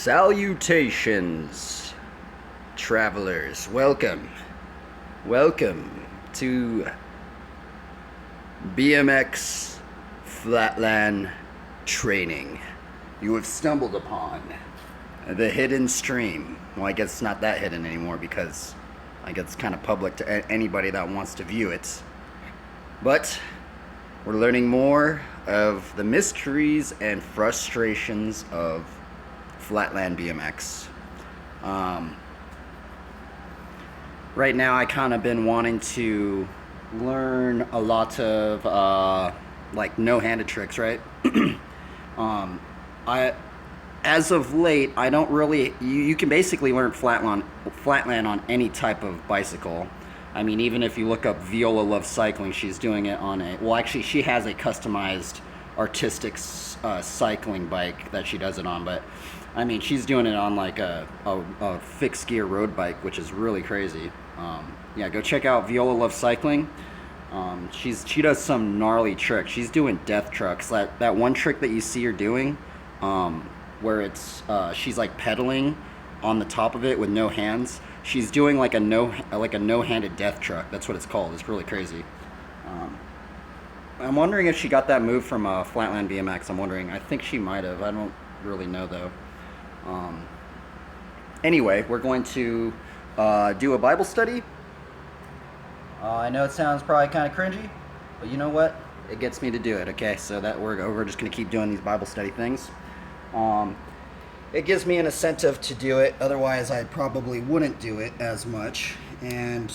Salutations, travelers. Welcome to BMX Flatland Training. You have stumbled upon the hidden stream. Well, I guess it's not that hidden anymore because I guess it's kind of public to anybody that wants to view it. But we're learning more of the mysteries and frustrations of Flatland BMX. Right now I kind of been wanting to learn a lot of like no-handed tricks, right? As of late, I don't really, you can basically learn flatland on any type of bicycle. I mean, even if you look up Viola Loves Cycling, she's doing it on well, actually she has a customized artistic cycling bike that she does it on, but I mean, she's doing it on like a fixed gear road bike, which is really crazy. Yeah, go check out Viola Loves Cycling. She does some gnarly tricks. She's doing death trucks. That one trick that you see her doing, where it's she's like pedaling on the top of it with no hands. She's doing like a no-handed death truck. That's what it's called. It's really crazy. I'm wondering if she got that move from Flatland BMX. I'm wondering. I think she might have. I don't really know though. Anyway, we're going to do a Bible study. I know it sounds probably kind of cringy, but you know what? It gets me to do it. Okay, so that we're just going to keep doing these Bible study things. It gives me an incentive to do it. Otherwise, I probably wouldn't do it as much. And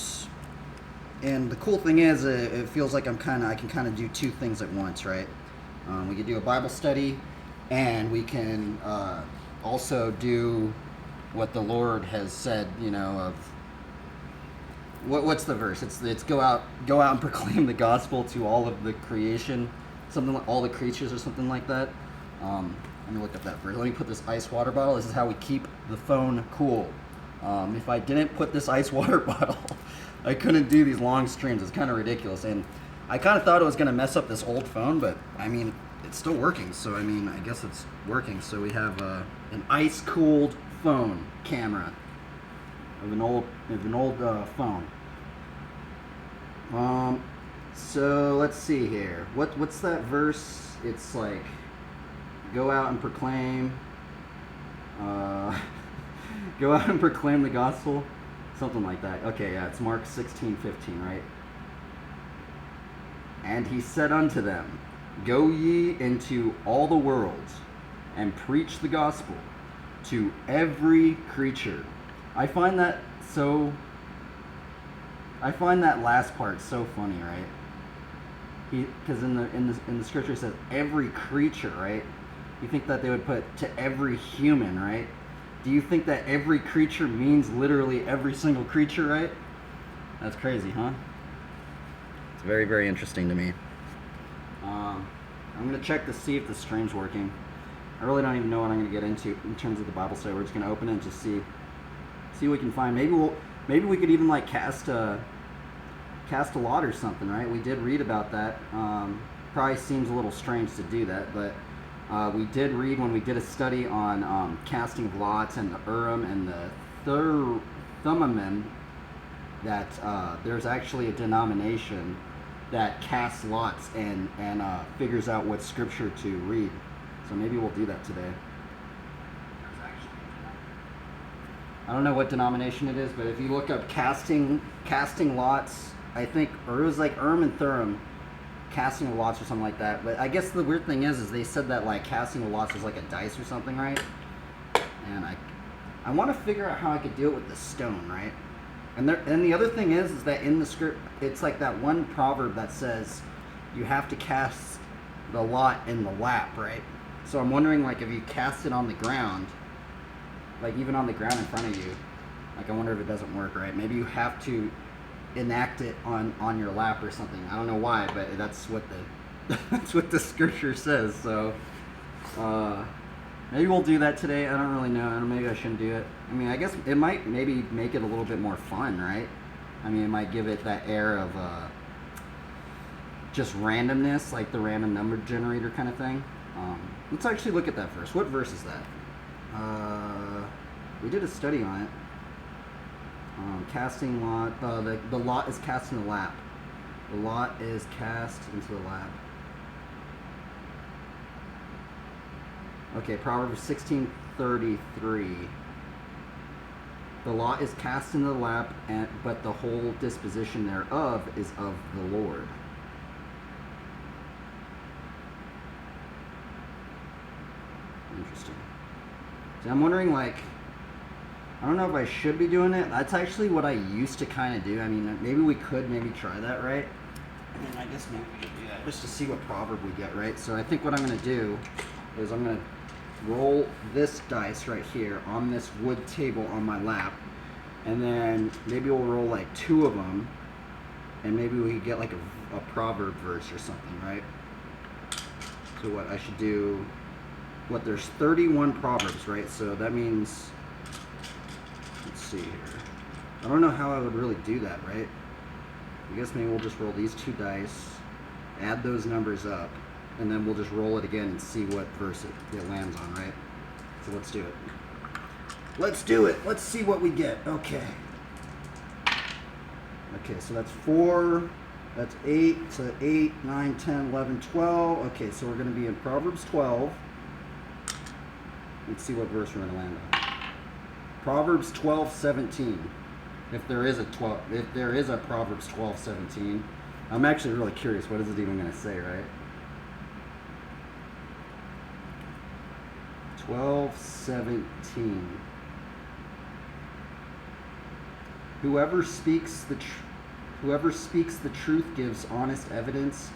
the cool thing is, it feels like I can kind of do two things at once, right? We can do a Bible study, and we can also do what the Lord has said. You know, of what's the verse? It's go out and proclaim the gospel to all of the creation, something like all the creatures or something like that. Let me look up that verse. Let me put this ice water bottle. This is how we keep the phone cool. If I didn't put this ice water bottle, I couldn't do these long streams. It's kind of ridiculous. And I kind of thought it was going to mess up this old phone, but I mean, it's still working. So, I mean, I guess it's working. So we have an ice-cooled phone camera of an old phone. So let's see here. What's that verse? It's like, go out and proclaim. Go out and proclaim the gospel, something like that. Okay, yeah, it's Mark 16:15, right? And he said unto them, go ye into all the world and preach the gospel to every creature. I find that last part so funny, right? Because in the scripture it says every creature, right? You think that they would put to every human, right? Do you think that every creature means literally every single creature, right? That's crazy, huh? It's very, very interesting to me. I'm going to check to see if the stream's working. I really don't even know what I'm going to get into in terms of the Bible study. We're just going to open it and just see what we can find. Maybe we could even like cast a lot or something, right? We did read about that. Probably seems a little strange to do that, but we did read when we did a study on casting of lots and the Urim and the Thummim that there's actually a denomination that casts lots and figures out what scripture to read. So maybe we'll do that today. I don't know what denomination it is, but if you look up casting lots, I think, or it was like Urim and Thummim, casting of lots or something like that. But I guess the weird thing is they said that like casting of lots was like a dice or something, right? And I want to figure out how I could do it with the stone, right? And the other thing is that in the script, it's like that one proverb that says you have to cast the lot in the lap, right? So I'm wondering, like, if you cast it on the ground, like even on the ground in front of you, like I wonder if it doesn't work, right? Maybe you have to enact it on your lap or something. I don't know why, but that's what the scripture says. So maybe we'll do that today. I don't really know. Maybe I shouldn't do it. I mean, I guess it might maybe make it a little bit more fun, right? I mean, it might give it that air of just randomness, like the random number generator kind of thing. Let's actually look at that verse. What verse is that? We did a study on it. Casting lot. The lot is cast in the lap. The lot is cast into the lap. Okay, Proverbs 16:33. The lot is cast into the lap, but the whole disposition thereof is of the Lord. Interesting. So I'm wondering, like, I don't know if I should be doing it. That's actually what I used to kind of do. I mean, maybe we could maybe try that, right? I mean, I guess maybe we could do that just to see what proverb we get, right? So I think what I'm going to do is I'm going to roll this dice right here on this wood table on my lap, and then maybe we'll roll like 2 of them, and maybe we could get like a proverb verse or something, right? So what I should do, there's 31 proverbs, right? So that means, let's see here. I don't know how I would really do that, right? I guess maybe we'll just roll these 2 dice, add those numbers up, and then we'll just roll it again and see what verse it lands on, right? So let's do it. Let's do it. Let's see what we get. Okay. Okay, so that's 4. That's 8. So 8, 9, 10, 11, 12. Okay, so we're going to be in Proverbs 12. Let's see what verse we're going to land on. Proverbs 12:17. If there is a Proverbs 12:17, I'm actually really curious. What is it even going to say, right? 12:17. Whoever speaks the truth gives honest evidence,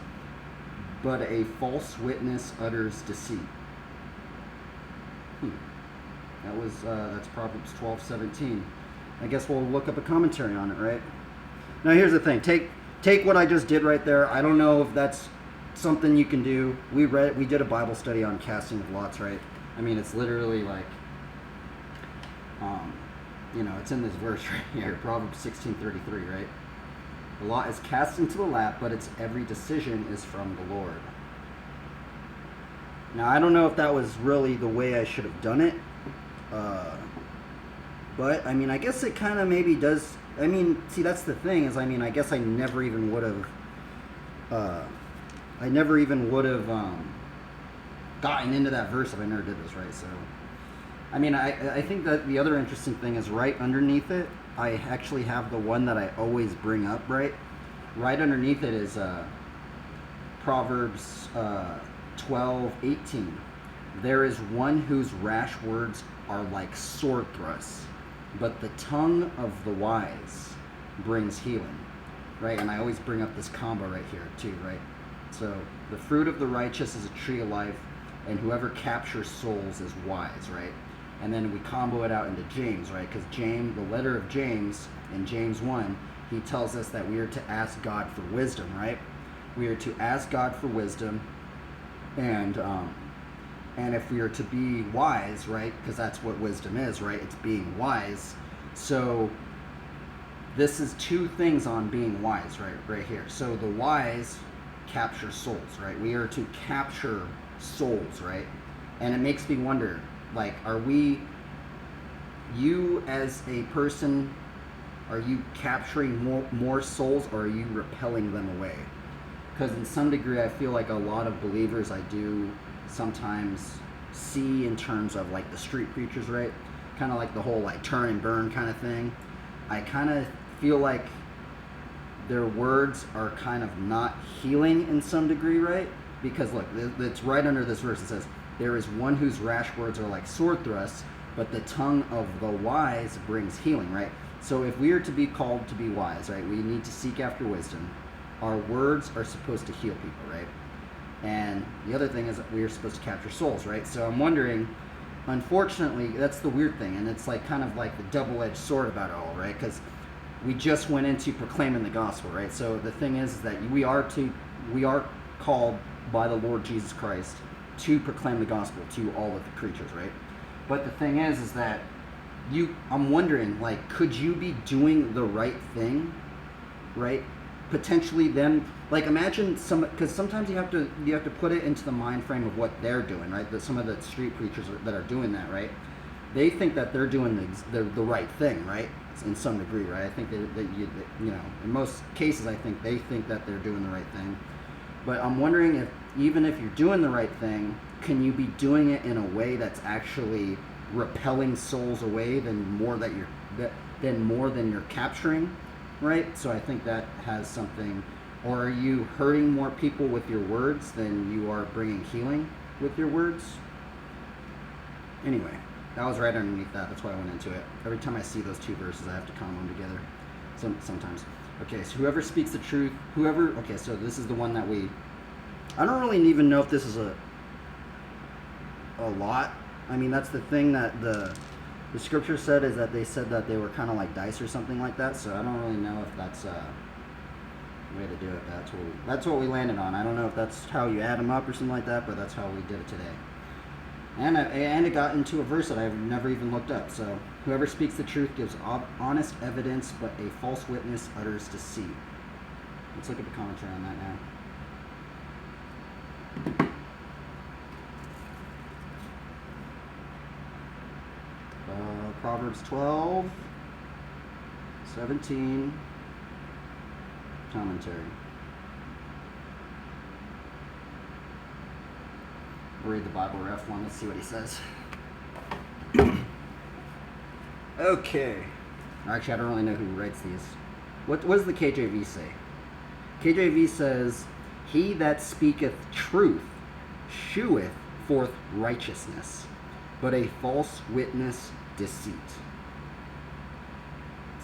but a false witness utters deceit. That's Proverbs 12:17. I guess we'll look up a commentary on it, right? Now here's the thing. Take what I just did right there. I don't know if that's something you can do. We did a Bible study on casting of lots, right? I mean, it's literally like, it's in this verse right here, Proverbs 16:33, right? The lot is cast into the lap, but its every decision is from the Lord. Now, I don't know if that was really the way I should have done it, but, I mean, I guess it kind of maybe does. I mean, see, that's the thing is, I mean, I guess I never even would have, gotten into that verse if I never did this, right? So, I mean, I think that the other interesting thing is right underneath it, I actually have the one that I always bring up, right? Right underneath it is Proverbs 12:18. There is one whose rash words are like sword thrusts, but the tongue of the wise brings healing, right? And I always bring up this combo right here too, right? So the fruit of the righteous is a tree of life, and whoever captures souls is wise, right? And then we combo it out into James, right? Because James, the letter of James, in James 1, he tells us that we are to ask God for wisdom, right? We are to ask God for wisdom, and if we are to be wise, right? Because that's what wisdom is, right? It's being wise. So this is 2 things on being wise, right here. So the wise capture souls, right? We are to capture souls, right? And it makes me wonder, like, you as a person, are you capturing more souls, or are you repelling them away? Because in some degree, I feel like a lot of believers I do sometimes see in terms of like the street preachers, right? Kind of like the whole like turn and burn kind of thing. I kind of feel like their words are kind of not healing in some degree, right? Because look, it's right under this verse. It says, there is one whose rash words are like sword thrusts, but the tongue of the wise brings healing, right? So if we are to be called to be wise, right, we need to seek after wisdom. Our words are supposed to heal people, right? And the other thing is that we are supposed to capture souls, right? So I'm wondering, unfortunately, that's the weird thing, and it's like kind of like the double-edged sword about it all, right? Because we just went into proclaiming the gospel, right? So the thing is that we are called by the Lord Jesus Christ to proclaim the gospel to all of the creatures, right? But the thing is that I'm wondering, like, could you be doing the right thing, right? Potentially then, like, imagine because sometimes you have to put it into the mind frame of what they're doing, right? Some of the street preachers that are doing that, right? they think that they're doing the right thing, right? In some degree, right? I think that you know, in most cases, I think they think that they're doing the right thing. But I'm wondering if, even if you're doing the right thing, can you be doing it in a way that's actually repelling souls away than more that than more than you're capturing, right? So I think that has something. Or are you hurting more people with your words than you are bringing healing with your words? Anyway, that was right underneath that. That's why I went into it. Every time I see those two verses, I have to comb them together. Sometimes. Okay, so whoever speaks the truth, okay, so this is the one that I don't really even know if this is a lot. I mean, that's the thing that the scripture said, is that they said that they were kind of like dice or something like that. So I don't really know if that's a way to do it. That's what we landed on. I don't know if that's how you add them up or something like that, but that's how we did it today. And it got into a verse that I've never even looked up. So whoever speaks the truth gives honest evidence, but a false witness utters deceit. Let's look at the commentary on that now. Proverbs 12:17 commentary. We'll read the Bible ref one. Let's see what he says. Okay. Actually, I don't really know who writes these. What does the KJV say? KJV says, "He that speaketh truth sheweth forth righteousness, but a false witness deceit."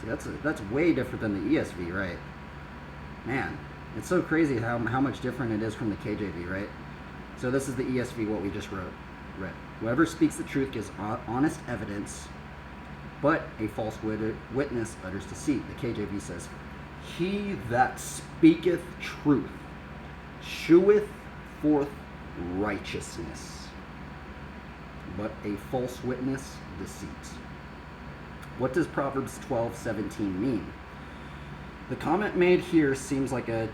See, that's way different than the ESV, right? Man, it's so crazy how much different it is from the KJV, right? So this is the ESV, what we just read. Whoever speaks the truth gives honest evidence, but a false witness utters deceit. The KJV says, "He that speaketh truth sheweth forth righteousness, but a false witness deceit." What does Proverbs 12:17 mean? The comment made here seems like a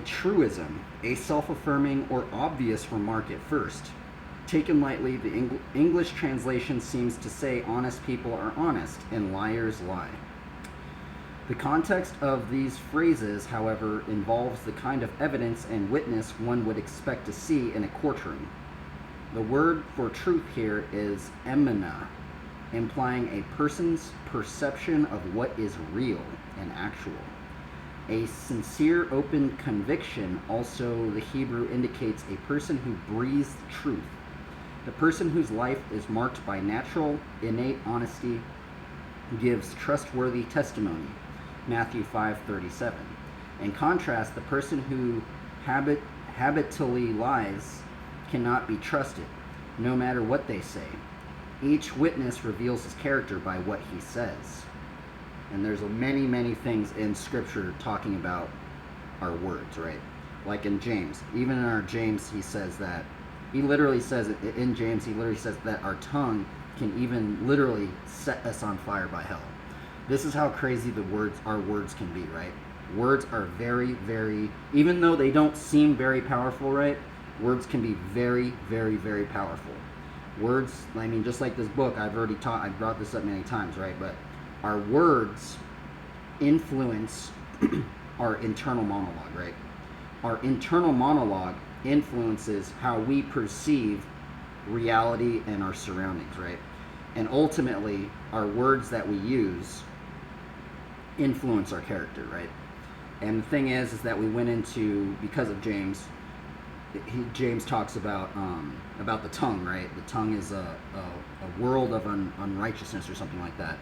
truism, a self-affirming or obvious remark at first. Taken lightly, the English translation seems to say honest people are honest and liars lie. The context of these phrases, however, involves the kind of evidence and witness one would expect to see in a courtroom. The word for truth here is emina, implying a person's perception of what is real and actual. A sincere, open conviction, also the Hebrew indicates a person who breathes truth. The person whose life is marked by natural, innate honesty gives trustworthy testimony. Matthew 5:37. In contrast, the person who habitually lies cannot be trusted, no matter what they say. Each witness reveals his character by what he says. And there's many, many things in Scripture talking about our words, right? Like in James. Even in our James, he says that, he literally says that our tongue can even literally set us on fire by hell. This is how crazy our words can be, right? Words are very, very, even though they don't seem very powerful, right? Words can be very, very, very powerful. Words, I mean, just like this book, I've brought this up many times, right? But our words influence our internal monologue, right? Our internal monologue influences how we perceive reality and our surroundings, right? And ultimately, our words that we use influence our character, right? And the thing is that we went into, because of James, James talks about the tongue, right? The tongue is a world of unrighteousness or something like that.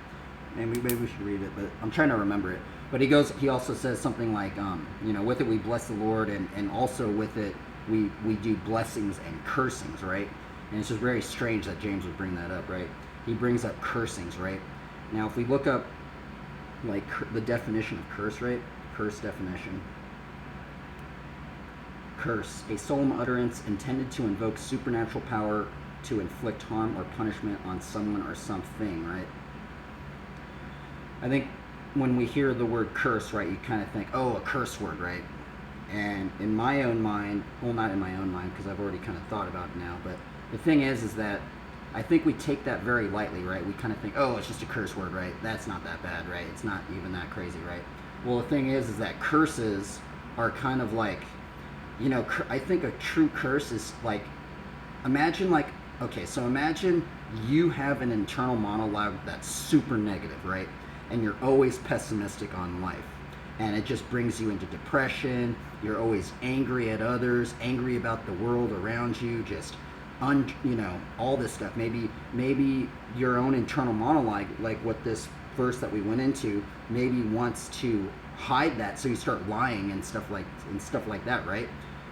And maybe we should read it, but I'm trying to remember it. But he also says something like, with it we bless the Lord, and also with it we do blessings and cursings, right? And it's just very strange that James would bring that up, right? He brings up cursings, right? Now, if we look up like the definition of curse, right? Curse definition. Curse, a solemn utterance intended to invoke supernatural power to inflict harm or punishment on someone or something, right? I think when we hear the word curse, right, you kind of think, oh, a curse word, right? And in my own mind, well, not in my own mind, because I've already kind of thought about it now, but the thing is that I think we take that very lightly, right? We kind of think, oh, it's just a curse word, right? That's not that bad, right? It's not even that crazy, right? Well, the thing is that curses are kind of like, you know, I think a true curse is like, imagine like, okay, so imagine you have an internal monologue that's super negative, right? And you're always pessimistic on life. And it just brings you into depression. You're always angry at others, angry about the world around you, just you know, all this stuff. Maybe your own internal monologue, like what this verse that we went into, maybe wants to hide that, so you start lying and stuff like that, right?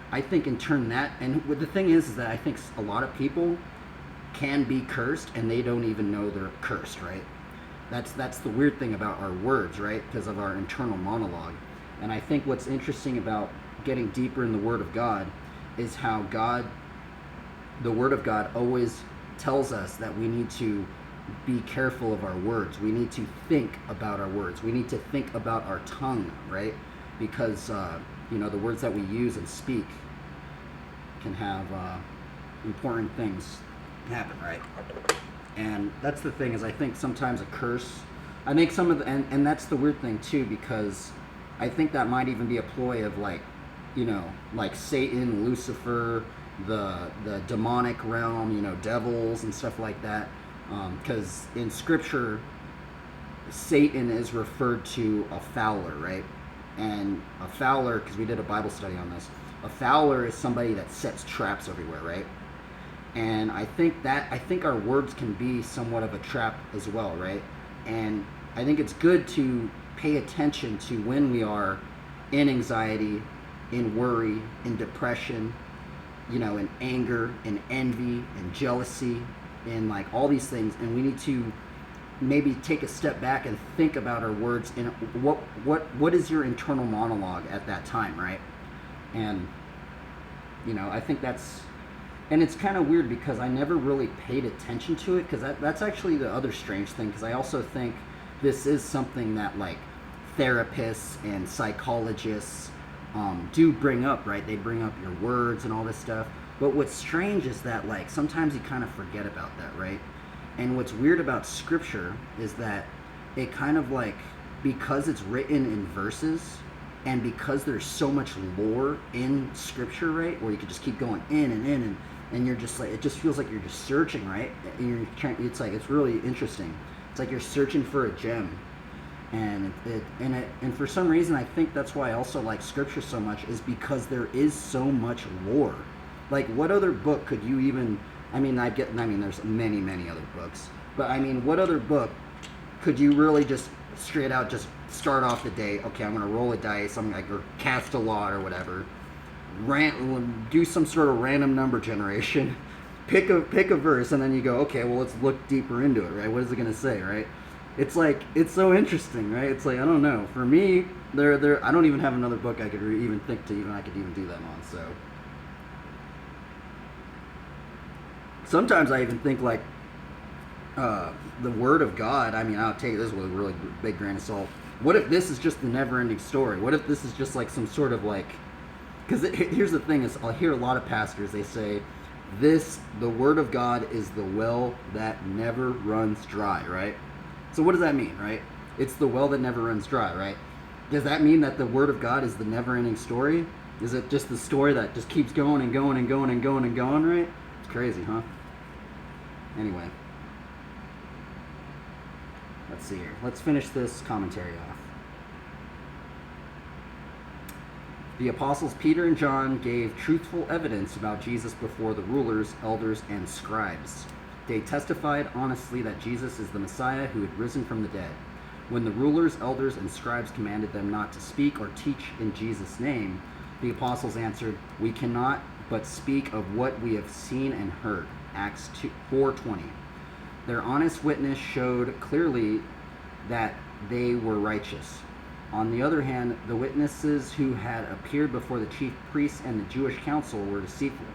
I think in turn that, and the thing is that I think a lot of people can be cursed and they don't even know they're cursed, right? That's the weird thing about our words, right? Because of our internal monologue. And I think what's interesting about getting deeper in the Word of God is how the Word of God always tells us that we need to be careful of our words. We need to think about our words. We need to think about our tongue, right? Because you know, the words that we use and speak can have important things happen, right? And that's the thing, is I think sometimes a curse, I think some of the, and that's the weird thing too, because I think that might even be a ploy of like, you know, like Satan, Lucifer, the demonic realm, you know, devils and stuff like that. Because in Scripture, Satan is referred to a fowler, right? And a fowler, because we did a Bible study on this, a fowler is somebody that sets traps everywhere, right? And I think our words can be somewhat of a trap as well, right? And I think it's good to pay attention to when we are in anxiety, in worry, in depression, you know, in anger, in envy, in jealousy, in like all these things, and we need to maybe take a step back and think about our words and what is your internal monologue at that time, right? And you know, I think that's, and it's kind of weird because I never really paid attention to it, because that's actually the other strange thing, because I also think this is something that like therapists and psychologists do bring up, right? They bring up your words and all this stuff. But what's strange is that like sometimes you kind of forget about that, right? And what's weird about Scripture is that it kind of like, because it's written in verses, and because there's so much lore in Scripture, right, where you could just keep going in and in, and you're just like, it just feels like you're just searching, right? And you're trying, it's like, it's really interesting. It's like you're searching for a gem. And and for some reason, I think that's why I also like Scripture so much, is because there is so much lore. Like, what other book could you even, there's many other books, but I mean, what other book could you really just straight out just start off the day, okay, I'm gonna roll a dice, I'm like, or cast a lot or whatever, do some sort of random number generation, pick a verse, and then you go, okay, well, let's look deeper into it, right? What is it gonna say, right? It's like, it's so interesting, right? It's like, I don't know. For me, I don't even have another book I could even think to I could even do that on. So sometimes I even think like the Word of God. I mean, I'll take this with a really big grain of salt. What if this is just the never-ending story? What if this is just like some sort of like? Because here's the thing: is I'll hear a lot of pastors, they say, the Word of God is the well that never runs dry, right? So what does that mean, right? It's the well that never runs dry, right? Does that mean that the Word of God is the never-ending story? Is it just the story that just keeps going and going and going and going and going, right? It's crazy, huh? Anyway. Let's see here. Let's finish this commentary off. The apostles Peter and John gave truthful evidence about Jesus before the rulers, elders, and scribes. They testified honestly that Jesus is the Messiah who had risen from the dead. When the rulers, elders, and scribes commanded them not to speak or teach in Jesus' name, the apostles answered, "We cannot but speak of what we have seen and heard." Acts 4:20. Their honest witness showed clearly that they were righteous. On the other hand, the witnesses who had appeared before the chief priests and the Jewish council were deceitful.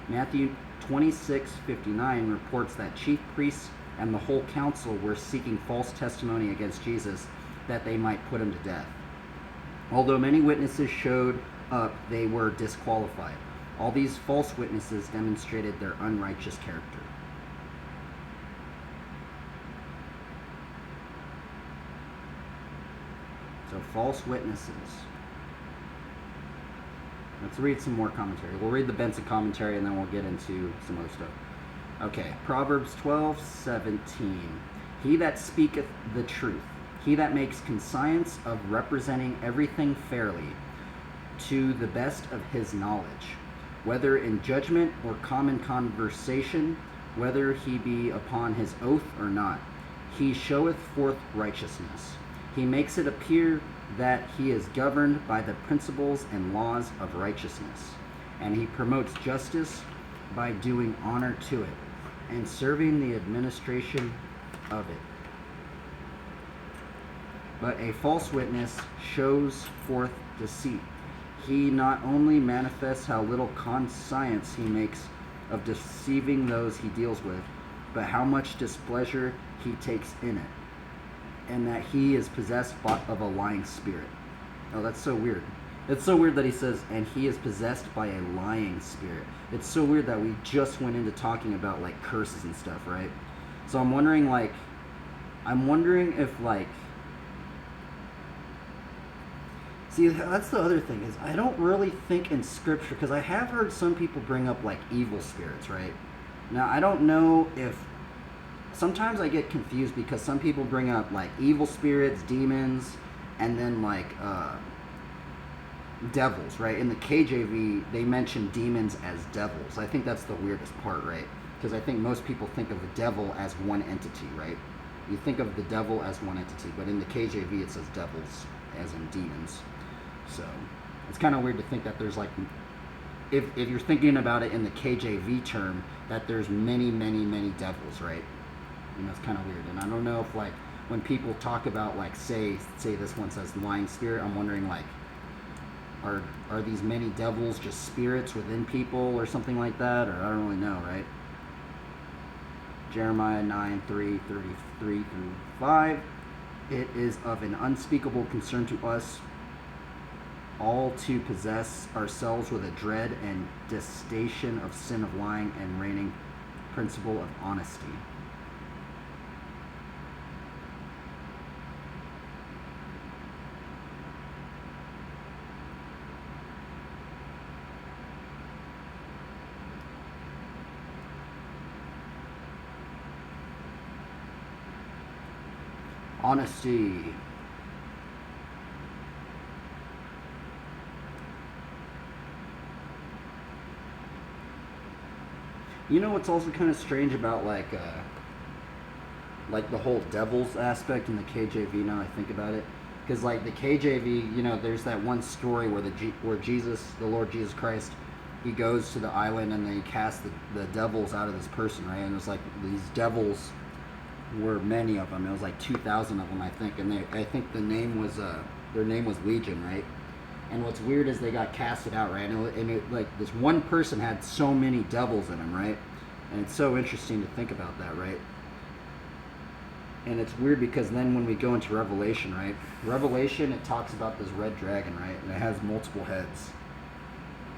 Matthew 26:59 reports that chief priests and the whole council were seeking false testimony against Jesus that they might put him to death. Although many witnesses showed up, they were disqualified. All these false witnesses demonstrated their unrighteous character. false witnesses. Let's read some more commentary. We'll read the Benson commentary and then we'll get into some other stuff. Okay, Proverbs 12:17. He that speaketh the truth, he that makes conscience of representing everything fairly, to the best of his knowledge, whether in judgment or common conversation, whether he be upon his oath or not, he showeth forth righteousness. He makes it appear that he is governed by the principles and laws of righteousness, and he promotes justice by doing honor to it, and serving the administration of it. But a false witness shows forth deceit. He not only manifests how little conscience he makes of deceiving those he deals with, but how much displeasure he takes in it, and that he is possessed of a lying spirit. Oh, that's so weird. It's so weird that he says, and he is possessed by a lying spirit. It's so weird that we just went into talking about, like, curses and stuff, right? So I'm wondering if, like, see, that's the other thing, is I don't really think in Scripture, because I have heard some people bring up, like, evil spirits, right? Now, I don't know if, sometimes I get confused because some people bring up, like, evil spirits, demons, and then, like, devils, right? In the KJV, they mention demons as devils. I think that's the weirdest part, right? Because I think most people think of the devil as one entity, right? You think of the devil as one entity, but in the KJV it says devils, as in demons. So it's kind of weird to think that there's, like, if you're thinking about it in the KJV term, that there's many, many, many devils, right? And that's kind of weird. And I don't know if, like, when people talk about, like, say this one says lying spirit, I'm wondering, like, are these many devils just spirits within people or something like that? Or I don't really know, right? Jeremiah 9:3-33-5. It is of an unspeakable concern to us all to possess ourselves with a dread and detestation of sin of lying and reigning principle of honesty. Honesty. You know what's also kind of strange about, like the whole devil's aspect in the KJV, now I think about it? Because, like, the KJV, you know, there's that one story where Jesus, the Lord Jesus Christ, he goes to the island and they cast the devils out of this person, right? And it was like these devils were many of them. It was like 2,000 of them, I think. And I think their name was Legion, right? And what's weird is they got casted out, right? And it, like, this one person had so many devils in him, right? And it's so interesting to think about that, right? And it's weird because then when we go into Revelation, right? Revelation, it talks about this red dragon, right? And it has multiple heads.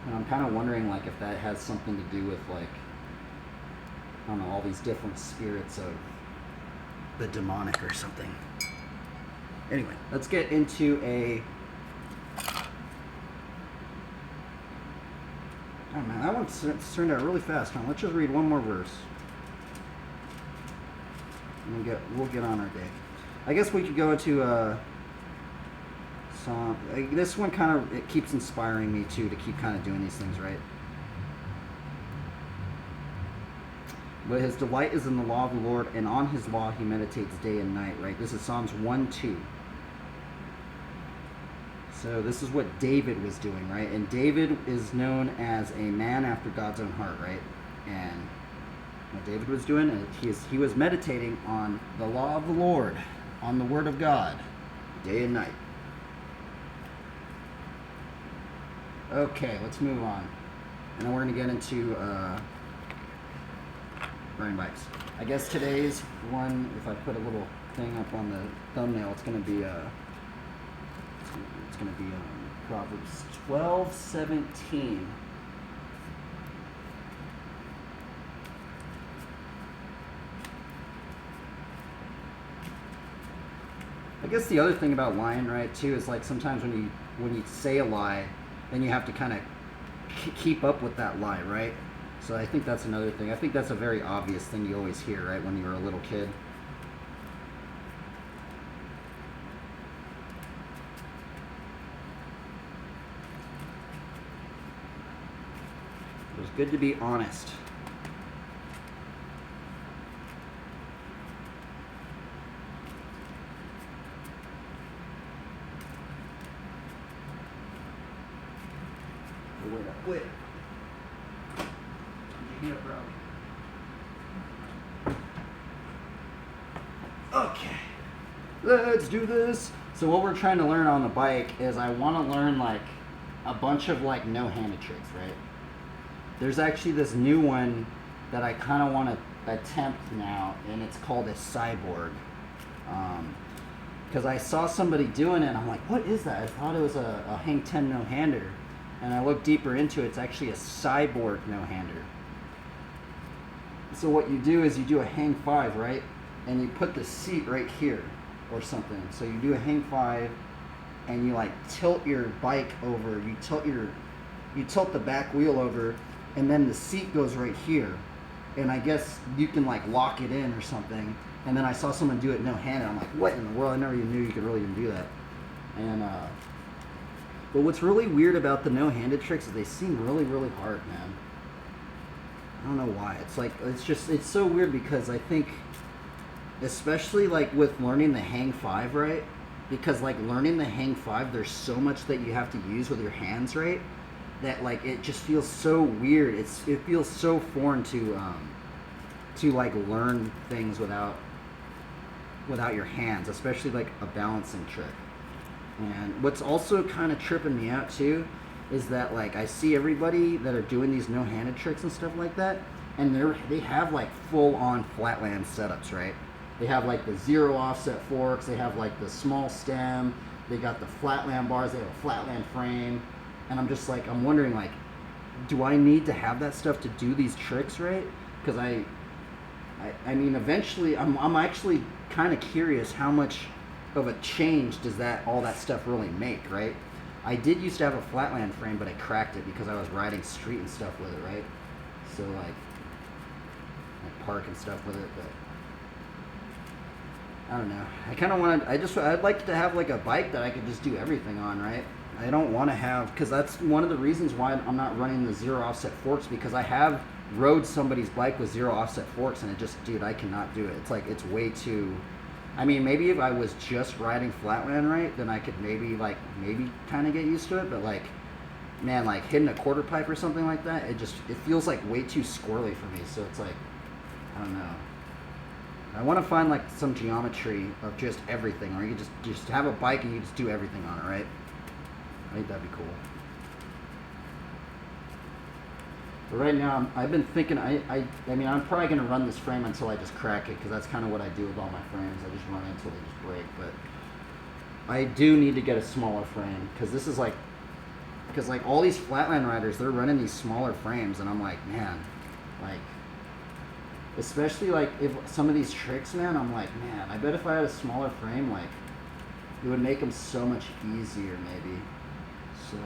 And I'm kind of wondering, like, if that has something to do with, like, I don't know, all these different spirits of the demonic or something. Anyway, let's get into a... Oh man, that one turned out really fast, huh? Let's just read one more verse. And we'll get on our day. I guess we could go into Psalm. This one kind of, it keeps inspiring me too to keep kind of doing these things, right? But his delight is in the law of the Lord, and on his law he meditates day and night, right? This is Psalms 1:2. So this is what David was doing, right? And David is known as a man after God's own heart, right? And what David was doing, he was meditating on the law of the Lord, on the word of God, day and night. Okay, let's move on. And then we're going to get into riding bikes. I guess today's one, if I put a little thing up on the thumbnail, it's going to be Proverbs 12:17. I guess the other thing about lying, right, too, is like sometimes when you say a lie, then you have to kind of keep up with that lie, right? So I think that's another thing. I think that's a very obvious thing you always hear, right, when you're a little kid. It was good to be honest. Wait. Okay, let's do this. So what we're trying to learn on the bike is I want to learn like a bunch of like no-handed tricks, right? There's actually this new one that I kind of want to attempt now, and it's called a cyborg. Because I saw somebody doing it, and I'm like, what is that? I thought it was a hang 10 no-hander. And I looked deeper into it, it's actually a cyborg no-hander. So what you do is you do a hang 5, right? And you put the seat right here or something. So you do a hang 5 and you like tilt your bike over, you tilt the back wheel over, and then the seat goes right here. And I guess you can like lock it in or something. And then I saw someone do it no-handed. I'm like, what in the world? I never even knew you could really even do that. And but what's really weird about the no-handed tricks is they seem really, really hard, man. I don't know why. It's like, it's so weird because I think, especially like with learning the hang 5, right? Because like learning the hang 5, there's so much that you have to use with your hands, right? That like it just feels so weird. It feels so foreign to like learn things without your hands, especially like a balancing trick. And what's also kind of tripping me out too is that like I see everybody that are doing these no-handed tricks and stuff like that, and they have like full-on flatland setups, right? They have like the 0 offset forks, they have like the small stem, they got the flatland bars, they have a flatland frame, and I'm just like, I'm wondering like, do I need to have that stuff to do these tricks, right? Because I mean, eventually, I'm actually kind of curious how much of a change does all that stuff really make, right? I did used to have a flatland frame, but I cracked it because I was riding street and stuff with it, right? So like park and stuff with it, but I don't know. I kind of want to, I'd like to have like a bike that I could just do everything on, right? I don't want to have, because that's one of the reasons why I'm not running the 0 offset forks, because I have rode somebody's bike with 0 offset forks and it just, dude, I cannot do it. It's like, it's way too, I mean, maybe if I was just riding flatland right, then I could maybe kind of get used to it, but like, man, like hitting a quarter pipe or something like that, it feels like way too squirrely for me. So it's like, I don't know. I want to find like some geometry of just everything, or you could just have a bike and you just do everything on it, right? I think that'd be cool. But right now, I've been thinking, I mean, I'm probably going to run this frame until I just crack it, because that's kind of what I do with all my frames. I just run it until they just break. But I do need to get a smaller frame, because this is like, because like all these flatland riders, they're running these smaller frames, and I'm like, man, like, especially like if some of these tricks, man, I'm like, man, I bet if I had a smaller frame, like, it would make them so much easier, maybe. So,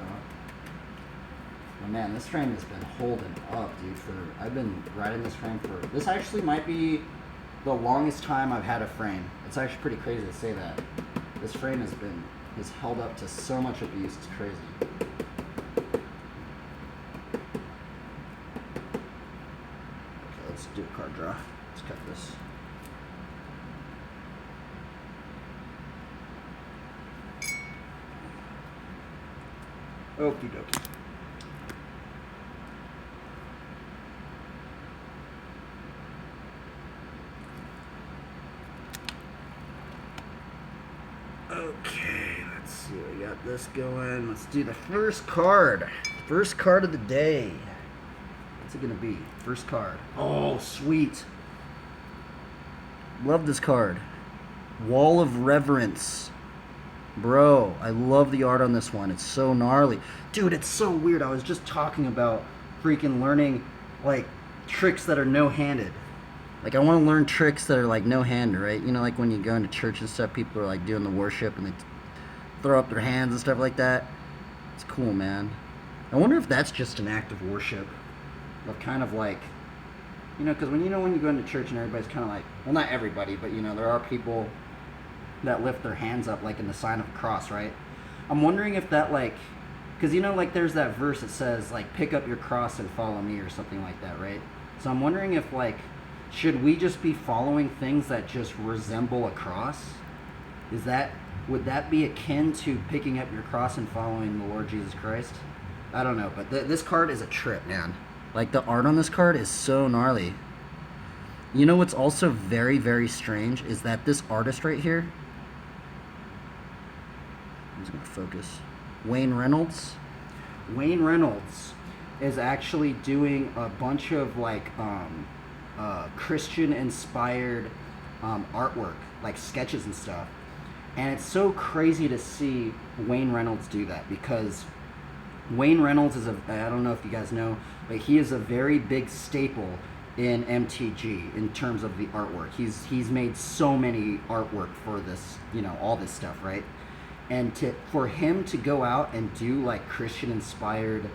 but man, this frame has been holding up, dude. I've been riding this frame for, this actually might be the longest time I've had a frame. It's actually pretty crazy to say that. This frame has held up to so much abuse, it's crazy. Okay, let's do a card draw. Let's cut this. Okie dokie. Okay, let's see. We got this going. Let's do the first card. First card of the day. What's it gonna be? First card. Oh, sweet. Love this card. Wall of Reverence. Bro, I love the art on this one. It's so gnarly. Dude, it's so weird. I was just talking about freaking learning, like, tricks that are no-handed. Like I want to learn tricks that are like no hand, right? You know, like when you go into church and stuff, people are like doing the worship and they throw up their hands and stuff like that. It's cool, man. I wonder if that's just an act of worship, of kind of like, you know, because when you go into church and everybody's kind of like, well, not everybody, but you know, there are people that lift their hands up like in the sign of a cross, right? I'm wondering if that like, because you know, like there's that verse that says like, pick up your cross and follow me or something like that, right? So I'm wondering if like, should we just be following things that just resemble a cross? Would that be akin to picking up your cross and following the Lord Jesus Christ? I don't know, but this card is a trip, man. Like the art on this card is so gnarly. You know what's also very, very strange is that this artist right here, I'm just gonna focus, Wayne Reynolds is actually doing a bunch of like Christian inspired artwork, like sketches and stuff. And it's so crazy to see Wayne Reynolds do that, because Wayne Reynolds is I don't know if you guys know, but he is a very big staple in MTG in terms of the artwork. He's made so many artwork for this, you know, all this stuff, right? And for him to go out and do like Christian inspired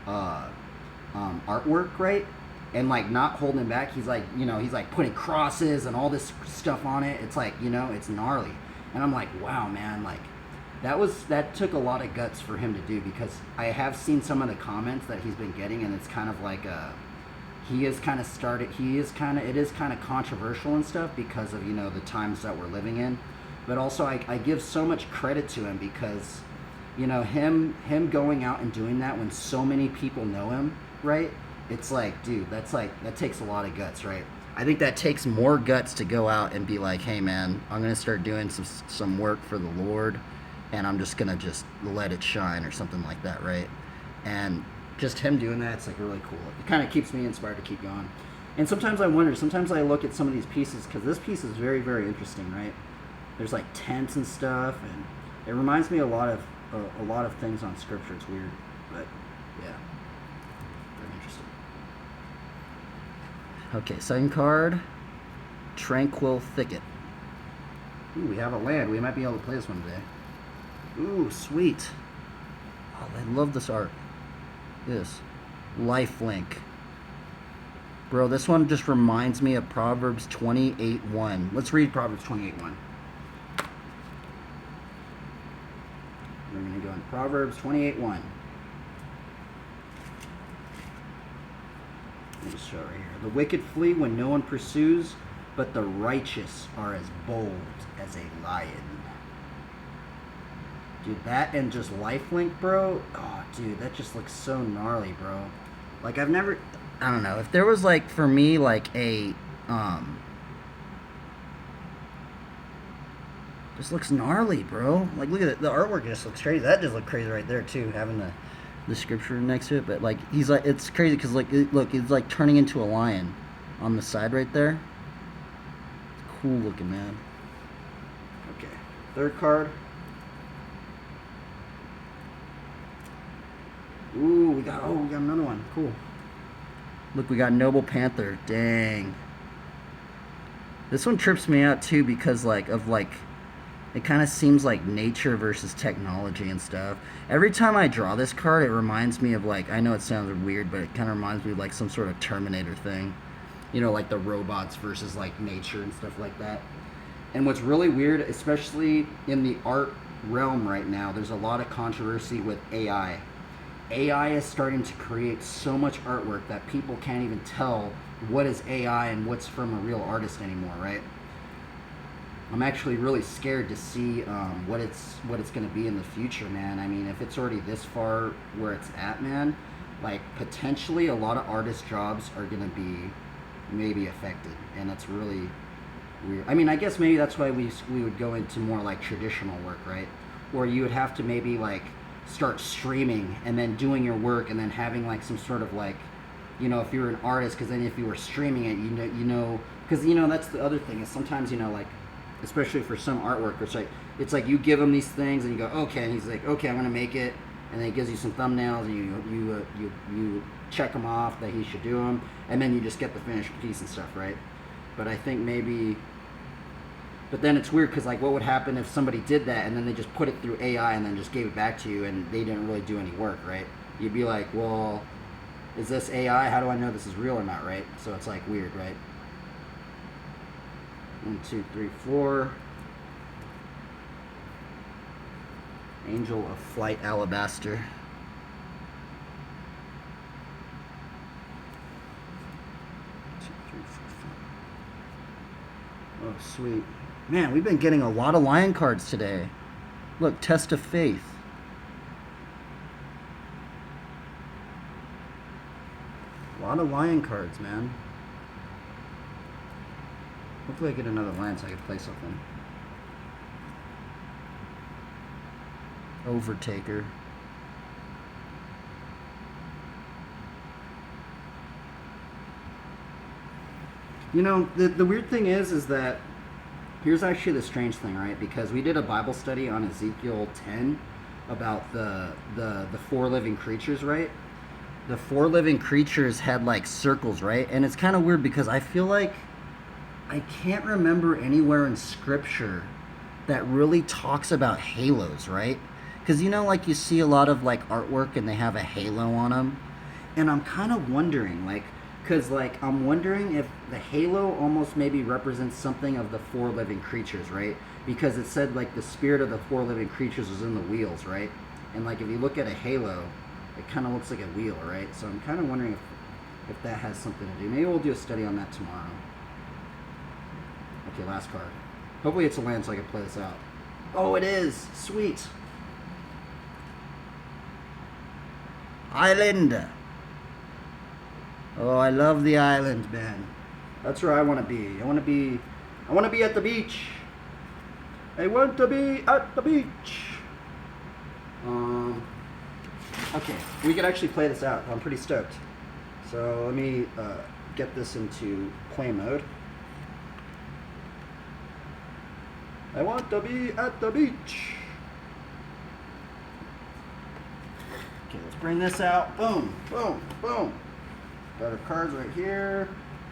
artwork, right? And like not holding him back, he's like, you know, he's like putting crosses and all this stuff on it. It's like, you know, it's gnarly. And I'm like, wow, man, like that took a lot of guts for him to do, because I have seen some of the comments that he's been getting, and it's kind of like it is kind of controversial and stuff because of, you know, the times that we're living in. But also I give so much credit to him because, you know, him going out and doing that when so many people know him, right? It's like, dude, that takes a lot of guts, right? I think that takes more guts to go out and be like, hey man, I'm gonna start doing some work for the Lord, and I'm just gonna just let it shine or something like that, right? And just him doing that, it's like really cool. It kind of keeps me inspired to keep going. And sometimes I wonder, sometimes I look at some of these pieces, because this piece is very, very interesting, right? There's like tents and stuff, and it reminds me a lot of things on scripture. It's weird, but yeah, very interesting. Okay, second card, Tranquil Thicket. Ooh, we have a land. We might be able to play this one today. Ooh, sweet. Oh, I love this art. This lifelink. Bro, this one just reminds me of Proverbs 28:1. Let's read Proverbs 28:1. We're going to go in Proverbs 28:1. Let me just show it right here. The wicked flee when no one pursues, but the righteous are as bold as a lion. Dude, that and just lifelink, bro. Oh, dude, that just looks so gnarly, bro. Like, I don't know. If there was, like, for me, like, a, just looks gnarly, bro. Like, look at it. The artwork just looks crazy. That just looks crazy right there, too, having the scripture next to it. But, like, he's, like, it's crazy because, like, look, he's, like, turning into a lion on the side right there. Cool looking, man. Okay. Third card. Ooh, we got another one. Cool. Look, we got Noble Panther. Dang. This one trips me out too because it kind of seems like nature versus technology and stuff. Every time I draw this card, it reminds me of like, I know it sounds weird, but it kind of reminds me of like some sort of Terminator thing. You know, like the robots versus like nature and stuff like that. And what's really weird, especially in the art realm right now, there's a lot of controversy with AI. AI is starting to create so much artwork that people can't even tell what is AI and what's from a real artist anymore, right? I'm actually really scared to see what it's going to be in the future, man. I mean, if it's already this far where it's at, man, like potentially a lot of artist jobs are going to be maybe affected, and that's really weird. I mean, I guess maybe that's why we would go into more like traditional work, right? Or you would have to maybe like start streaming and then doing your work and then having like some sort of like, you know, if you're an artist, because then if you were streaming it, you know, because you know that's the other thing is sometimes, you know, like especially for some artwork, it's like you give him these things and you go okay, and he's like okay, I'm gonna make it, and then he gives you some thumbnails and you check them off that he should do them, and then you just get the finished piece and stuff, right? but I think maybe. But then it's weird because like, what would happen if somebody did that and then they just put it through AI and then just gave it back to you and they didn't really do any work, right? You'd be like, well, is this AI? How do I know this is real or not, right? So it's like weird, right? 1, 2, 3, 4. Angel of Flight Alabaster. 2, 3, 4, 5. Oh, sweet. Man, we've been getting a lot of lion cards today. Look, Test of Faith. A lot of lion cards, man. Hopefully I get another lion so I can play something. Overtaker. You know, the weird thing is that here's actually the strange thing, right? Because we did a Bible study on Ezekiel 10 about the 4 living creatures, right? The 4 living creatures had like circles, right? And it's kind of weird because I feel like I can't remember anywhere in scripture that really talks about halos, right? Because you know, like you see a lot of like artwork and they have a halo on them. And I'm kind of wondering, like, because like I'm wondering if the halo almost maybe represents something of the 4 living creatures, right? Because it said like the spirit of the 4 living creatures was in the wheels, right? And like if you look at a halo, it kind of looks like a wheel, right? So I'm kind of wondering if that has something to do. Maybe we'll do a study on that tomorrow. Okay, last card. Hopefully it's a land so I can play this out. Oh, it is! Sweet! Island! Oh, I love the island, man. That's where I want to be. I want to be at the beach. I want to be at the beach. Okay, we could actually play this out. I'm pretty stoked. So let me get this into play mode. I want to be at the beach. Okay, let's bring this out. Boom, boom, boom. Got our cards right here.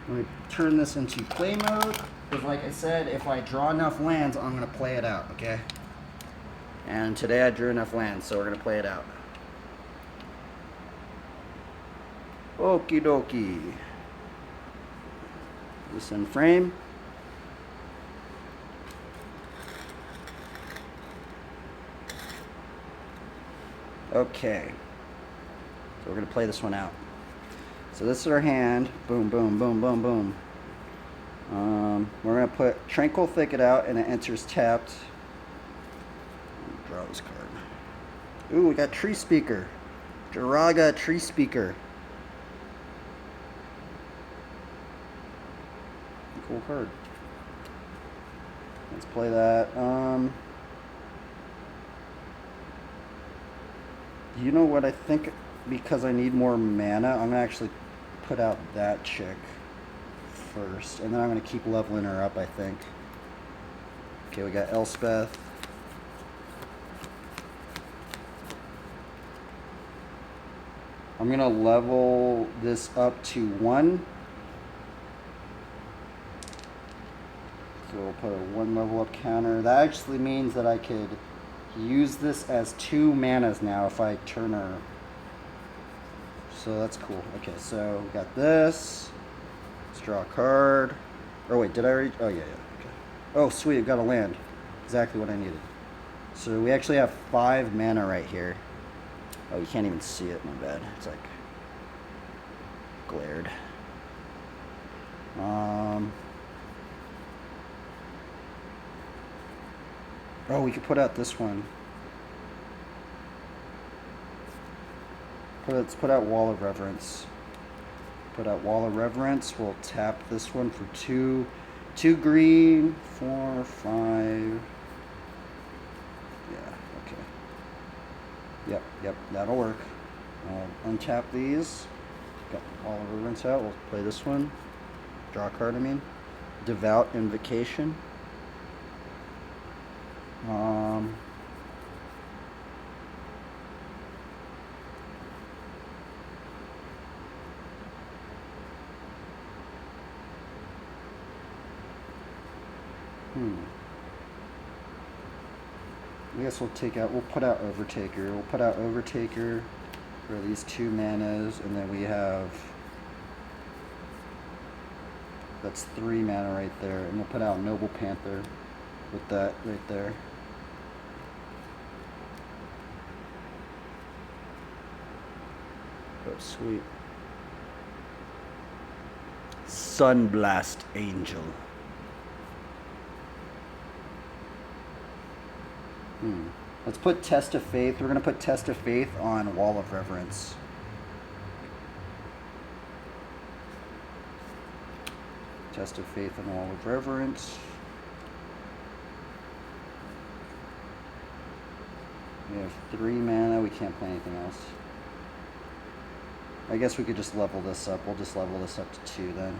Let me turn this into play mode. Because like I said, if I draw enough lands, I'm going to play it out, okay? And today I drew enough lands, so we're going to play it out. Okie dokie. This in frame. Okay. So we're going to play this one out. So this is our hand. Boom, boom, boom, boom, boom. We're going to put Tranquil Thicket out and it enters tapped. Draw this card. Ooh, we got Tree Speaker. Jaraga Tree Speaker. Cool card. Let's play that. You know what? I think because I need more mana, I'm going to actually put out that chick first. And then I'm going to keep leveling her up, I think. Okay, we got Elspeth. I'm going to level this up to 1. So we'll put a 1 level up counter. That actually means that I could use this as 2 manas now if I turn her. So that's cool. Okay, so we got this. Let's draw a card. Oh wait, did I already? Oh yeah. Okay. Oh sweet, I've got a land. Exactly what I needed. So we actually have 5 mana right here. Oh, you can't even see it. My bad. It's like glared. Oh, we could put out this one. Let's put out Wall of Reverence. Put out Wall of Reverence. We'll tap this one for 2. 2 green, 4, 5. Yeah, okay. Yep, that'll work. Untap these. Got Wall of Reverence out. We'll play this one. Draw a card, I mean. Devout Invocation. I guess we'll put out Overtaker. We'll put out Overtaker for these 2 manas, and then we have, that's 3 mana right there, and we'll put out Noble Panther with that right there. Oh, sweet. Sunblast Angel. Let's put Test of Faith. We're going to put Test of Faith on Wall of Reverence. Test of Faith on Wall of Reverence. We have 3 mana. We can't play anything else. I guess we could just level this up. We'll just level this up to 2 then.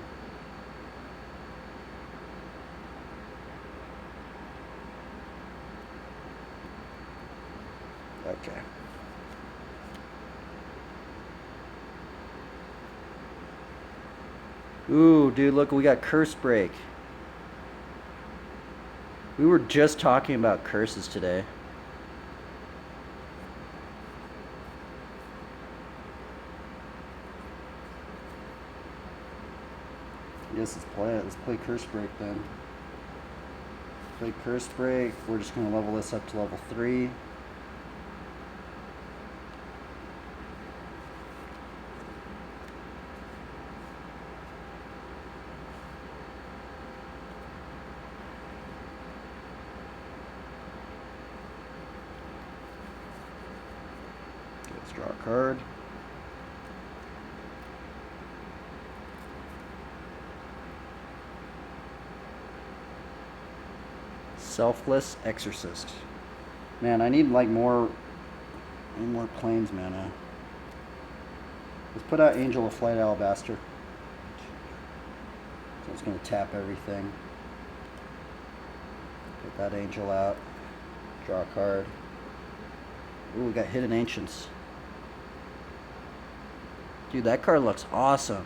Okay. Ooh, dude, look, we got Curse Break. We were just talking about curses today. I guess let's play it. Let's play Curse Break then. Play Curse Break. We're just going to level this up to level 3. Let's draw a card. Selfless Exorcist. Man, I need like more planes mana. Let's put out Angel of Flight Alabaster. So it's going to tap everything. Put that angel out. Draw a card. Ooh, we got Hidden Ancients. Dude, that card looks awesome.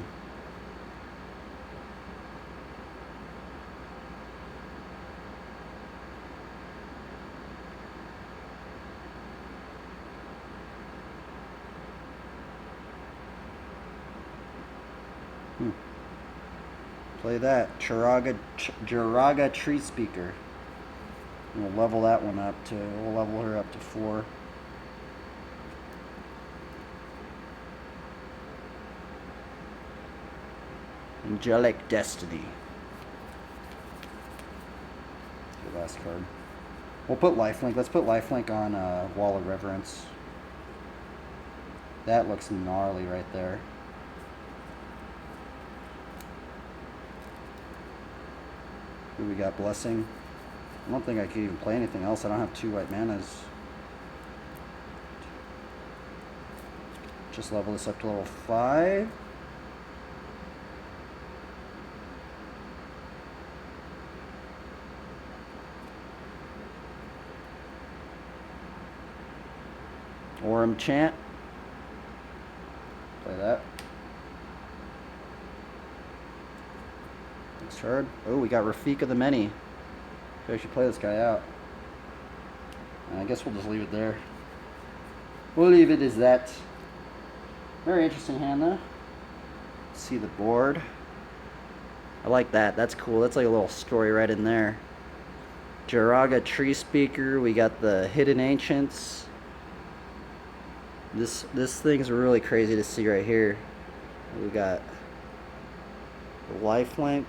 Play that. Jiraga Tree Speaker. And we'll level that one up to, we'll level her up to 4. Angelic Destiny. The last card. We'll put Lifelink. Let's put Lifelink on Wall of Reverence. That looks gnarly right there. Ooh, we got Blessing. I don't think I can even play anything else. I don't have 2 white manas. Just level this up to level 5. Orem Chant. Play that. Next card. Oh, we got Rafik of the Many. So I should play this guy out. I guess we'll just leave it there. We'll leave it as that. Very interesting hand though. See the board. I like that. That's cool. That's like a little story right in there. Jiraga Tree Speaker. We got the Hidden Ancients. This thing's really crazy to see right here. We got the Lifelink,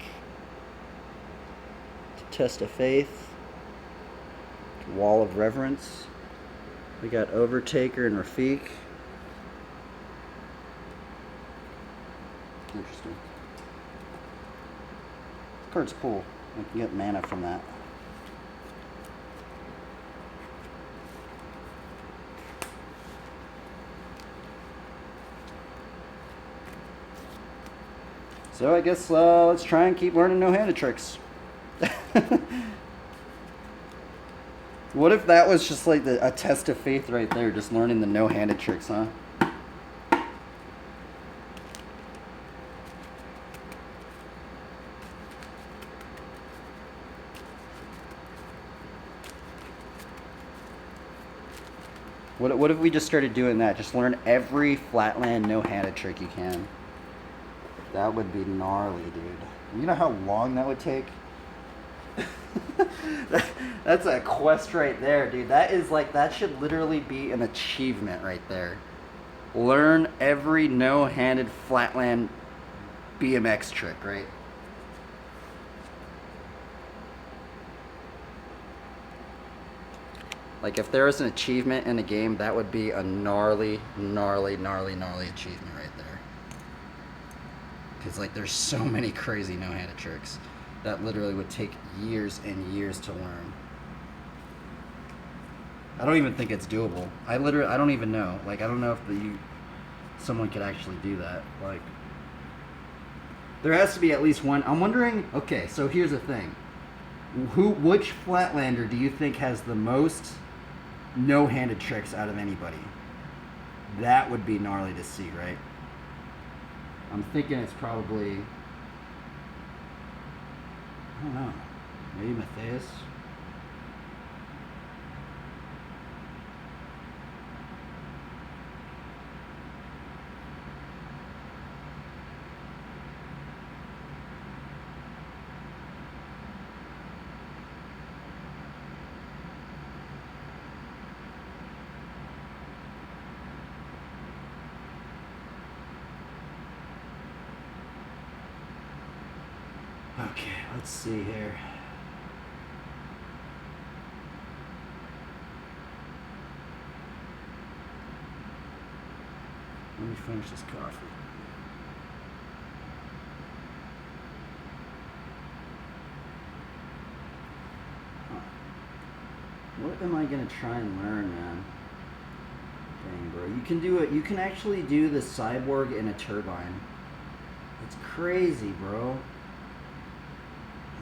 Test of Faith, Wall of Reverence. We got Overtaker and Rafik. Interesting. This card's cool. I can get mana from that. So I guess let's try and keep learning no-handed tricks. What if that was just like a test of faith right there, just learning the no-handed tricks, huh? What if we just started doing that? Just learn every flatland no-handed trick you can. That would be gnarly, dude. You know how long that would take? That's a quest right there, dude. That should literally be an achievement right there. Learn every no-handed flatland BMX trick, right? Like, if there was an achievement in a game, that would be a gnarly, gnarly, gnarly, gnarly achievement right there. Because, like, there's so many crazy no-handed tricks that literally would take years and years to learn. I don't even think it's doable. I don't even know. Like, I don't know if someone could actually do that. Like, there has to be at least one. I'm wondering, okay, so here's the thing. Which Flatlander do you think has the most no-handed tricks out of anybody? That would be gnarly to see, right? I'm thinking it's probably, I don't know, maybe Matthias? Okay, let's see here. Let me finish this coffee. What am I gonna try and learn, man? Dang, bro. You can do it. You can actually do the cyborg in a turbine. It's crazy, bro.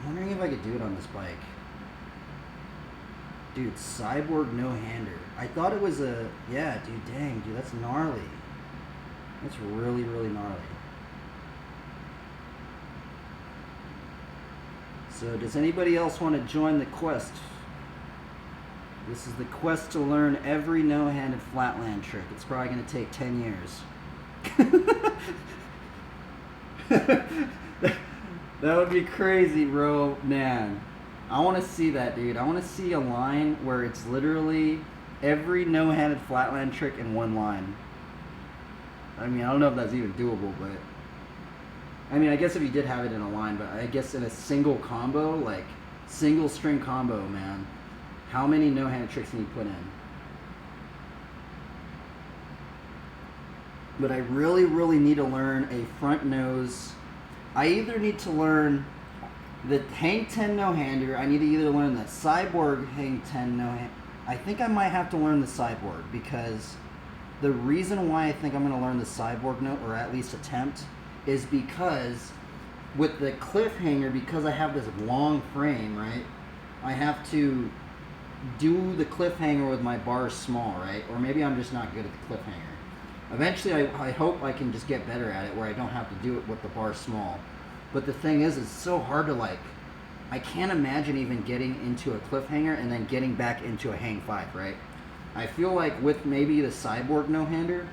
I'm wondering if I could do it on this bike. Dude, cyborg no-hander. I thought it was a... Yeah, dude, dang, dude, that's gnarly. That's really, really gnarly. So, does anybody else want to join the quest? This is the quest to learn every no-handed flatland trick. It's probably going to take 10 years. That would be crazy, bro. Man, I want to see that, dude. I want to see a line where it's literally every no-handed flatland trick in one line. I mean, I don't know if that's even doable, but... I mean, I guess if you did have it in a line, but I guess in a single combo, like, single string combo, man, how many no-handed tricks can you put in? But I really, really need to learn a front nose... I either need to learn the hang 10 no-hander. I need to either learn the cyborg hang 10 no-hander. I think I might have to learn the cyborg, because the reason why I think I'm going to learn the cyborg note, or at least attempt, is because with the cliffhanger, because I have this long frame, right, I have to do the cliffhanger with my bars small, right? Or maybe I'm just not good at the cliffhanger. Eventually, I hope I can just get better at it where I don't have to do it with the bar small. But the thing is, it's so hard to, like, I can't imagine even getting into a cliffhanger and then getting back into a hang 5, right? I feel like with maybe the cyborg no-hander,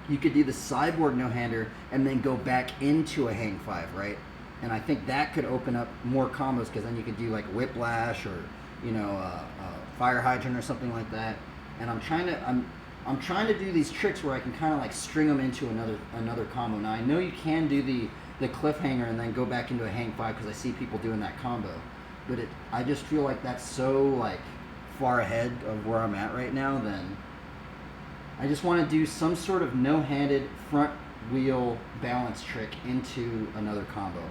you could do the cyborg no-hander and then go back into a hang 5, right? And I think that could open up more combos, because then you could do, like, whiplash or, you know, fire hydrant or something like that. And I'm trying to do these tricks where I can kind of like string them into another combo. Now I know you can do the cliffhanger and then go back into a hang 5, because I see people doing that combo. But I just feel like that's so like far ahead of where I'm at right now. Then I just want to do some sort of no-handed front wheel balance trick into another combo.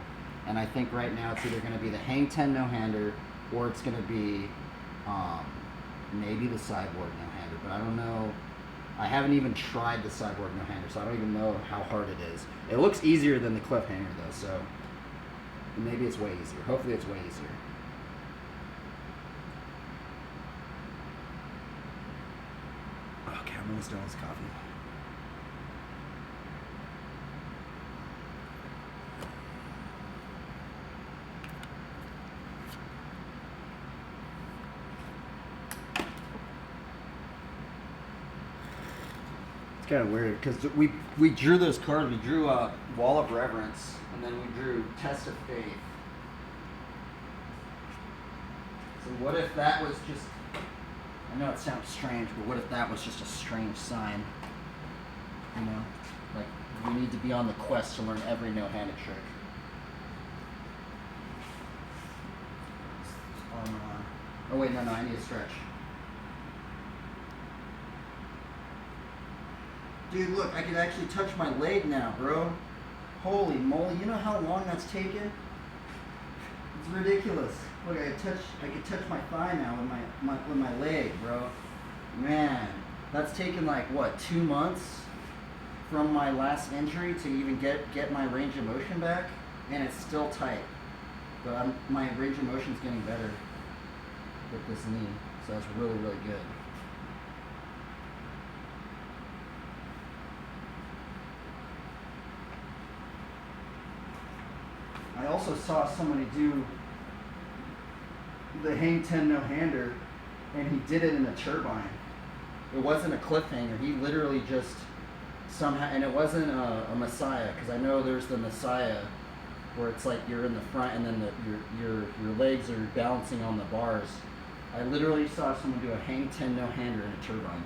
And I think right now it's either going to be the hang 10 no-hander, or it's going to be maybe the cyborg no-hander. But I don't know. I haven't even tried the cyborg no-hander, so I don't even know how hard it is. It looks easier than the cliffhanger, though, so maybe it's way easier. Hopefully it's way easier. Okay, I'm almost done with this coffee. kind of weird because we drew those cards. We drew a Wall of Reverence, and then we drew Test of Faith. So what if that was just, I know it sounds strange, but what if that was just a strange sign? You know, like we need to be on the quest to learn every no-handed trick. Armor on. Oh wait, no, I need a stretch. Dude, look, I can actually touch my leg now, bro. Holy moly, you know how long that's taken? It's ridiculous. Look, I can touch my thigh now with my leg, bro. Man, that's taken like what, 2 months from my last injury to even get my range of motion back, and it's still tight. But my range of motion's getting better with this knee, so that's really, really good. I also saw somebody do the hang 10 no-hander, and he did it in a turbine. It wasn't a cliffhanger. He literally just somehow, and it wasn't a Messiah, because I know there's the Messiah where it's like you're in the front and then your legs are balancing on the bars. I literally saw someone do a hang 10 no-hander in a turbine.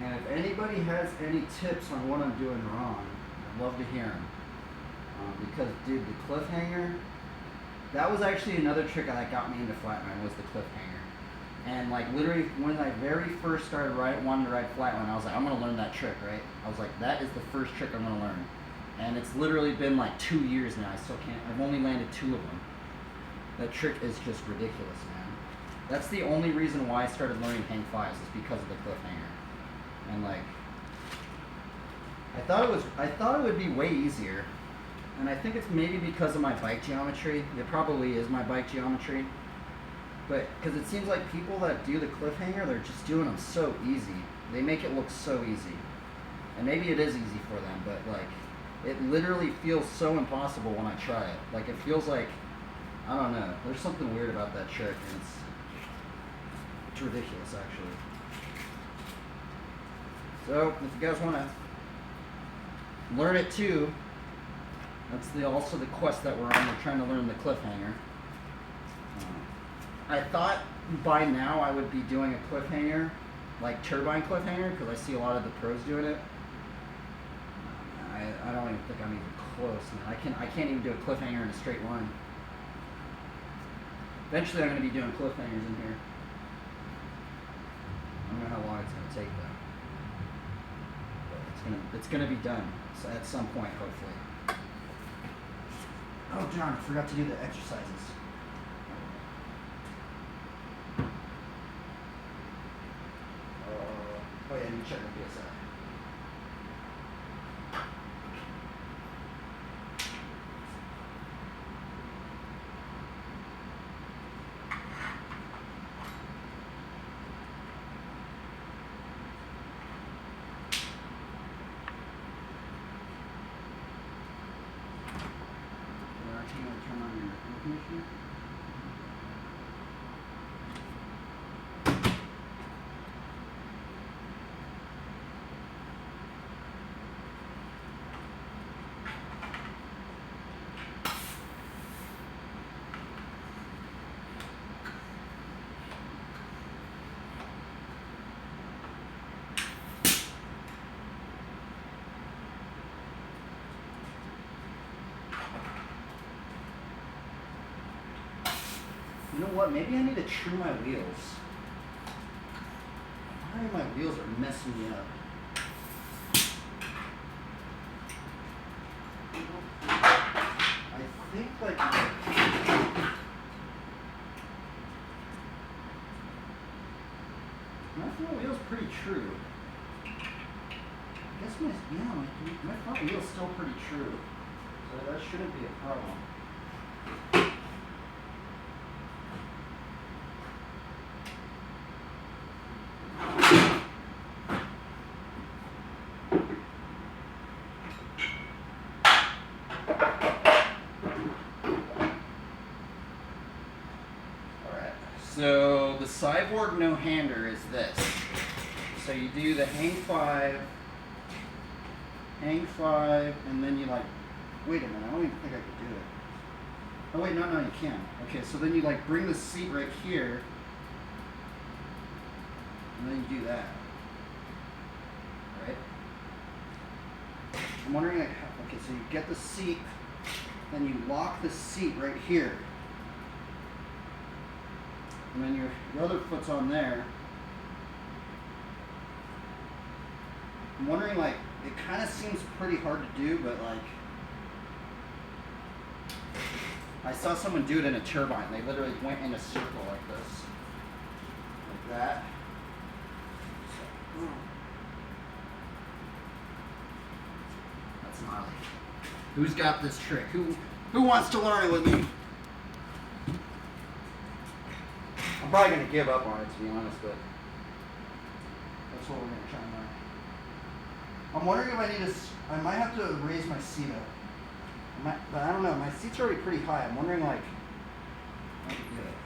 And if anybody has any tips on what I'm doing wrong, I'd love to hear them. Because, dude, the cliffhanger, that was actually another trick that got me into flatline, was the cliffhanger. And, like, literally, when I very first started wanting to ride flatline, I was like, I'm going to learn that trick, right? I was like, that is the first trick I'm going to learn. And it's literally been, like, 2 years now. I still can't, I've only landed 2 of them. That trick is just ridiculous, man. That's the only reason why I started learning hang 5s, is because of the cliffhanger. And like, I thought it would be way easier, and I think it's maybe because of my bike geometry. It probably is my bike geometry, but because it seems like people that do the cliffhanger, they're just doing them so easy. They make it look so easy, and maybe it is easy for them, but like, it literally feels so impossible when I try it. Like, it feels like, I don't know, there's something weird about that trick, and it's ridiculous actually. So, if you guys want to learn it too, that's also the quest that we're on. We're trying to learn the cliffhanger. I thought by now I would be doing a cliffhanger, like turbine cliffhanger, because I see a lot of the pros doing it. I don't even think I'm even close, man. I can't even do a cliffhanger in a straight line. Eventually I'm going to be doing cliffhangers in here. I don't know how long it's going to take though. It's gonna be done at some point, hopefully. Oh, John, I forgot to do the exercises. Oh yeah, I need to check my PSI. Turn on your air conditioner. You know what? Maybe I need to trim my wheels. My wheels are messing me up. I think like my front wheel's pretty true. I guess my front wheel's still pretty true. So So that shouldn't be a problem. So the sideboard no-hander is this. So you do the hang five, and then you like, wait a minute, I don't even think I could do it. Oh wait, no, you can. Okay, so then you like bring the seat right here, and then you do that. Right? I'm wondering like, okay, so you get the seat, then you lock the seat right here. And then your other foot's on there. I'm wondering, like, it kind of seems pretty hard to do, but like, I saw someone do it in a turbine. They literally went in a circle like this. Like that. So, that's gnarly. Who's got this trick? Who wants to learn it with me? I'm probably going to give up on it, to be honest, but that's what we're going to try and learn. I'm wondering if I need to, I might have to raise my seat up. But I don't know, my seat's already pretty high. I'm wondering, like, I can do it.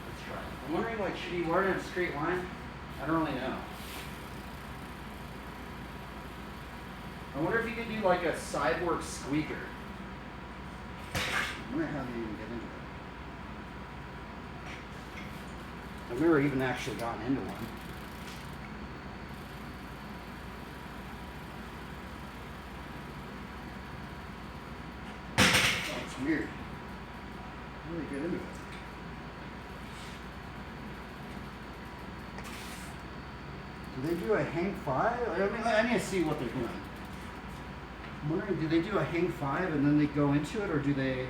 Let's try it. I'm wondering, like, should you learn in a straight line? I don't really know. I wonder if you can do, like, a sideboard squeaker. I wonder how you even get into it. I've never even actually gotten into one. Oh, it's weird. How do they get into it? Do they do a hang five? I mean, I need to see what they're doing. I'm wondering, do they do a hang five and then they go into it, or do they...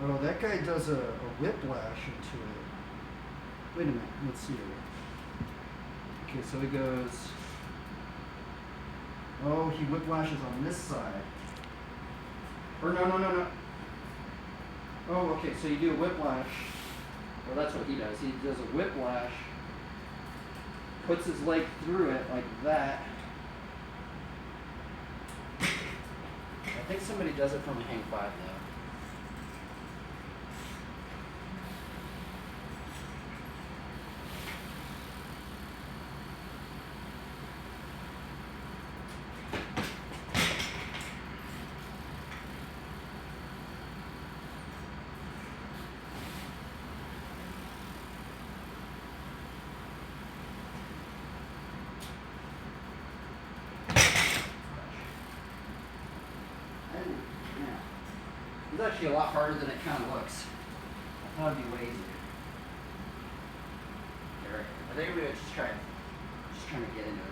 Oh, that guy does a whiplash into it. Wait a minute, let's see. Okay, so he goes... Oh, he whiplashes on this side. Or no. Oh, okay, so you do a whiplash. Well, that's what he does. He does a whiplash, puts his leg through it like that. I think somebody does it from a hang five, though. It's actually a lot harder than it kind of looks. I thought it'd be way easier. Alright, I think we're just trying to get into it.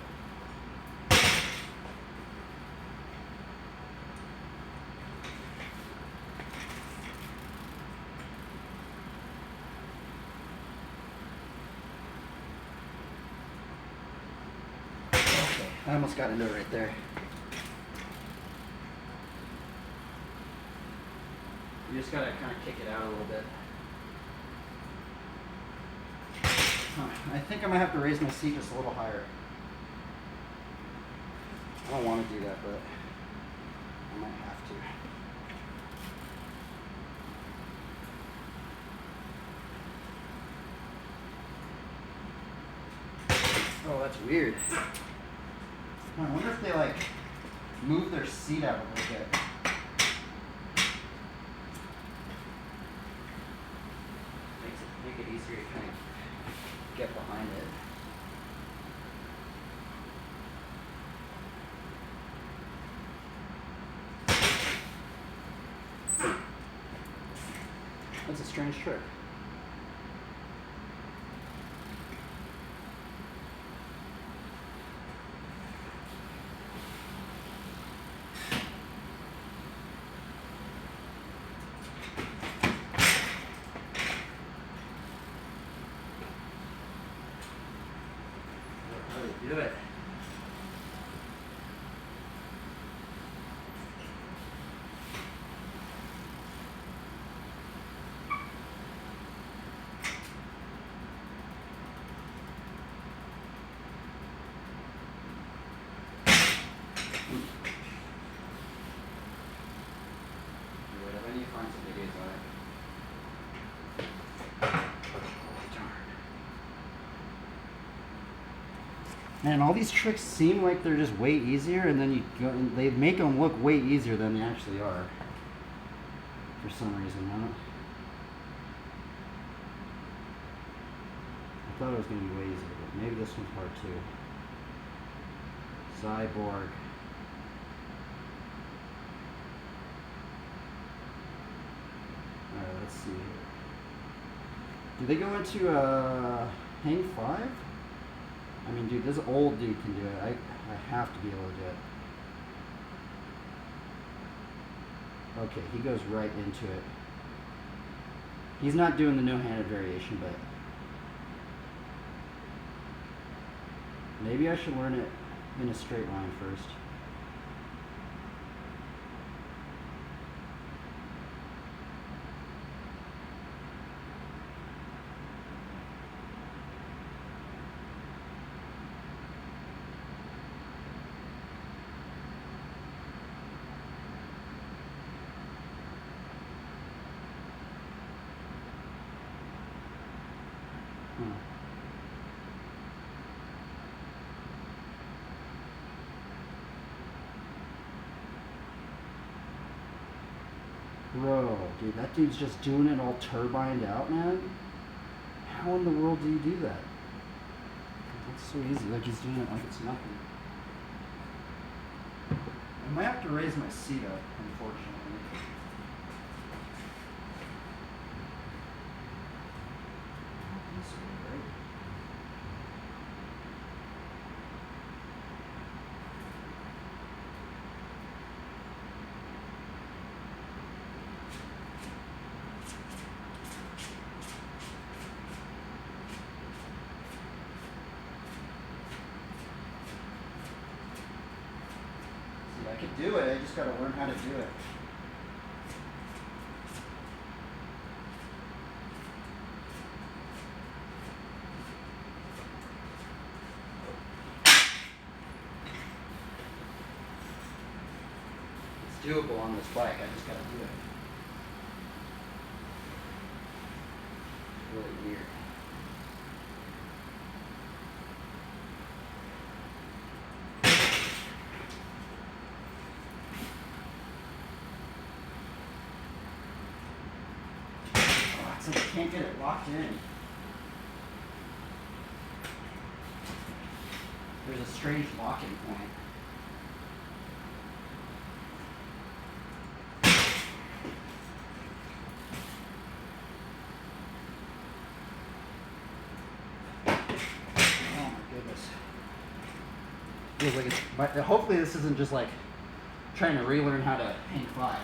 Okay, I almost got into it right there. You just gotta kind of kick it out a little bit. I think I might have to raise my seat just a little higher. I don't want to do that, but I might have to. Oh, that's weird. I wonder if they like move their seat out a little bit. Make it easier to kind of get behind it. That's a strange trick. Do it. Whatever you find some videos on it. Man, all these tricks seem like they're just way easier, and then you go and they make them look way easier than they actually are. For some reason, I thought it was going to be way easier, but maybe this one's hard too. Cyborg. Alright, let's see. Do they go into hang 5? I mean, dude, this old dude can do it. I have to be able to do it. Okay, he goes right into it. He's not doing the no-handed variation, but maybe I should learn it in a straight line first. Bro, dude, that dude's just doing it all turbined out, man. How in the world do you do that? That's so easy, like he's doing it like it's nothing. I might have to raise my seat up, unfortunately. I could do it, I just gotta learn how to do it. It's doable on this bike, I just gotta do it. It's really weird. I can't get it locked in. There's a strange locking point. Oh my goodness. Feels like it's. Hopefully this isn't just like trying to relearn how to hang 5.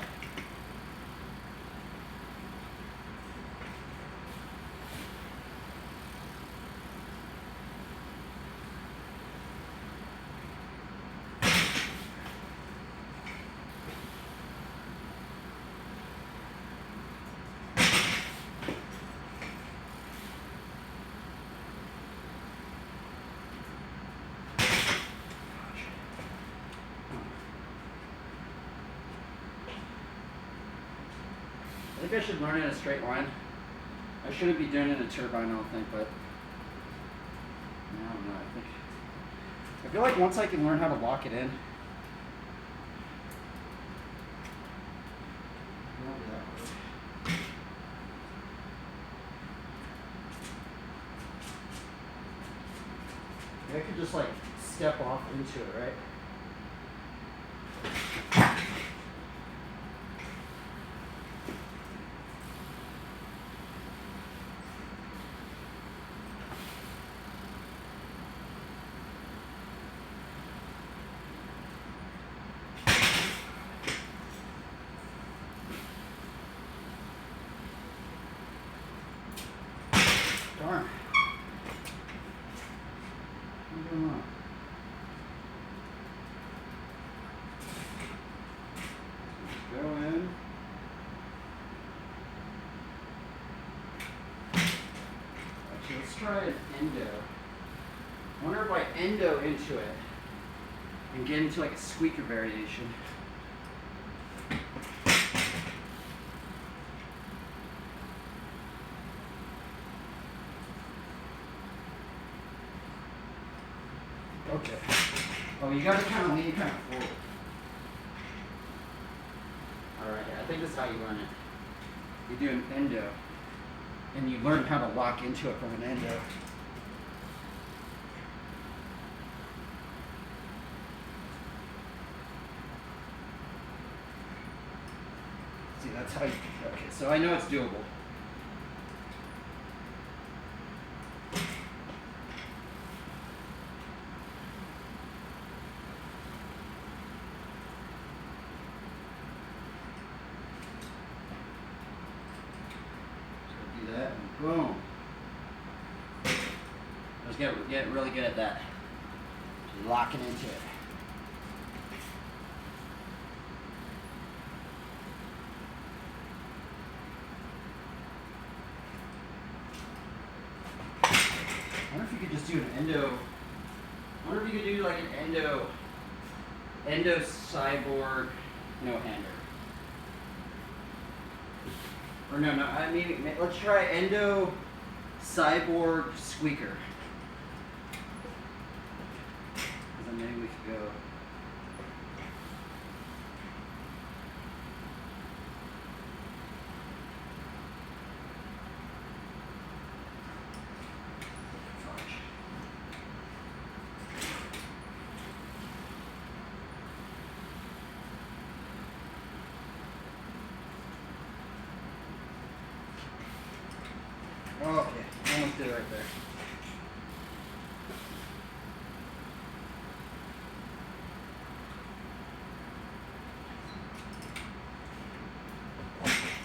I think I should learn it in a straight line. I shouldn't be doing it in a turbine, I don't think, but I don't know. I feel like once I can learn how to lock it in, I could just like step off into it, right? Darn. What's going on? let's try an endo. I wonder if I endo into it and get into like a squeaker variation. Okay. Oh, you gotta kind of lean kind of forward. Alright, I think this is how you learn it. You do an endo, and you learn how to lock into it from an endo. See, that's how you, okay, so I know it's doable. Boom. Let's get really good at that. Just locking into it. I wonder if you could just do an endo. I wonder if you could do like an endo cyborg no-hander. Or no, I mean, let's try endo cyborg squeaker. And then maybe we could go. Okay, almost did it right there.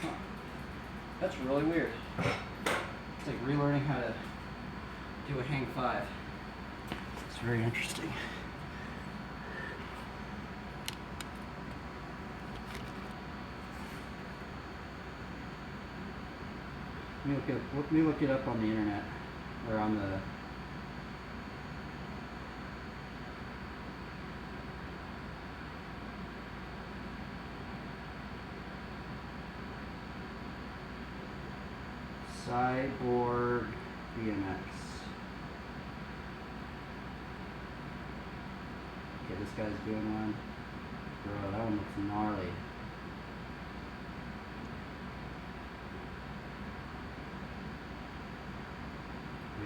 Huh. That's really weird. It's like relearning how to do a hang five. It's very interesting. Let me look it up on the internet, or on the cyborg BMX. Okay, this guy's doing one. Bro, that one looks gnarly.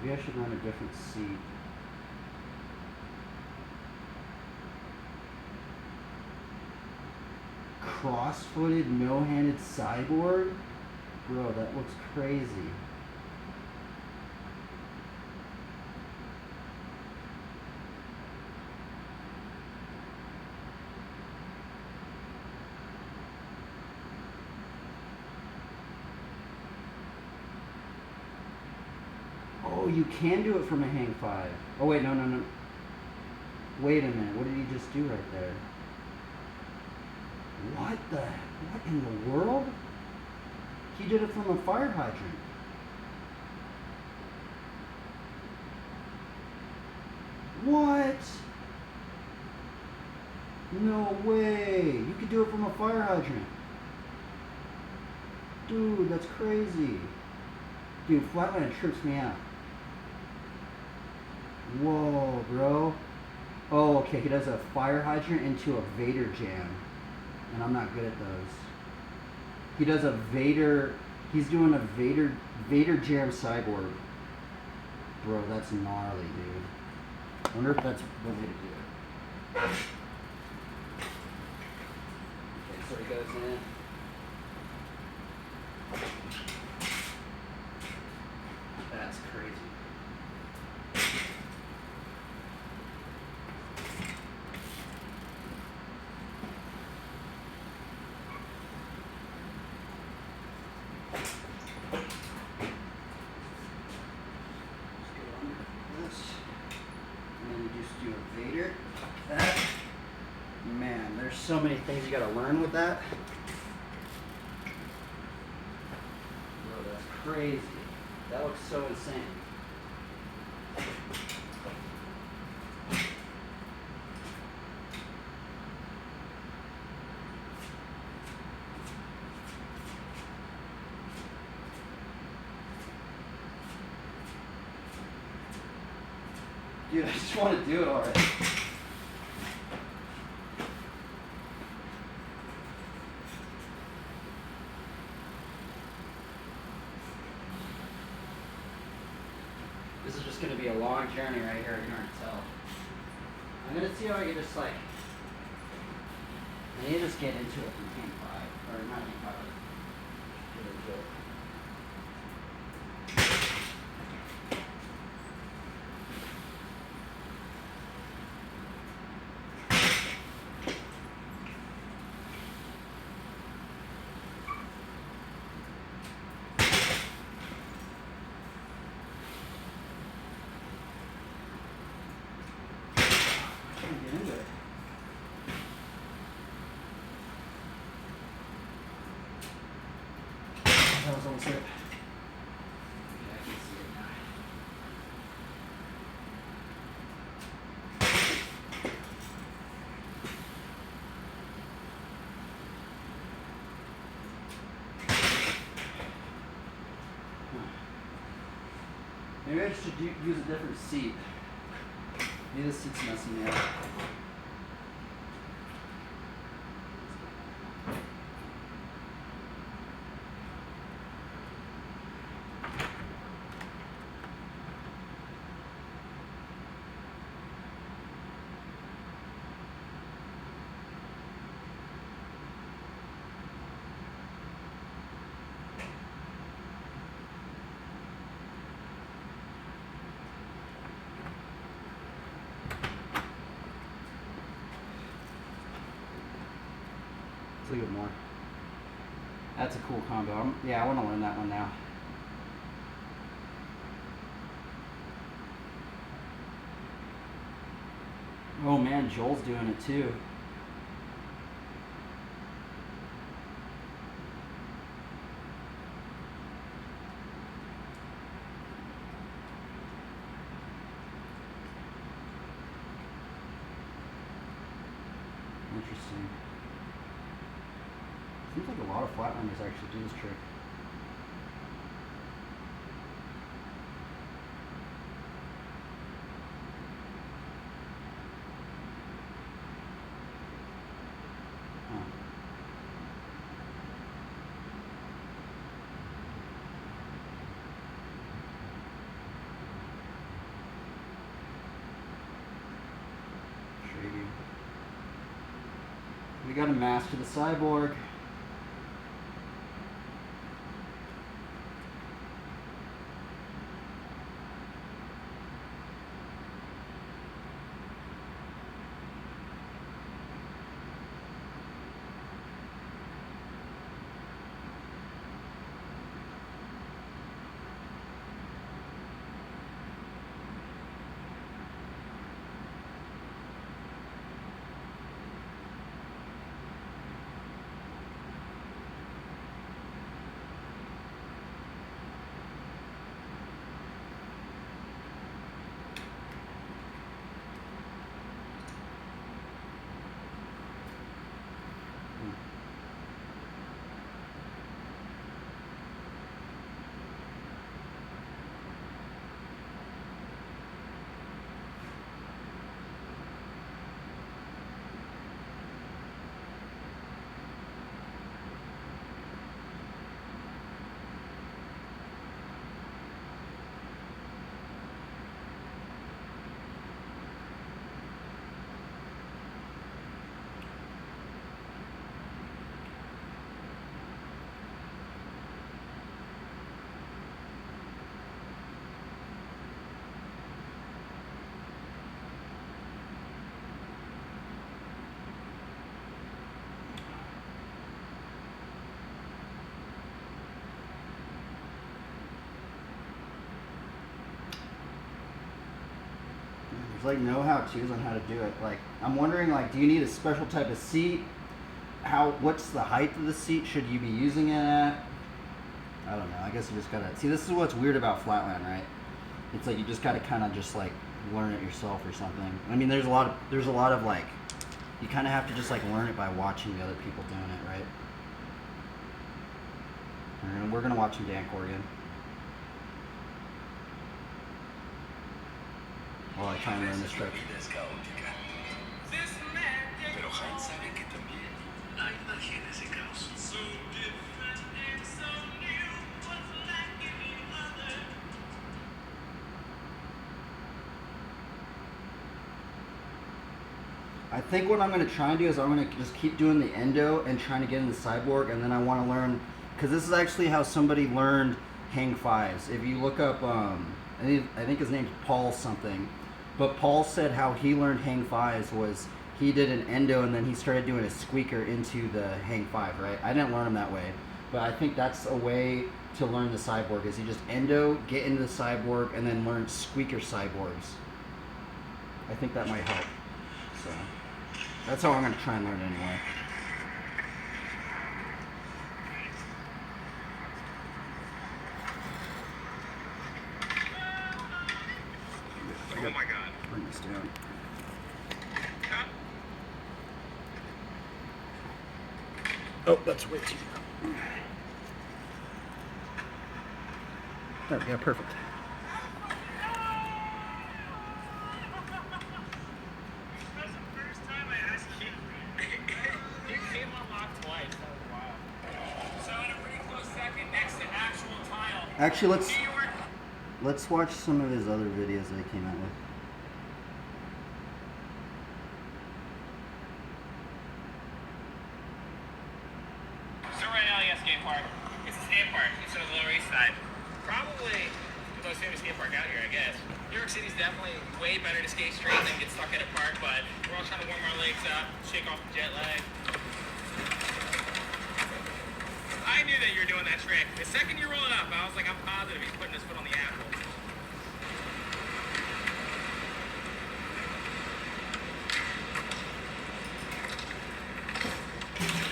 Maybe I should run a different seat. Cross-footed, no-handed cyborg? Bro, that looks crazy. Oh, you can do it from a hang five. Oh wait, no. Wait a minute, what did he just do right there? What in the world? He did it from a fire hydrant. What? No way. You could do it from a fire hydrant. Dude, that's crazy. Dude, flatland trips me out. Whoa, bro. Oh, okay, he does a fire hydrant into a Vader jam. And I'm not good at those. He does a Vader, he's doing a Vader jam cyborg. Bro, that's gnarly, dude. I wonder if that's the way to do it. Okay, so he goes in. That's crazy. That, man, there's so many things you gotta learn with that. Bro, that's crazy. That looks so insane. Dude, I just want to do it already. This is just going to be a long journey right here, you can tell. I'm going to see how I can just like, I need to just get into it from game 5, or not game 5, get into it. Get into it. That was almost it. Yeah, I can see it now. Maybe I should use a different seat. Maybe this seat's messing me up. Let's leave it more. That's a cool combo. Yeah, I want to learn that one now. Oh man, Joel's doing it too. Interesting. Seems like a lot of flatlanders actually do this trick. We got a master the cyborg. There's like no how-tos on how to do it. Like, I'm wondering, like, do you need a special type of seat? What's the height of the seat should you be using it at? I don't know. I guess you just gotta see. This is what's weird about flatland, right? It's like you just got to kind of just like learn it yourself or something. I mean, there's a lot of like, you kind of have to just like learn it by watching the other people doing it, right? And we're gonna watch him Dan Corrigan. While I try and learn this trick. I think what I'm going to try and do is I'm going to just keep doing the endo and trying to get into cyborg, and then I want to learn, because this is actually how somebody learned hang fives. If you look up, I think his name's Paul something, but Paul said how he learned hang fives was he did an endo and then he started doing a squeaker into the hang five, right? I didn't learn him that way, but I think that's a way to learn the cyborg, is you just endo, get into the cyborg, and then learn squeaker cyborgs. I think that might help. So that's how I'm going to try and learn it anyway. Oh my God. Bring this down. Oh, that's way too down. There we go, perfect. Actually, let's watch some of his other videos that he came out with. So right now, yeah, skate park. It's a skate park. It's on the Lower East Side. Probably the most famous skate park out here, I guess. New York City's definitely way better to skate straight than get stuck at a park, but we're all trying to warm our legs up, shake off the jet lag. I knew that you were doing that trick. The second you roll it up, I was like, I'm positive he's putting his foot on the apple.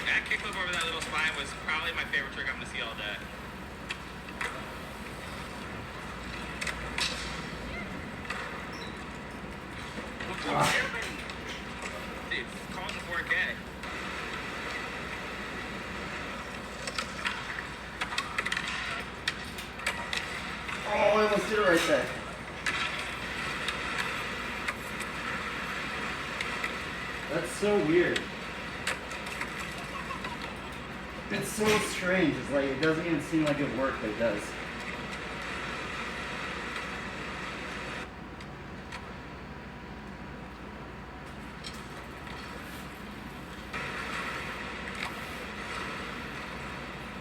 That kickflip over that little spine was probably my favorite trick I'm going to see all day. Dude, calling the 4K. Oh, I almost did it right there. That's so weird. It's so strange. It's like, it doesn't even seem like it worked, but it does.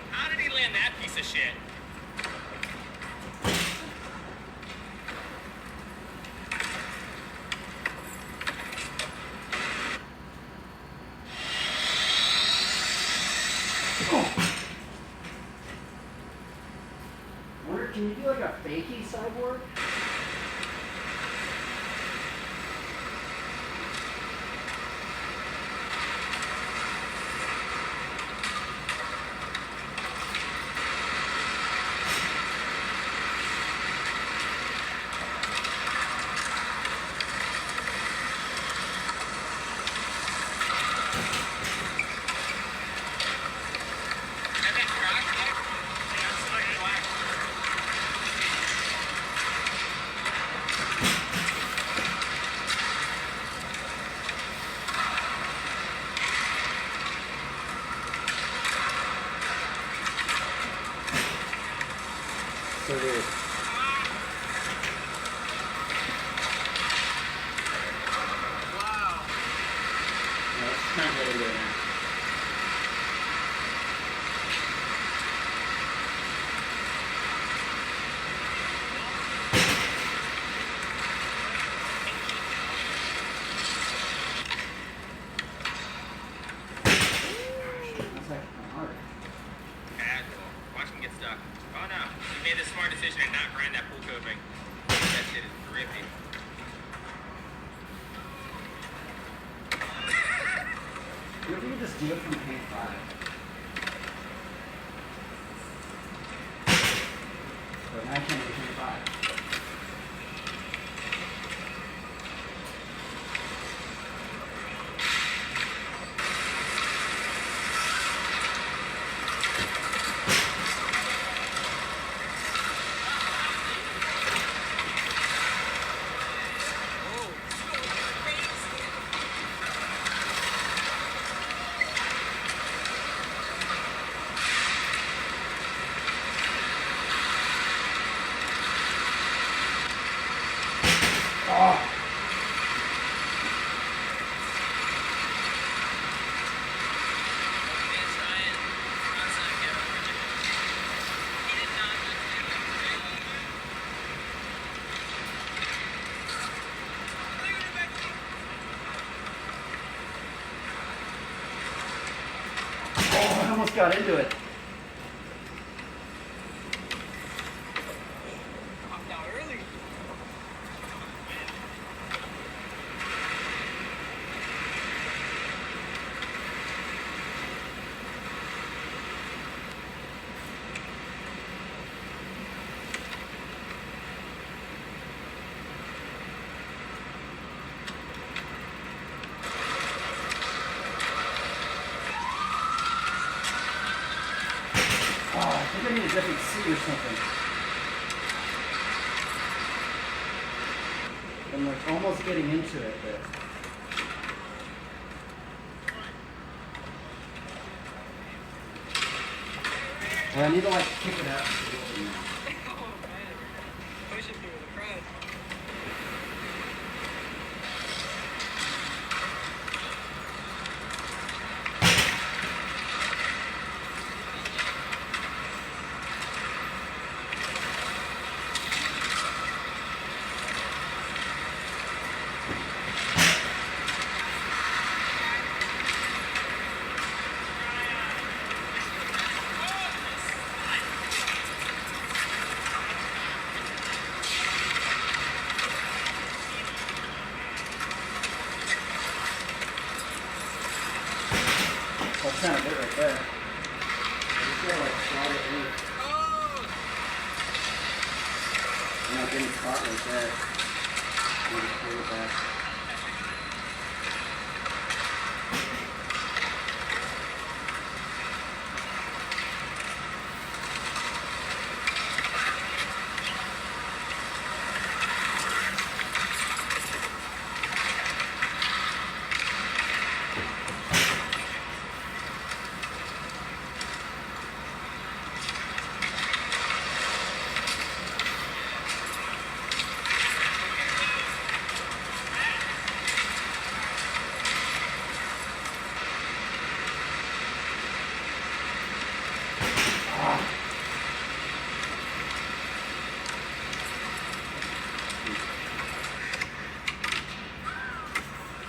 How did he land that piece of shit? Can you do like a fakey cyborg? So weird. Wow. Let's try and get it in now. That's like hard. Casual. Watch him get stuck. Oh no. He made the smart decision and not grind that pool coping. That shit is drippy. What if you could just do it from paint 5? But I can't do paint 5. got into it. Popped out early. Oh, I think I need a different seat or something. I'm like almost getting into it, but. Well, I need to like kick it out. Oh man. Pushing through the crowd. That's kind of it right there. I just gotta like slide it in. Oh! I'm not getting caught like that. I'm just pull it back.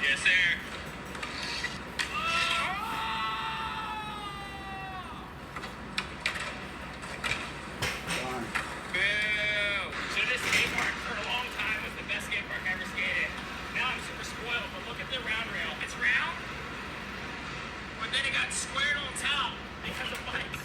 Yes, sir. Darn. Boo! So this skate park for a long time was the best skate park I ever skated. Now I'm super spoiled, but look at the round rail. It's round, but then it got squared on top because of bikes.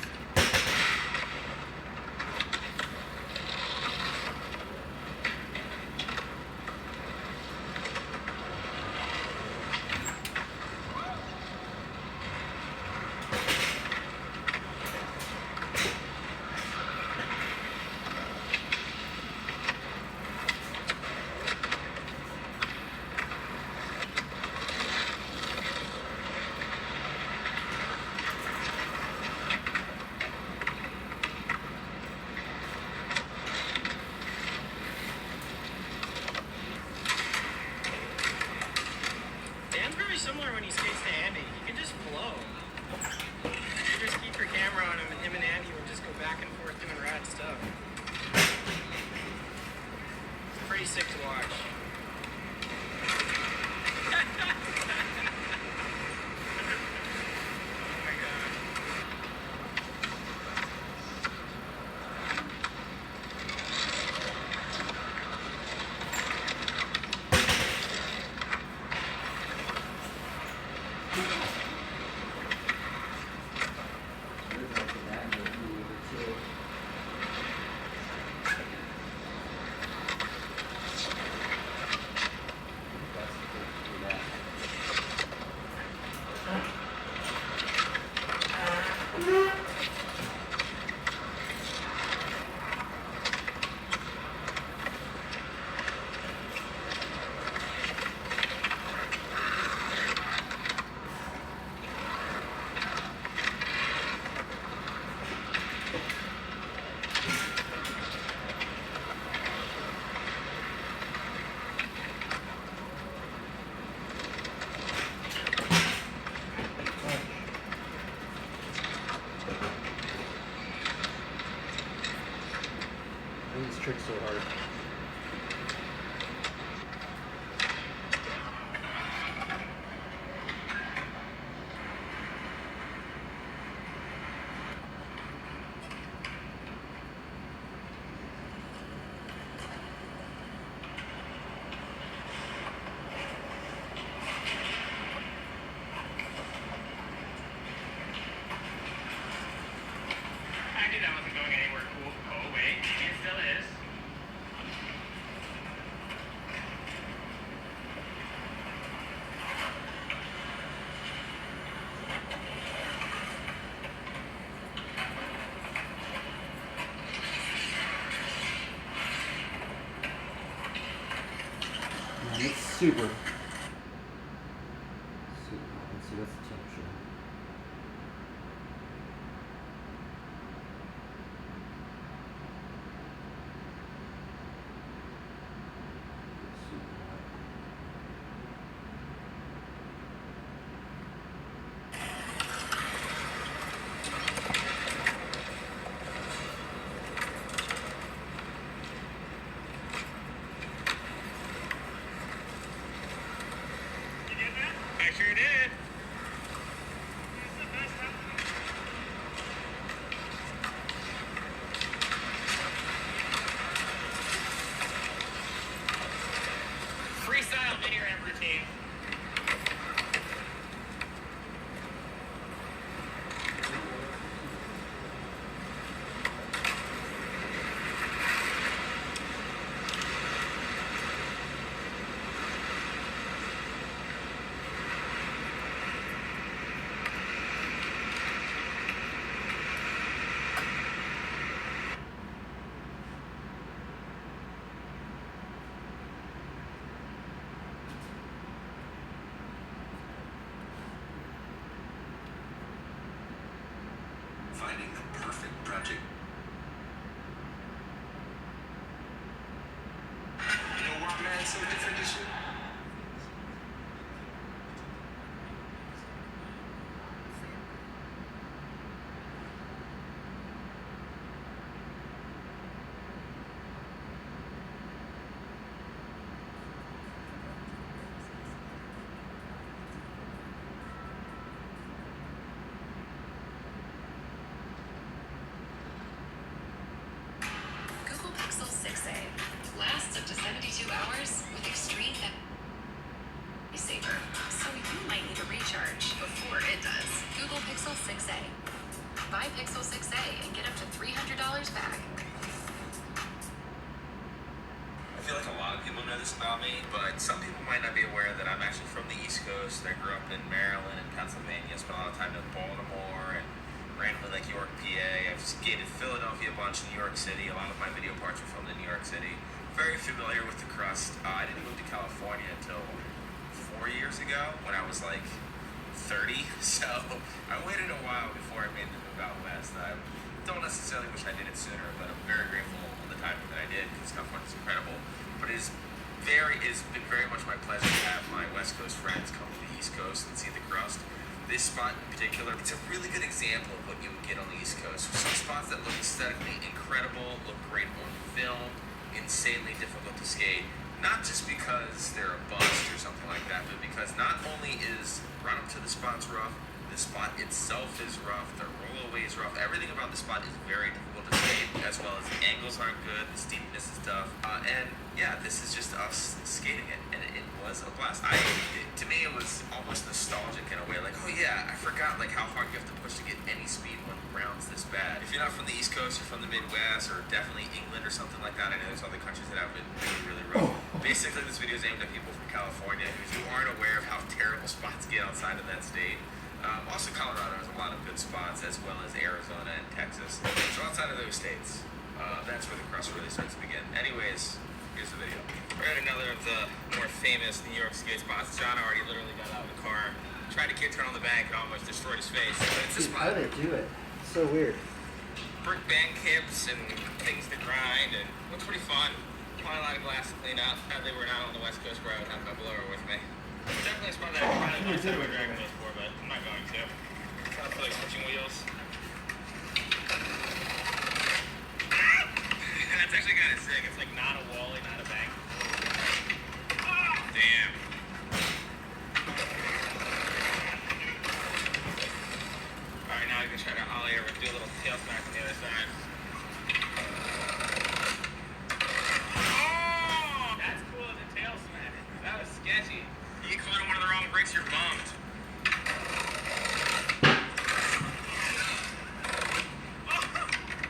Dan's very similar when he skates to Andy. He can just flow. You just keep your camera on him, and him and Andy will just go back and forth doing rad stuff. It's pretty sick to watch. Oh my god. There's like a bag of food too. That's the first for that. I think this trick's so hard. super. Let's see what's the temperature. I sure did. Freestyle mini ramp routine. Finding the perfect project. You know why man's so different this year? Google Pixel 6a lasts up to 72 hours with extreme saver, so you might need a recharge before it does. Google Pixel 6a. Buy Pixel 6a and get up to $300 back. I feel like a lot of people know this about me, but some people might not be aware that I'm actually from the East Coast. I grew up in Maryland and Pennsylvania, spent a lot of time in Baltimore and randomly like York, PA. I've skated Philadelphia a bunch, New York City. A lot of my video parts were filmed in New York City. Very familiar with the crust. I didn't move to California until 4 years ago when I was like 30. So I waited a while before I made the move out west. I don't necessarily wish I did it sooner, but I'm very grateful for the time that I did because California is incredible. But it's been very much my pleasure to have my West Coast friends come to the East Coast and see the crust. This spot in particular, it's a really good example of what you would get on the East Coast. Some spots that look aesthetically incredible, look great on film, insanely difficult to skate. Not just because they're a bust or something like that, but because not only is run up to the spot's rough, the spot itself is rough, the rollaway is rough, everything about the spot is very difficult to skate, as well as the angles aren't good, the steepness is tough, and yeah, this is just us skating it, and it was a blast. To me, it was almost nostalgic in a way, like, oh yeah, I forgot like how hard you have to push to get any speed when rounds this bad. If you're not from the East Coast, you're from the Midwest, or definitely England or something like that, I know there's other countries that have been really, really rough. Basically, this video is aimed at people from California who aren't aware of how terrible spots get outside of that state. Also, Colorado has a lot of good spots, as well as Arizona and Texas. So outside of those states, that's where the crust really starts to begin. Anyways, here's the video. We're at another of the more famous New York skate spots. John already literally got out of the car, tried to kid turn on the bank, and almost destroyed his face. But it's this Dude, how spot. do they do it? It's so weird. Brick bank hips and things to grind, and looks pretty fun. Probably a lot of glass to clean up. Sadly, we're not on the West Coast where I would have my blower with me. Definitely a spot that I probably want to set my dragon wheels for, but I'm not going to. Kind of feel like switching wheels. That's actually kind of sick. It's like not a wally, not a bank. Damn. Alright, now I can try to ollie over and do a little tail smack on the other side. Oh! That's cool as a tail smack. That was sketchy. You get caught on one of the wrong brakes, you're bummed.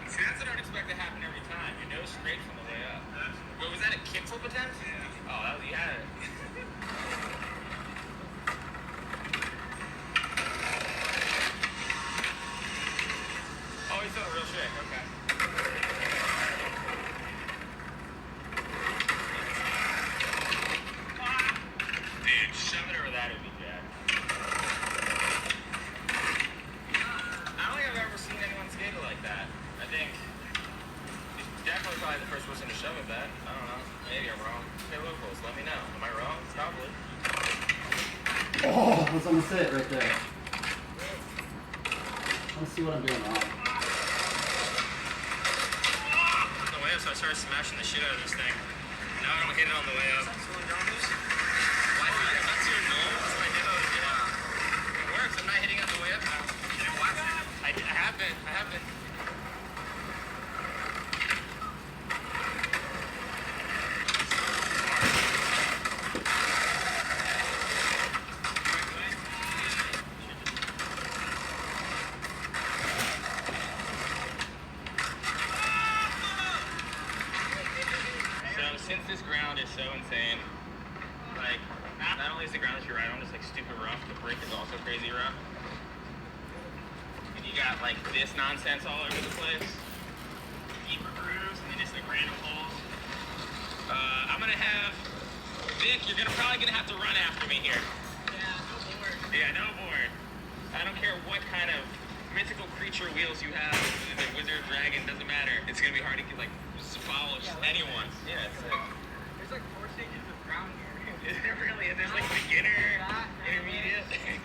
See, that's what I would expect to happen every time. Your nose straight from the way up. Wait, was that a kickflip attempt? Yeah. Oh, that was, you had it. Oh, he's doing a real trick, okay. the first person to shove it back. I don't know. Maybe I'm wrong. Hey, locals, let me know. Am I wrong? Probably. Oh, I was almost it right there. Let's see what I'm doing wrong. On the way up, so I started smashing the shit out of this thing. Now I don't hit it on the way up. Why? That's your goal? That's what I did on the way up. It works. I'm not hitting on the way up now. I have been. Since this ground is so insane, like, not only is the ground that you ride on just like stupid rough, the brick is also crazy rough. And you got like this nonsense all over the place. Deeper grooves and then just like random holes. I'm gonna have Vic, you're probably gonna have to run after me here. Yeah, no board. I don't care what kind of mythical creature wheels you have, the wizard, dragon, doesn't matter. It's gonna be hard to get like follow anyone. Yeah, it's like There's like 4 stages of ground here. there really is. There's like beginner, intermediate.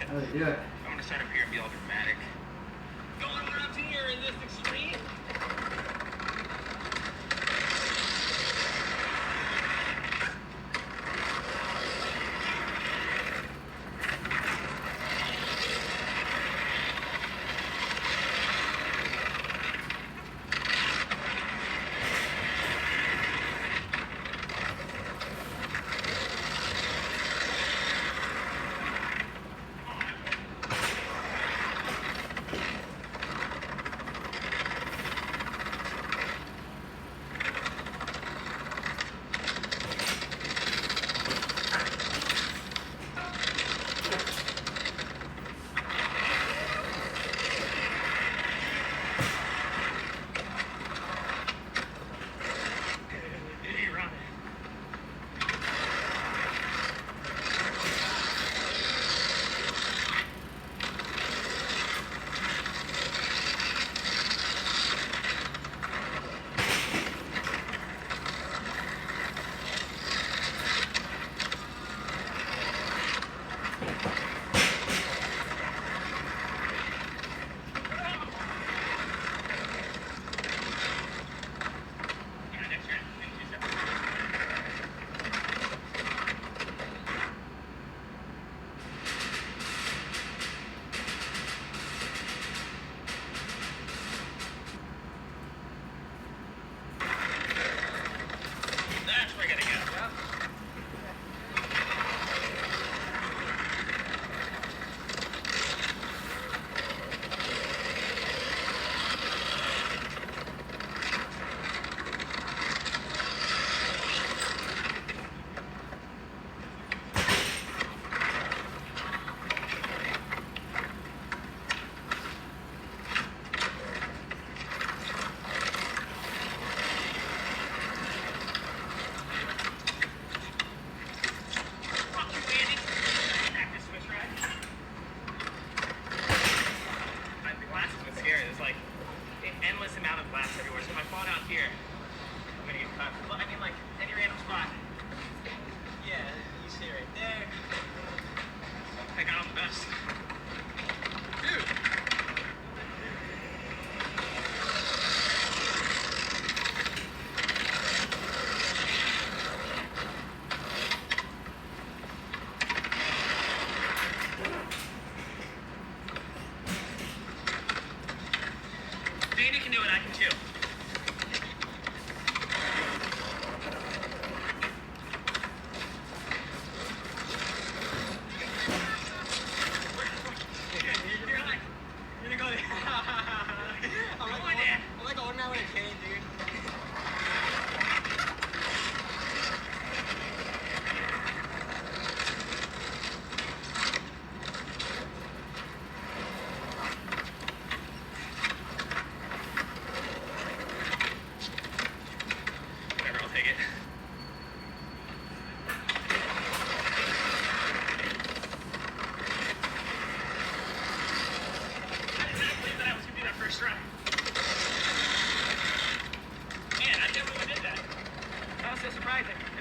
How do they do it? I'm gonna start up here and be all dramatic. Going around here in this extreme.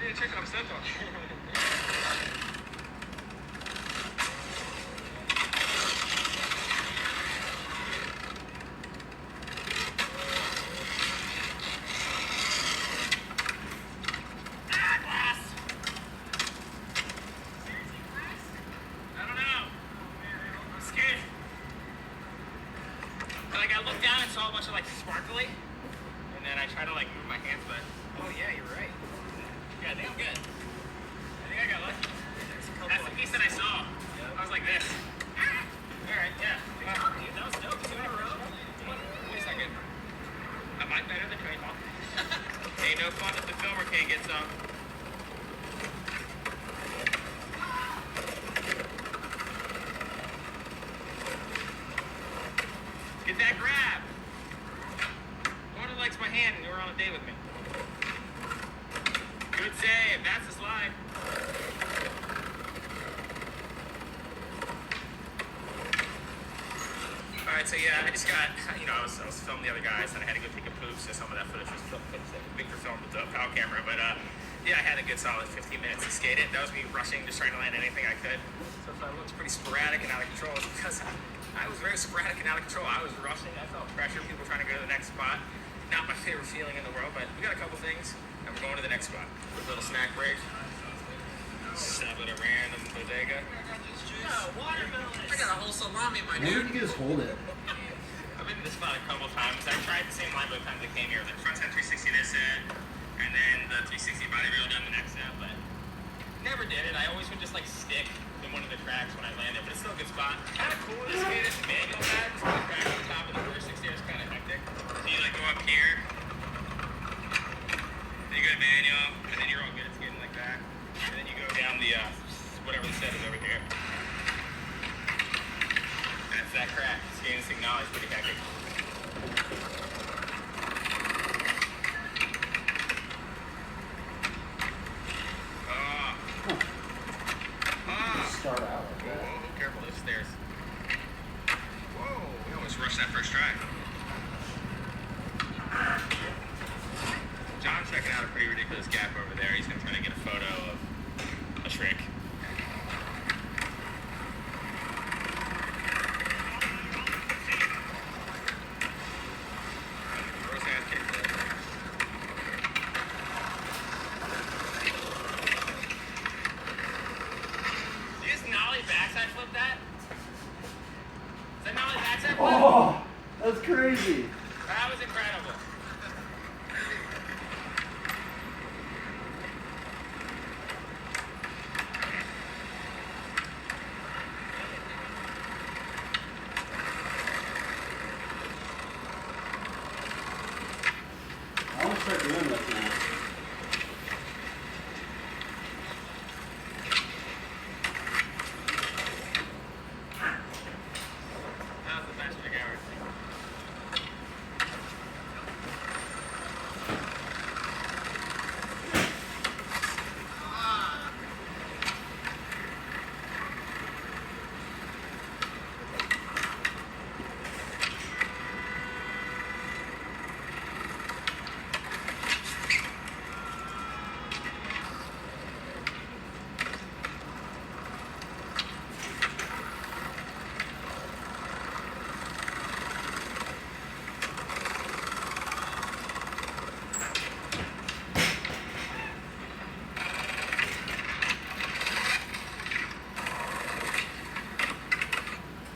doing a trick on a sentinel. I don't know. I'm scared. Like, I looked down and saw a bunch of, like, sparkly. And then I tried to, like, move my hands, but... Oh, yeah, you're right. Yeah, I think I'm good. I think I got lucky. That's the piece that I saw. I was like this. Alright, yeah. Wow, dude, that was dope. 2 in a row? Wait a second. Am I better than Trey Hall? Ain't no fun if the filmer can't get some. Get that grab. Corner likes my hand and you were on a date with me. Good save. That's the slide. Alright, so yeah, I just got, you know, I was filming the other guys and I had to go take a poop, so some of that footage was Victor filmed with the PAL camera, but yeah, I had a good solid 15 minutes to skate it. That was me rushing, just trying to land anything I could. So if I looked pretty sporadic and out of control, it's because I was very sporadic and out of control. I was rushing, I felt pressure, people trying to go to the next spot. Not my favorite feeling in the world, but we got a couple things, and we're going to the next spot. Quick little snack break. Stop at a random bodega. I got a whole salami, my Maybe dude. you can just hold it. I've been to this spot a couple times. I tried the same line both times I came here. The front end 360 this set, and then the 360 body reel down the next set, but never did it. I always would just like stick in one of the tracks when I landed, but it's still a good spot. Kind of cool to skate this manual pad. It's the crack on the top of the 460 is kind of hectic. So you like go up here, then you go to manual, and then you're all good at skating like that. And then you go down the whatever the set is over here. That's that crack. Skating signal is pretty hectic. Start out like that. Whoa, careful, those stairs. Whoa, we almost rushed that first try. John's checking out a pretty ridiculous gap over there. He's gonna try to get a photo of a trick. Gross ass kickflip. You just nollie backside flip that? Is that nollie backside flip? Oh, that's crazy. That was incredible. I want to start doing this now. That was the best trick ever.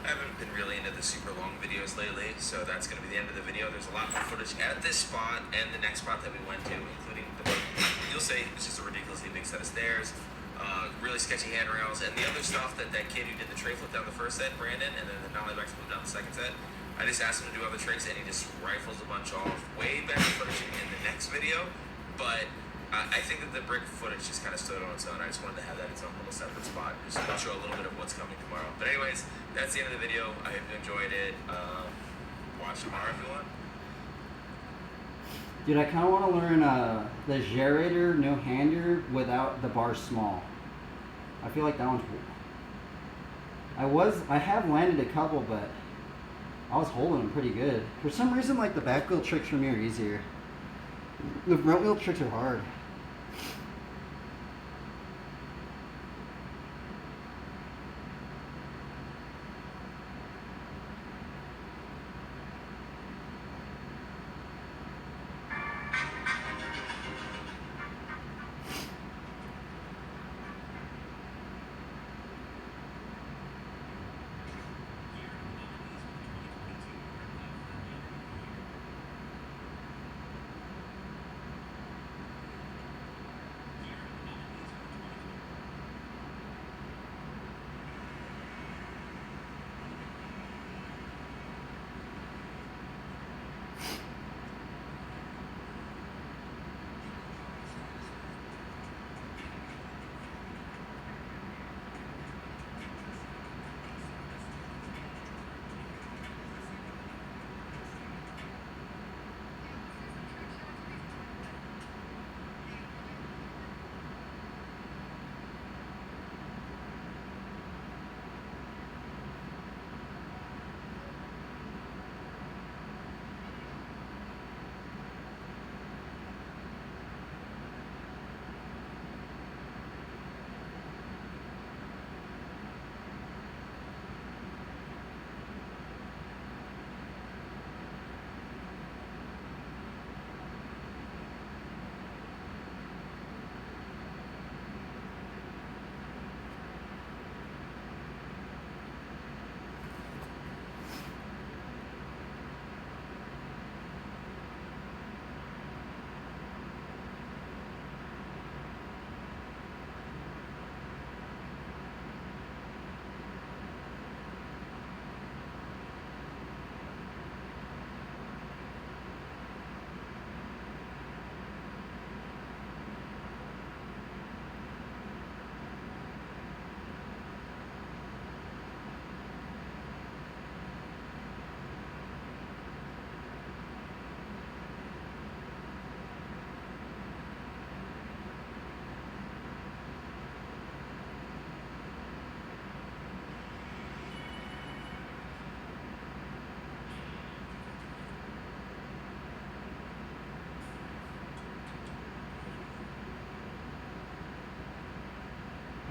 I haven't been really into the super long videos lately, so that's going to be the end of the video. There's a lot more footage at this spot and the next spot that we went to, including the one you'll say it's just a ridiculously big set of stairs, really sketchy handrails, and the other stuff that kid who did the tray flip down the first set, Brandon, and then the nollie back flip down the second set. I just asked him to do other tricks, and he just rifles a bunch off. Way better footage in the next video, but I think that the brick footage just kind of stood on its own. I just wanted to have that in its own little separate spot, just to show a little bit of what's coming tomorrow. But anyways, that's the end of the video. I hope you enjoyed it. Watch tomorrow if you want. Dude, I kind of want to learn the gyrator no-hander without the bar small. I feel like that one's cool. I have landed a couple, but I was holding them pretty good. For some reason, like the back wheel tricks for me are easier. The front wheel tricks are hard.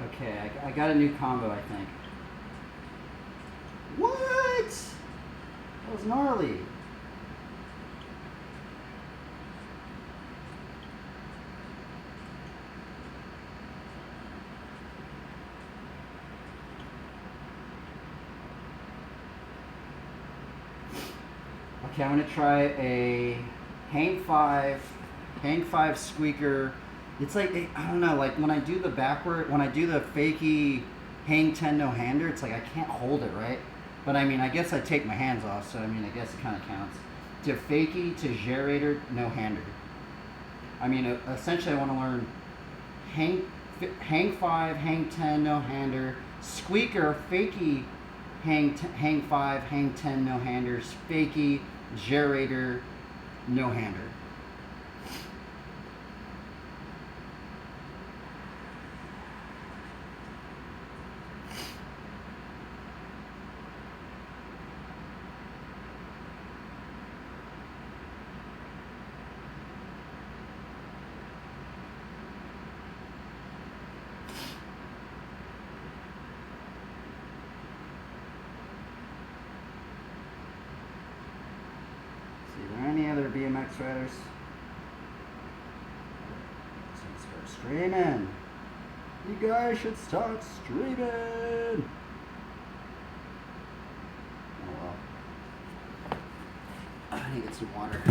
Okay, I got a new combo, I think. What? That was gnarly. Okay, I'm gonna try a hang five squeaker. It's like I don't know, like when I do the fakie hang 10 no hander, it's like I can't hold it right. But I mean, I guess I take my hands off, so I mean, I guess it kind of counts. To fakie to gerator no hander. I mean, essentially, I want to learn hang 5, hang 10 no hander, squeaker, fakie, hang 5, hang 10 no handers, fakie, gerator, no hander. Any other BMX riders? Let's start streaming. You guys should start streaming. Oh well. I need to get some water.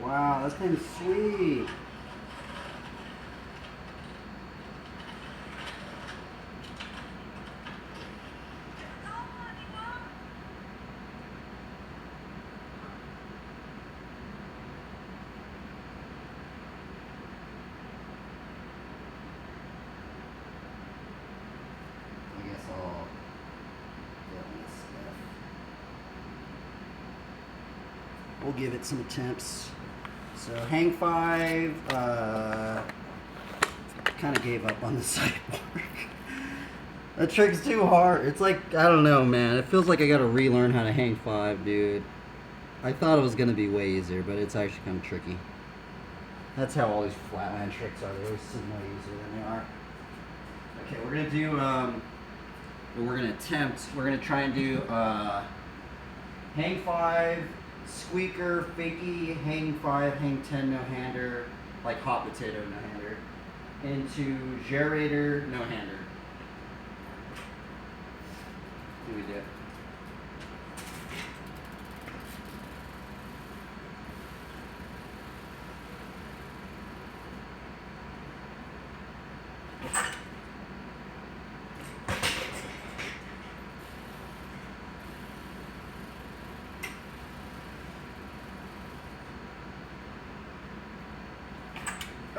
Wow, this thing's sweet. I guess I'll get this stuff. We'll give it some attempts. So hang 5, kind of gave up on the sideboard. That trick's too hard. It's like, I don't know, man. It feels like I gotta relearn how to hang 5, dude. I thought it was gonna be way easier, but it's actually kind of tricky. That's how all these flatland tricks are. They always seem way easier than they are. Okay, we're gonna do, we're gonna try and do, hang 5, squeaker, fakie, hang 5, hang 10, no-hander, like hot potato no-hander, into gerator, no-hander. Do we do it?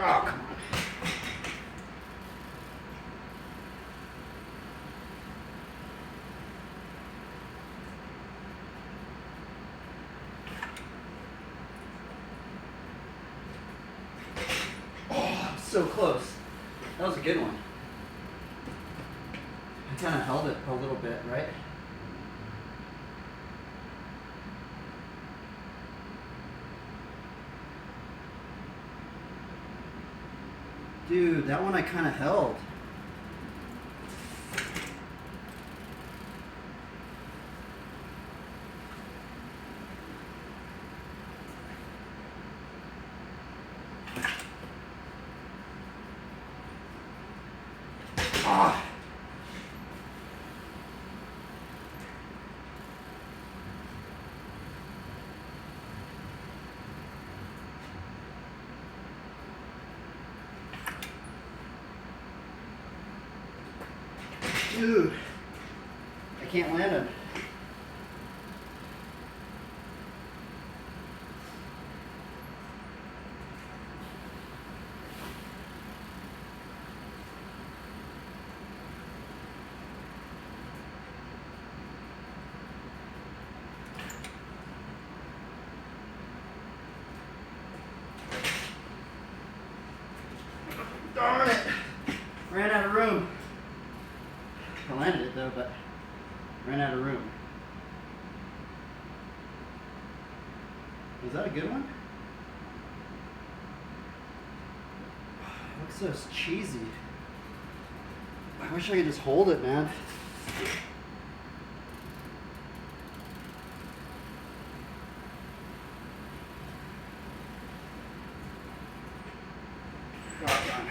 Oh, come on. Oh, so close. That was a good one. I kind of held it a little bit, right? Dude, that one I kind of held. Ah. Dude, I can't land him. Darn it! Ran out of room. I landed it though, but ran out of room. Was that a good one? It looks so cheesy. I wish I could just hold it, man. Oh, darn.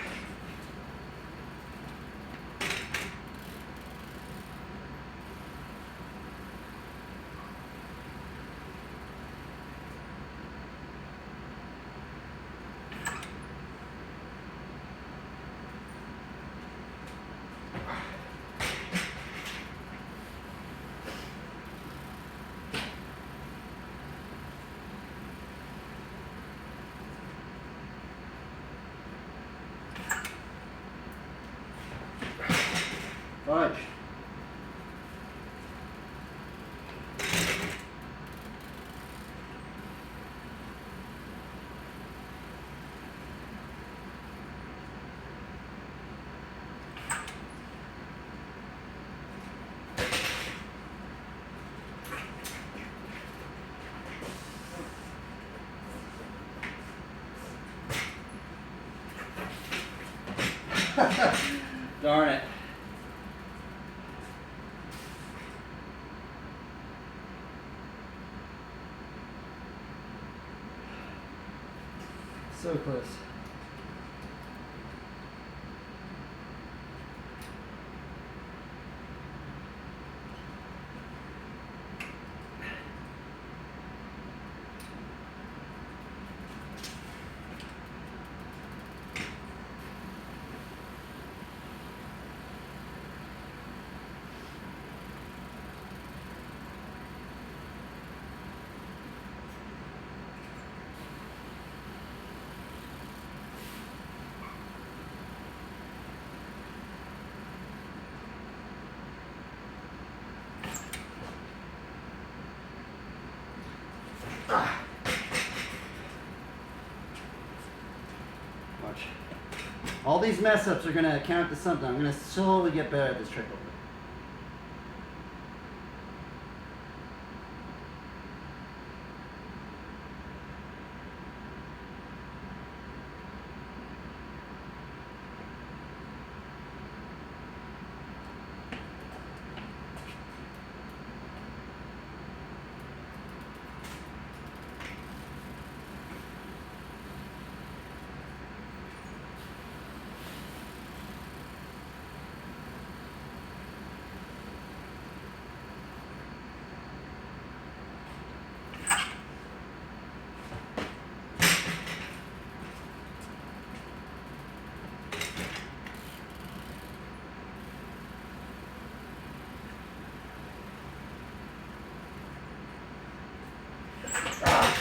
Fudge. Darn it. So close. All these mess ups are gonna count to something. I'm gonna slowly get better at this trick over.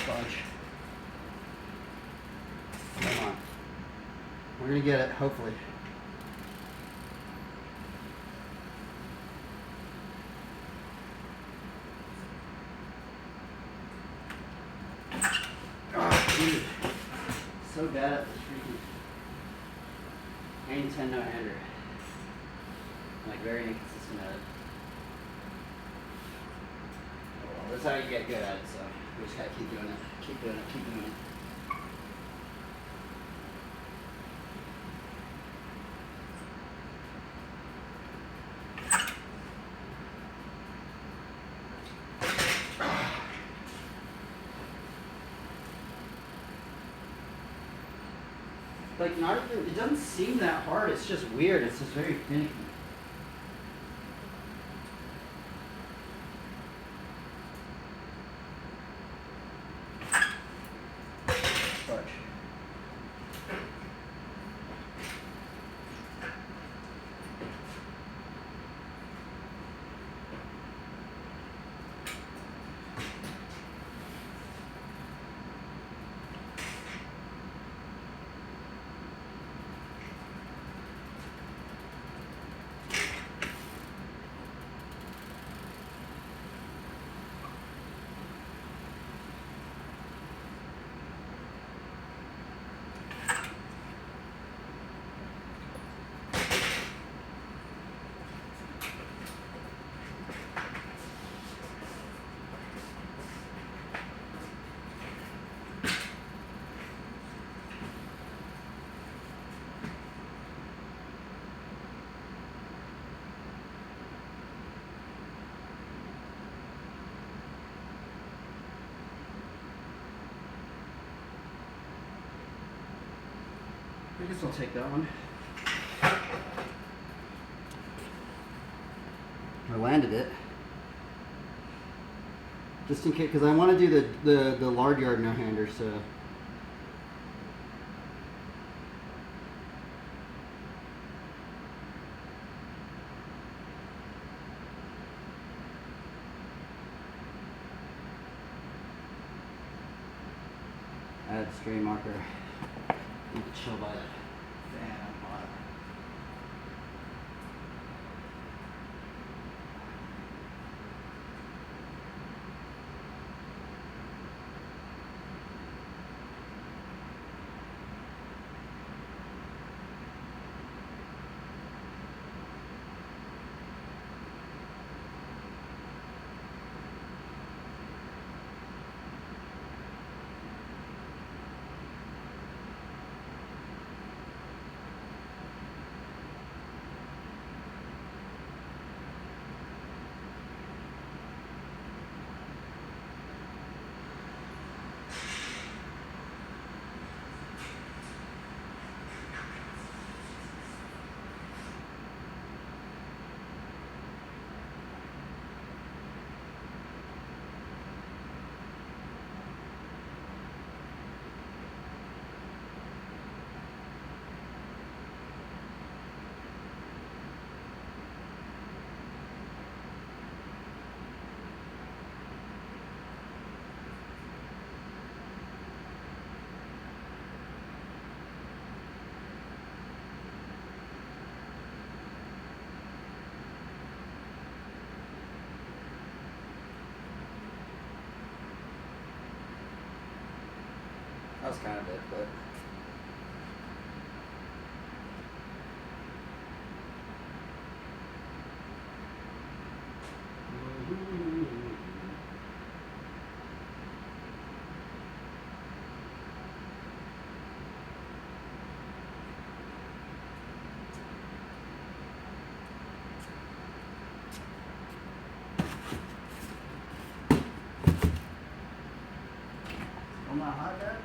Fudge. Come on. We're gonna get it, hopefully. Oh, dude. So bad at this freaking 9-10 no-hander. I'm like very inconsistent at it. Oh, well, that's how you get good at it, so we just gotta keep doing it. Keep doing it, keep doing it. Like, not even, it doesn't seem that hard, it's just weird, it's just very finicky. Fudge. I guess I'll take that one. I landed it. Just in case, because I want to do the lard yard no-hander, so. Add stream marker. Need to chill by that fan. I'm hot. That was kind of it, but Still not hot yet?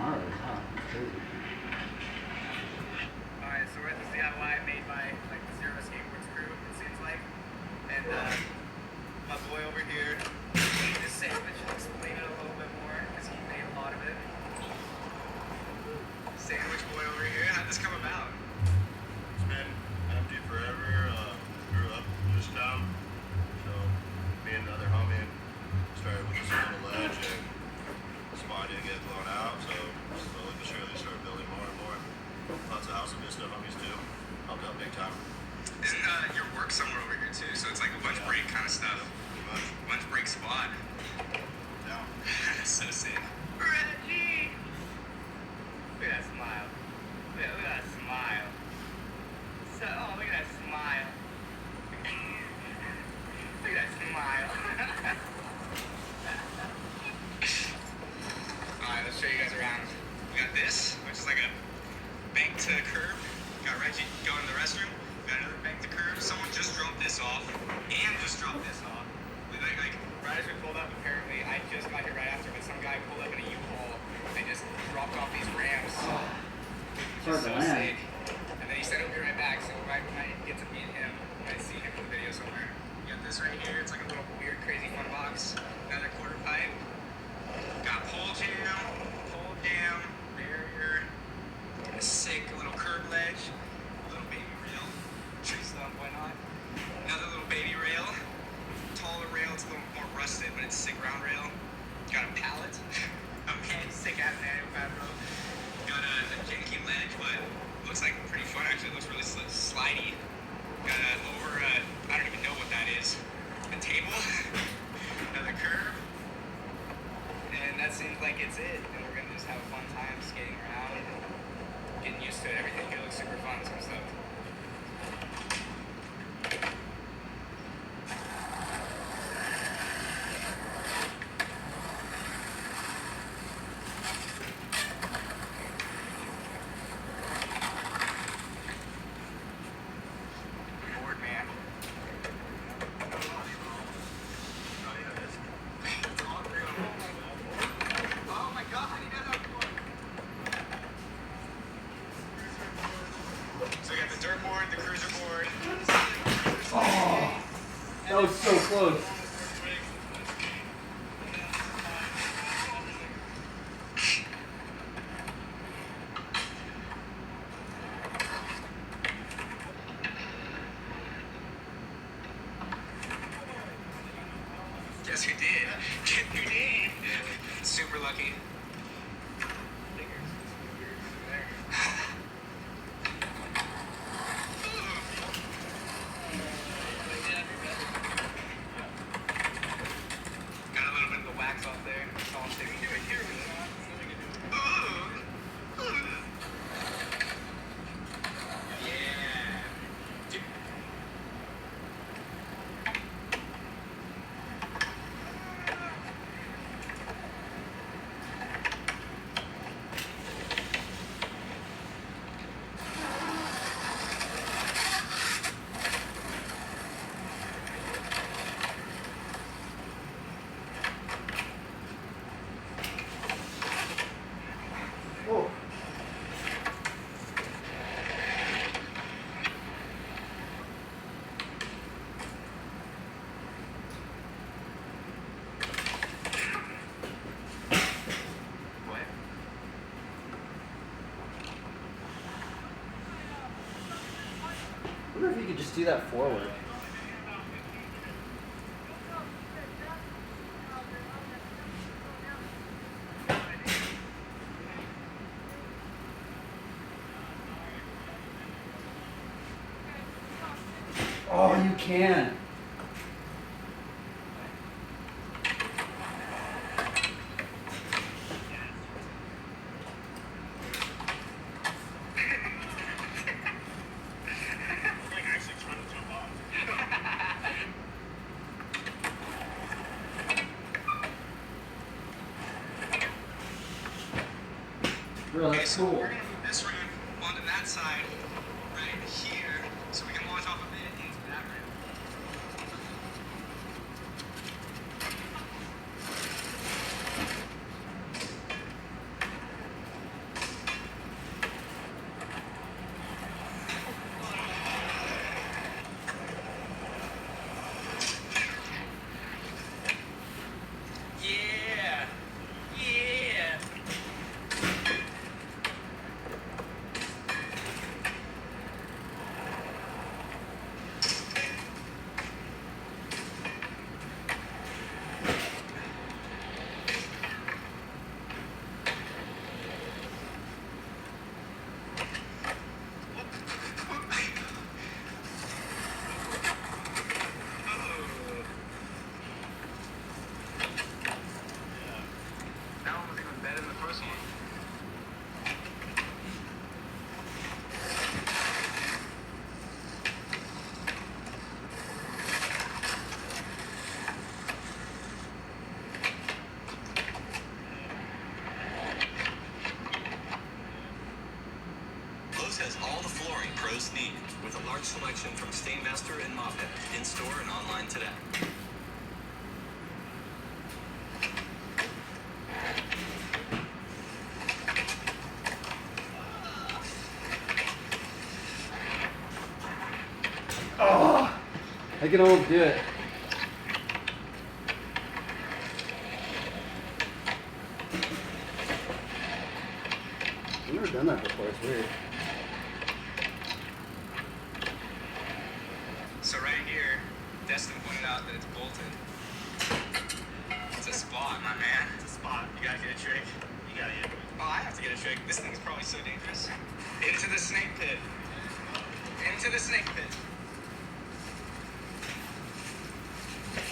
gnarly. Wow, that's crazy. Alright, so we're at this DIY made by like the Zero Skateboards crew, it seems like. And my boy over here made this sandwich. I'll explain it a little bit more because he made a lot of it. Sandwich boy over here. How'd this come about? It's been empty forever. Grew up in this town. So me and another homie started with this little ledge and the spot didn't get blown out. So slowly but surely started building more and more. Lots of house and business homies too. Helped out big time. Isn't your work somewhere over here too? So it's like a lunch break kind of stuff. Pretty much. Lunch break spot. Down. So sick. Reggie! Look at that smile. Look at that smile. So, oh, look at that smile. Look at that smile. Alright, let's show you guys around. We got this, which is like a bank to curb. Got Reggie going to the restroom. We got another bank to curb. Someone just dropped this off. And just dropped this off. We like Right as we pulled up, apparently, I just got here right after, but some guy pulled up in a U-Haul and just dropped off these ramps. Hard to So land. sick. And then he said he'll be right back, so right when I get to meet him, I see him in the video somewhere. You got this right here, it's like a little weird, crazy fun box. Another quarter pipe. Got pole jam, barrier, a sick little curb ledge, a little baby rail, tree stump, why not? Another little baby rail, taller rail, it's a little more rusted, but it's a sick round rail. Got a pallet, okay, sick ass manual pad rope. Got a janky ledge, but looks like pretty fun actually. It looks really slidey. Got I don't even know what that is. A table, another curve, and that seems like it's it. And we're gonna just have a fun time skating around and getting used to it. Everything here looks super fun, so I'm stoked. Bored, man. Oh my god, he does have one. So we got the dirt board, the cruiser board. That was so close. Guess who did? Guess who did? Super lucky. Got a little bit of the wax off there. That's all I'm sticking to it here. Yeah. Oh. What? I wonder if you could just do that forward. Oh, you can. Like actually trying to jump off. Bro, Okay, that's so cool. we're gonna move this ramp onto that side right here, so we can launch off of it into that ramp. selection from Stainmaster and Mophead. In-store and online today. Oh, I can almost do it. I've never done that before, it's weird. So right here, Destin pointed out that it's bolted. It's a spot, my man. It's a spot. You gotta get a trick. You gotta get it. Oh, I have to get a trick. This thing's probably so dangerous. Into the snake pit. Into the snake pit.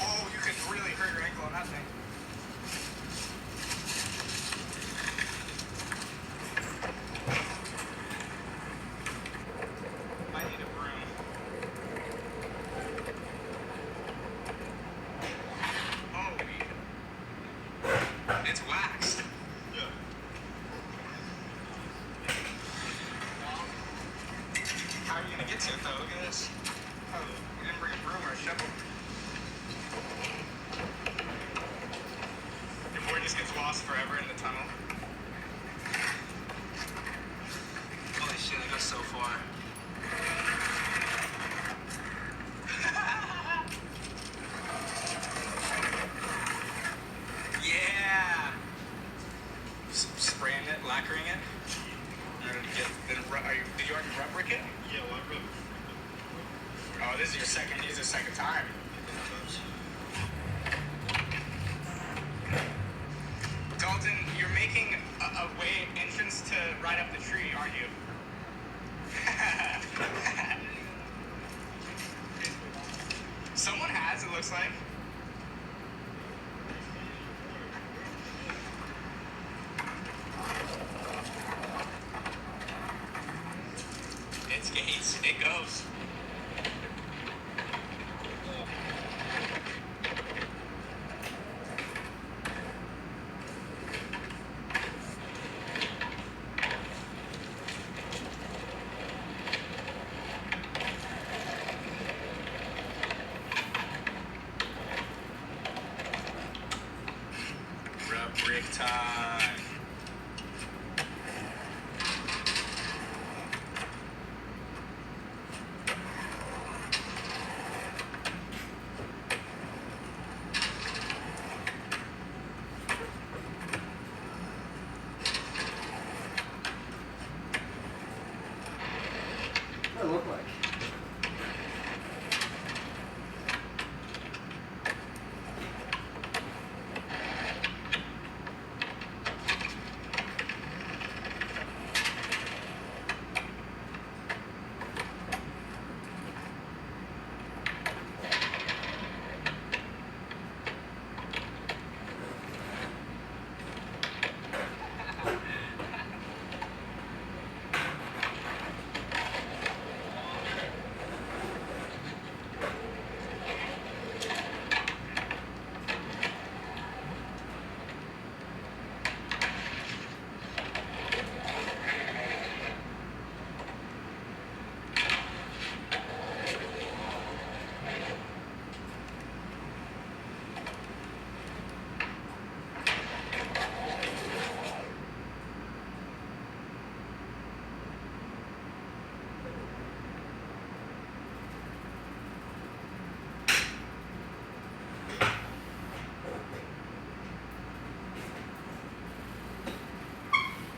Oh, you could really hurt your ankle on that thing. I need a broom. Oh, it's waxed. Yeah. How are you gonna get to it though? Look at this. Oh, you didn't bring a broom or a shovel. Your boy just gets lost forever in the tunnel. Holy shit, it goes so far. Yeah! Spraying it, lacquering it. In order to get, did you already rub brick it? Yeah, well, I rubbed Oh, this is your second, this is the second time. Dalton, you're making a way entrance to right up the tree, aren't you? Someone has, it looks like. It's gates. It goes. Rub brick time. What does it look like?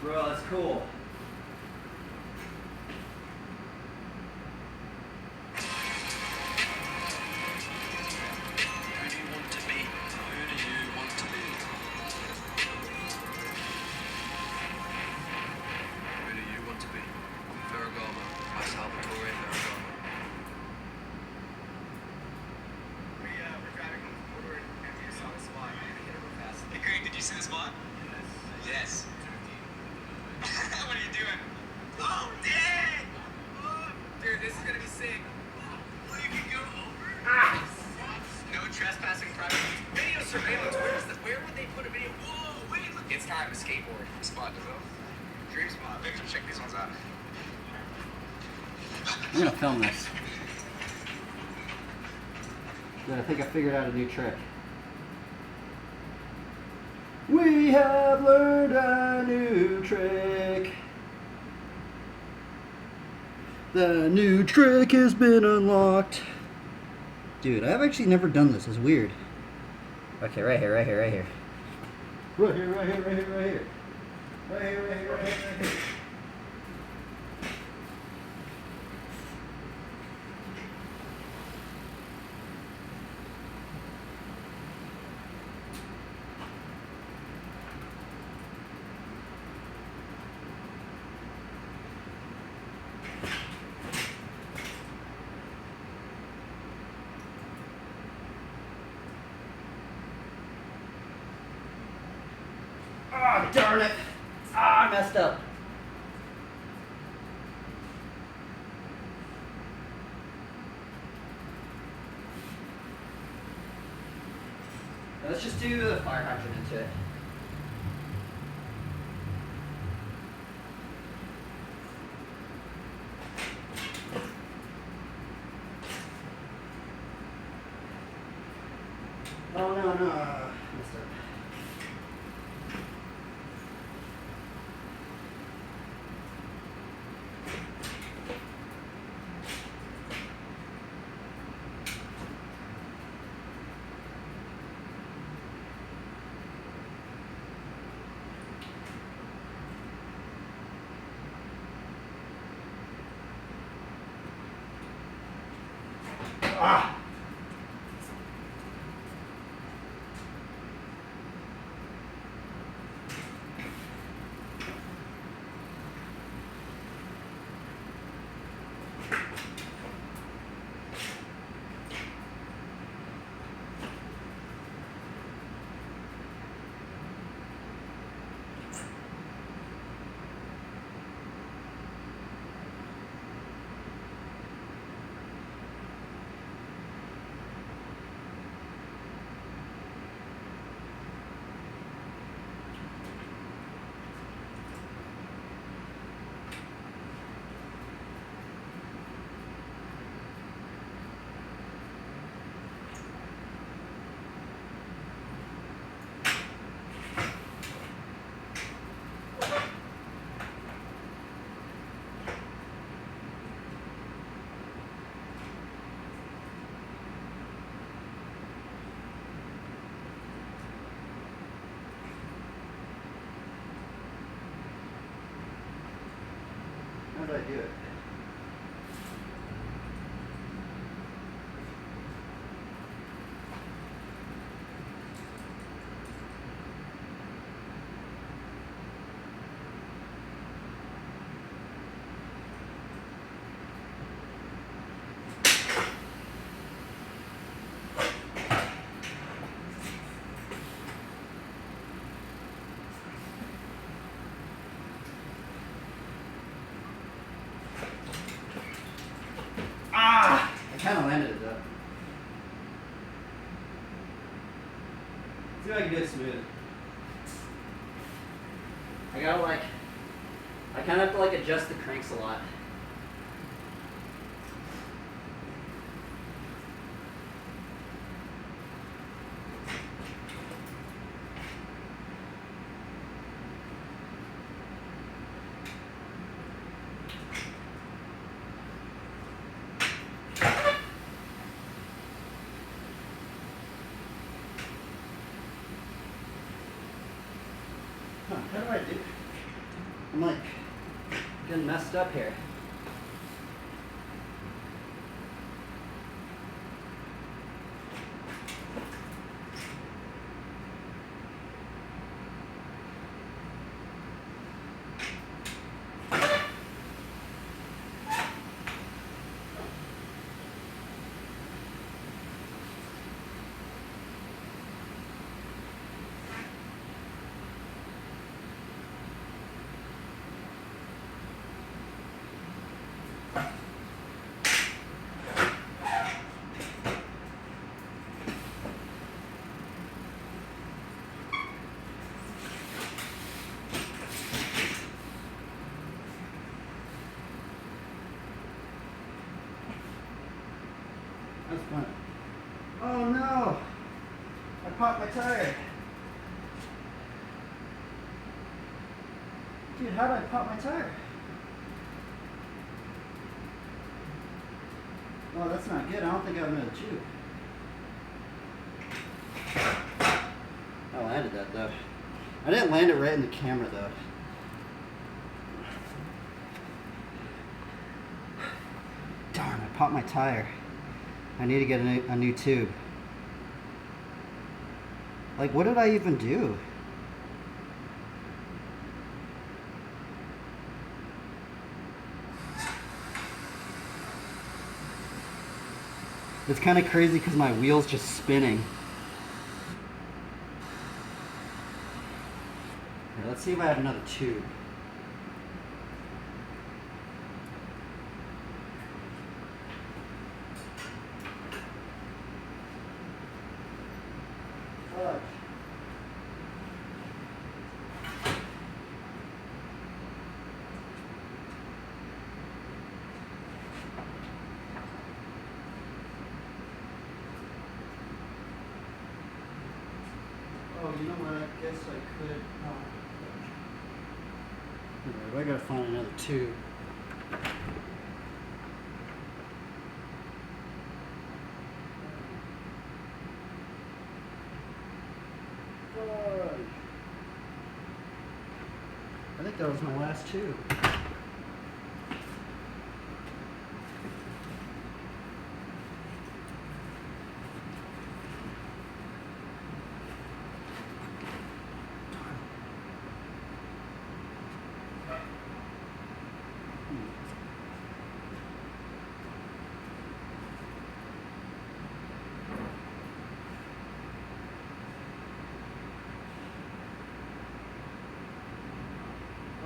Bro, that's cool. Who do you want to be? Who do you want to be? Who do you want to be? Ferragamo. By Salvatore Ferragamo. We're driving forward and we saw the spot. Hit it real fast. Hey Greg, did you see the spot? Yes. What are you doing? Oh, dang! Dude, this is gonna be sick. Well, you can go over. No trespassing private. Video surveillance. Where would they put a video? Whoa, wait, look. It's time to skateboard. Spot to go. Dream spot. Victor, check these ones out. I'm gonna film this. Then I think I figured out a new trick. We have learned a new trick. The new trick has been unlocked. Dude, I've actually never done this. It's weird. Okay, right here, right here, right here. Right here, right here, right here, right here. Right here, right here, right here, right here. Ah, darn it. Ah, I messed up. Let's just do the fire hydrant into it. Oh, no, no. Messed up. Ah! How did I do it? Ah! I kind of landed it though. See if I can do it smooth. I gotta like, I kind of have to like adjust the cranks a lot. How do I do? I'm like getting messed up here. pop my tire? Dude, how did I pop my tire? Oh, that's not good. I don't think I have another tube. I landed that though. I didn't land it right in the camera though. Darn, I popped my tire. I need to get a new tube. Like, what did I even do? It's kind of crazy because my wheel's just spinning. Here, let's see if I have another tube. Fudge. Oh, you know what? I guess I could. Alright, I gotta find another tube. I think that was my last tube.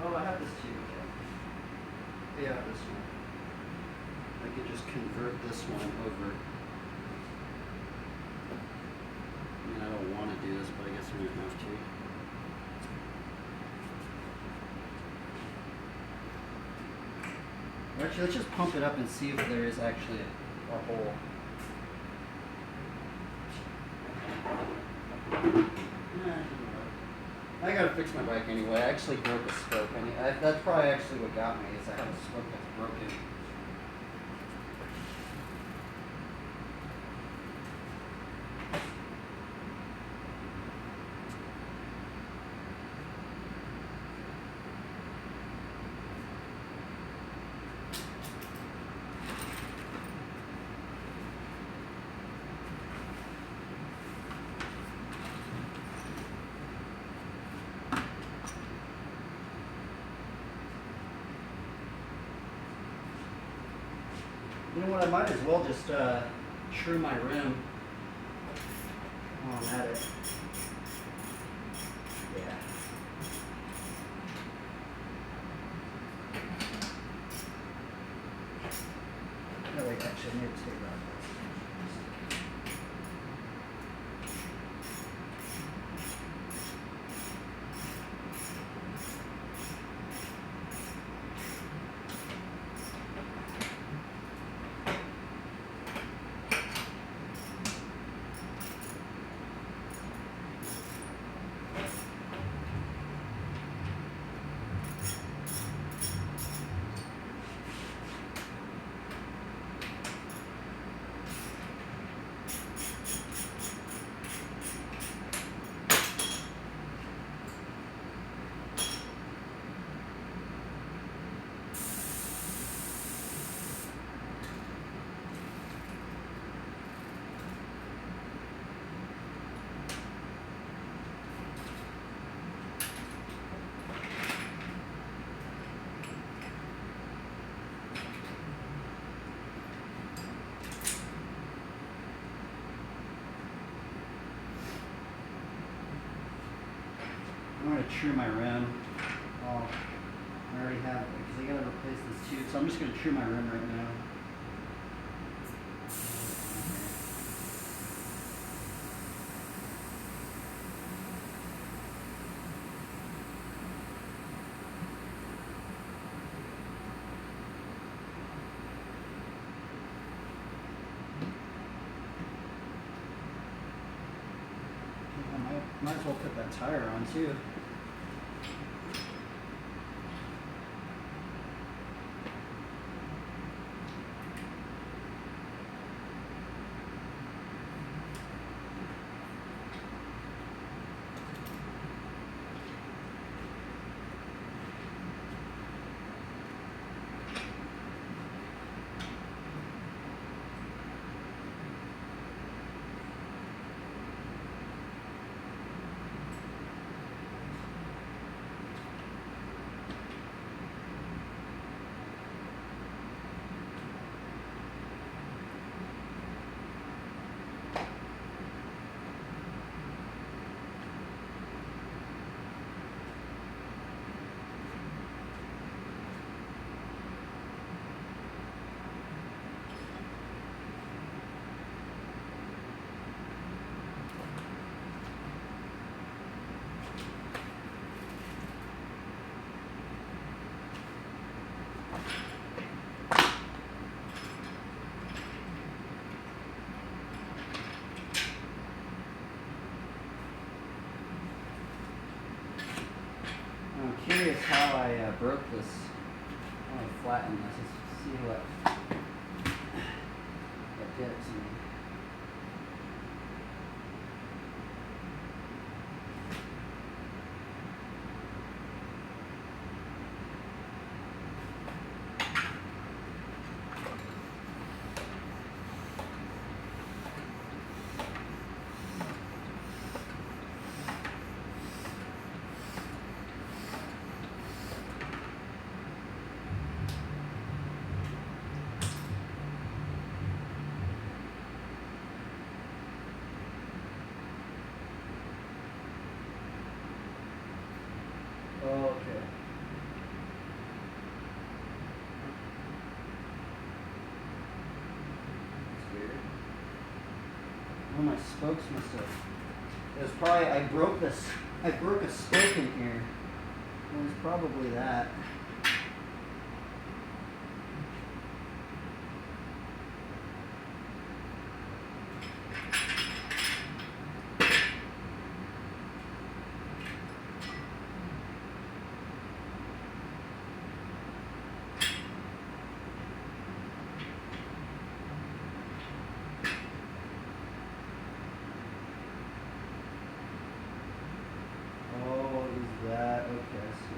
Oh, I have this tube. Yeah, this one. I could just convert this one over. I mean, I don't want to do this, but I guess I'm going to have to. Actually, let's just pump it up and see if there is actually a hole. I gotta fix my bike anyway. I actually broke a spoke. That's probably actually what got me, is I have a spoke that's broken. You know what, I might as well just true my rim while I'm at it. Yeah. No, wait, actually, I need to take that. I'm going to true my rim. Oh, I already have it because I got to replace this tube. So I'm just going to true my rim right now. Might as well put that tire on too. I'm curious how I broke this. I want to flatten this. Let's see what did it to me. Oh, okay. That's weird. Oh, my spokes must have. It was probably I broke a spoke in here. It was probably that. That okay, I see.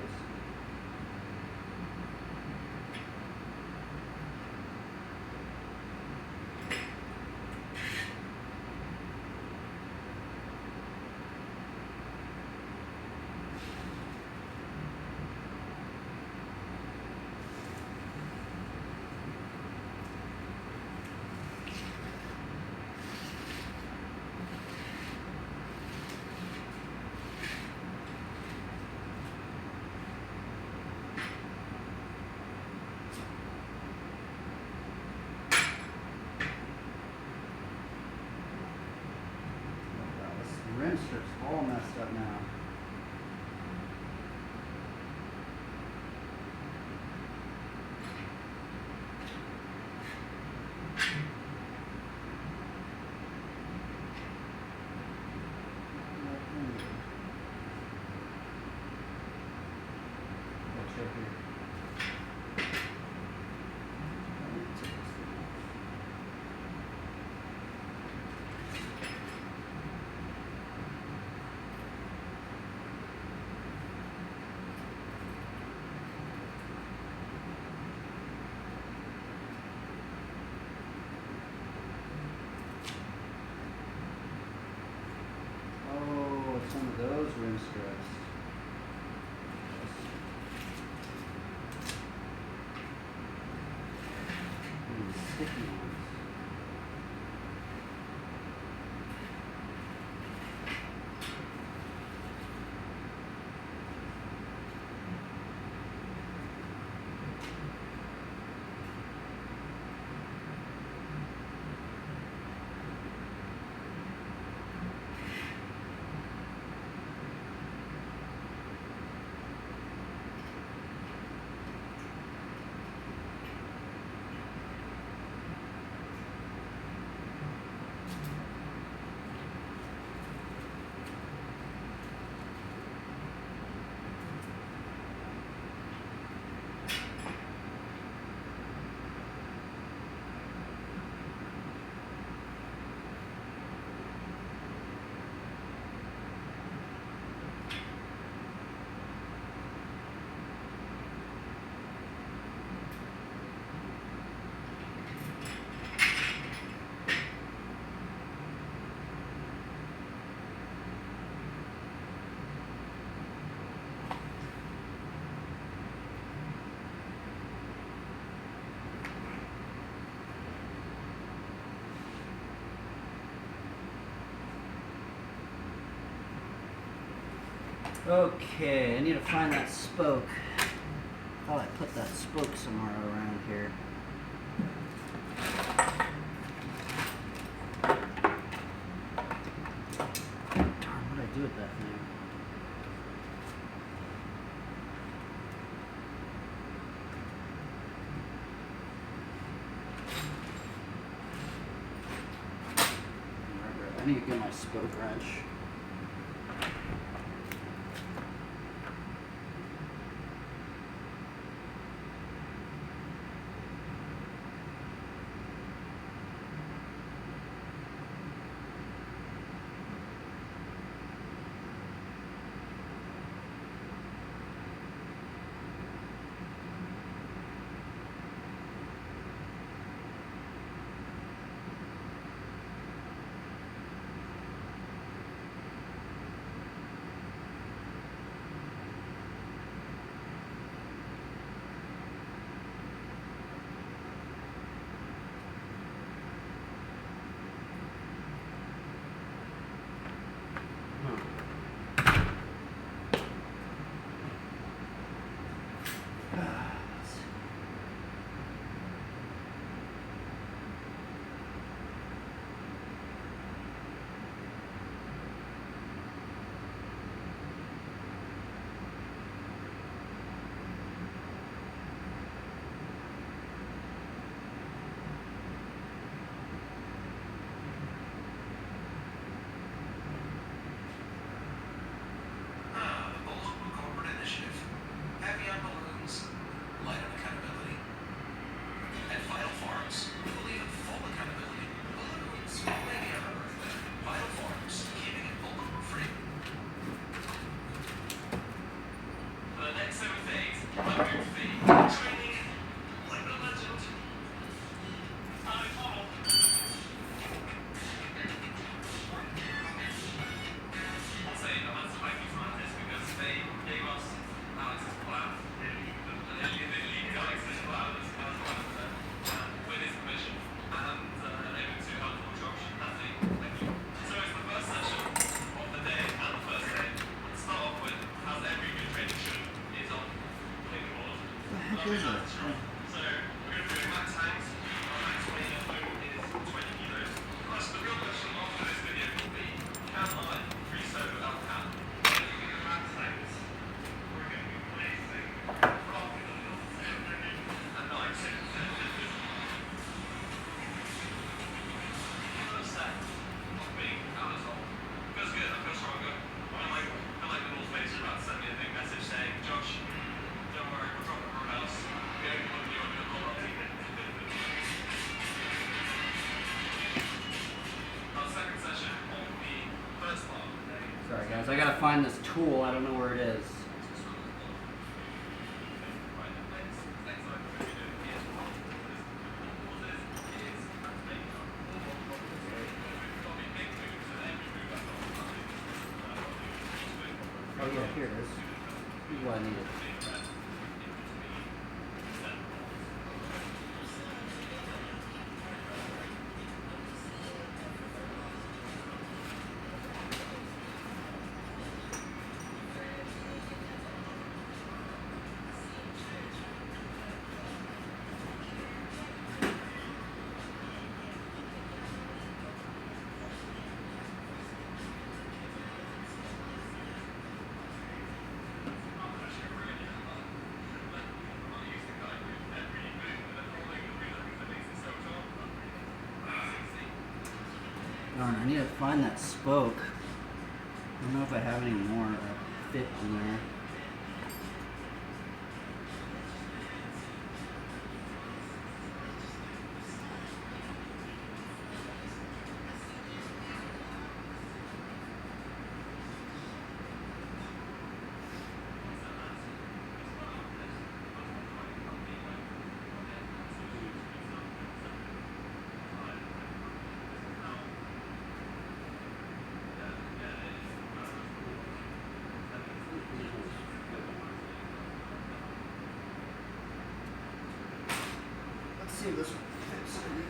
Rim strip's all messed up now. What's up here? Some of those rim strips. Sticky ones. Okay, I need to find that spoke. Thought I put that spoke somewhere around here. Darn, what did I do with that thing? I need to get my spoke wrench. What is it? Sorry guys, I gotta find this tool. I don't know where it is. Oh yeah, here it is. This is what I needed. Darn, I need to find that spoke. I don't know if I have any more that fit in there. Let's see if this one fits in here.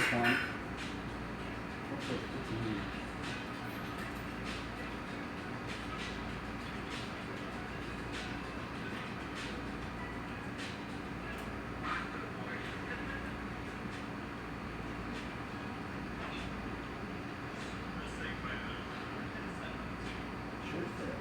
point. What's in here? Should fit.